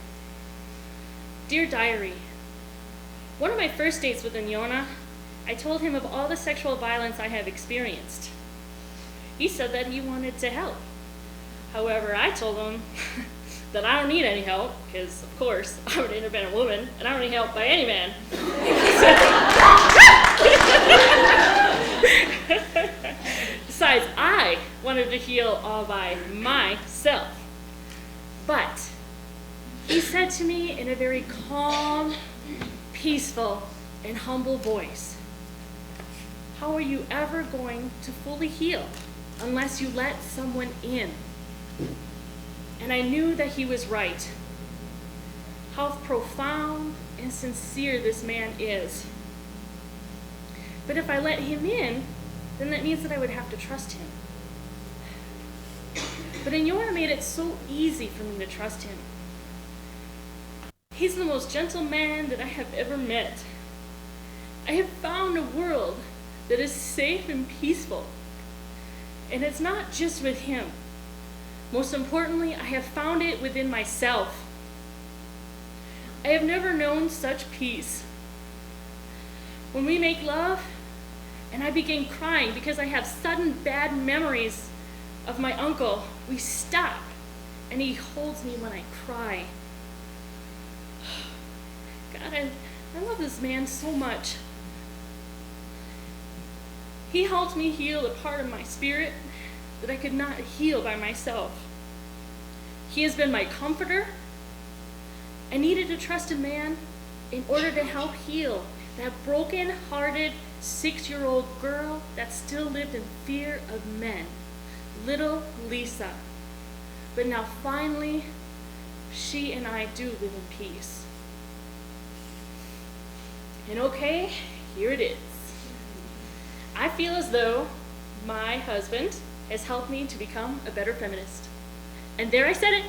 Dear Diary, one of my first dates with Inyona, I told him of all the sexual violence I have experienced. He said that he wanted to help. However, I told him that I don't need any help, because, of course, I'm an independent woman, and I don't need help by any man. Besides, I wanted to heal all by myself. But he said to me in a very calm, peaceful, and humble voice, "How are you ever going to fully heal unless you let someone in?" And I knew that he was right. How profound and sincere this man is. But if I let him in, then that means that I would have to trust him. But Inyona made it so easy for me to trust him. He's the most gentle man that I have ever met. I have found a world that is safe and peaceful. And it's not just with him. Most importantly, I have found it within myself. I have never known such peace. When we make love, and I begin crying because I have sudden bad memories of my uncle, we stop, and he holds me when I cry. God, I love this man so much. He helped me heal a part of my spirit that I could not heal by myself. He has been my comforter. I needed to trust a man in order to help heal that broken-hearted 6-year-old girl that still lived in fear of men, little Lisa. But now finally, she and I do live in peace. And okay, here it is. I feel as though my husband has helped me to become a better feminist. And there I said it.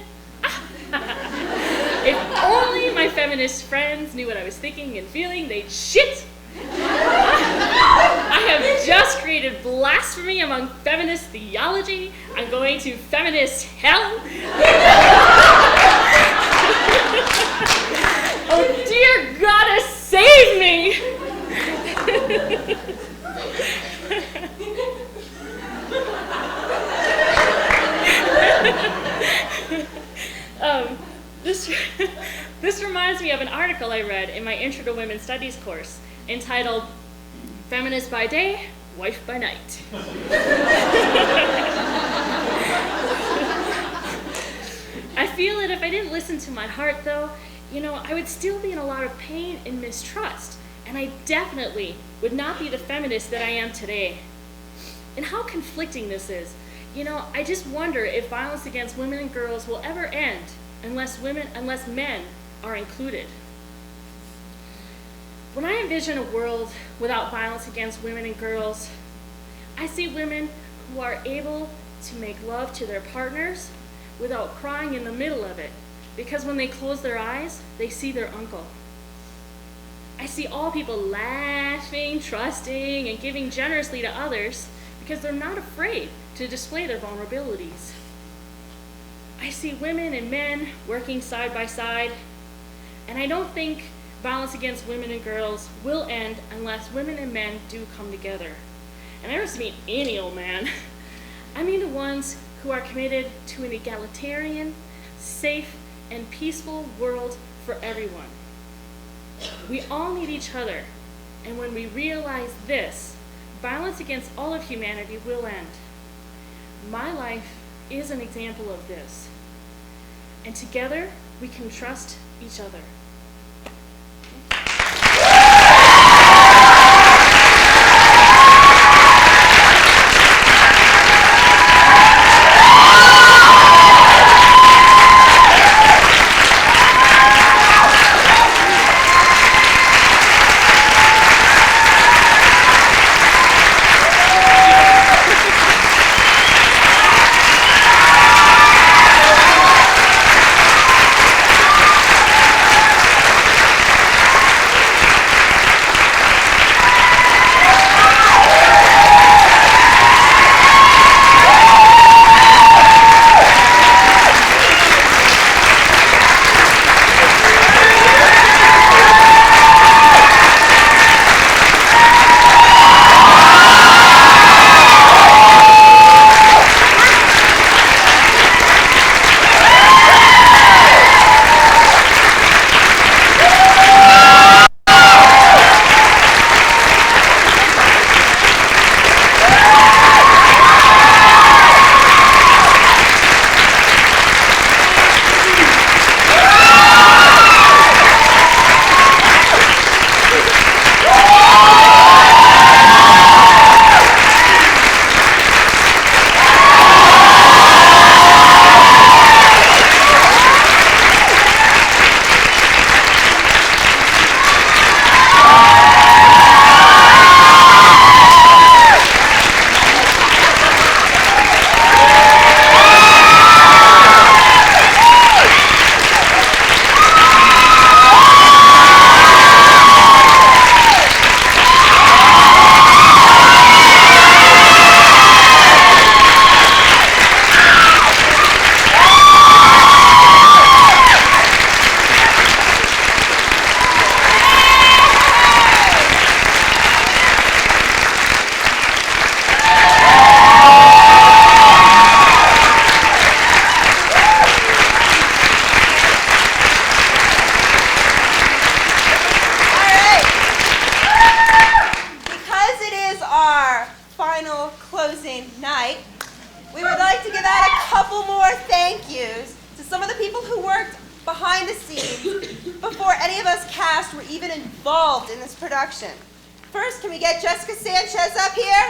If only my feminist friends knew what I was thinking and feeling, they'd shit. I have just created blasphemy among feminist theology. I'm going to feminist hell. Oh, dear goddess, save me. This reminds me of an article I read in my Intro to Women's Studies course entitled Feminist by Day, Wife by Night. I feel that if I didn't listen to my heart, though, I would still be in a lot of pain and mistrust, and I definitely would not be the feminist that I am today. And how conflicting this is. I just wonder if violence against women and girls will ever end unless men are included. When I envision a world without violence against women and girls, I see women who are able to make love to their partners without crying in the middle of it, because when they close their eyes, they see their uncle. I see all people laughing, trusting, and giving generously to others because they're not afraid to display their vulnerabilities. I see women and men working side by side, and I don't think violence against women and girls will end unless women and men do come together. And I don't just mean any old man. I mean the ones who are committed to an egalitarian, safe, and peaceful world for everyone. We all need each other, and when we realize this, violence against all of humanity will end. My life is an example of this, and together we can trust each other. our final closing night, we would like to give out a couple more thank yous to some of the people who worked behind the scenes before any of us cast were even involved in this production. First, can we get Jessica Sanchez up here?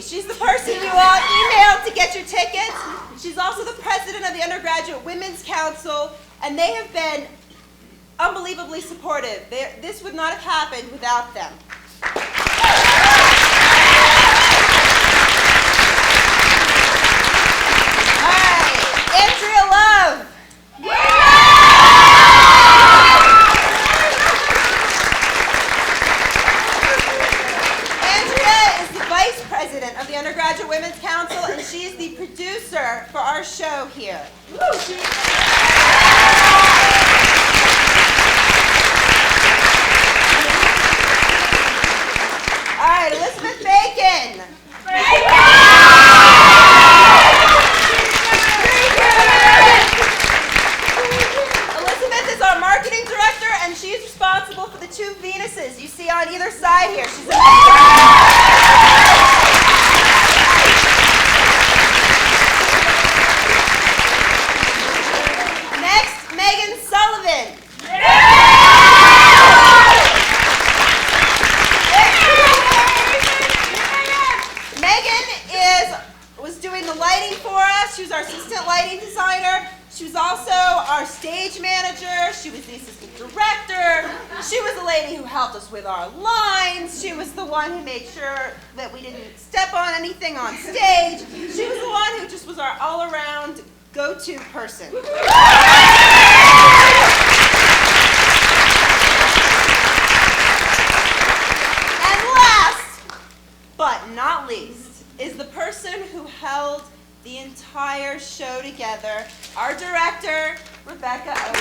She's the person you all emailed to get your tickets. She's also the president of the Undergraduate Women's Council, and they have been unbelievably supportive. This would not have happened without them. All right, Andrea Love. President of the Undergraduate Women's Council, and she's the producer for our show here. All right, Elizabeth Bacon. Elizabeth is our marketing director, and she's responsible for the two Venuses you see on either side here. She's was doing the lighting for us. She was our assistant lighting designer. She was also our stage manager. She was the assistant director. She was the lady who helped us with our lines. She was the one who made sure that we didn't step on anything on stage. She was the one who just was our all-around go-to person. And last, but not least, is the person who held the entire show together, our director, Rebecca Owen.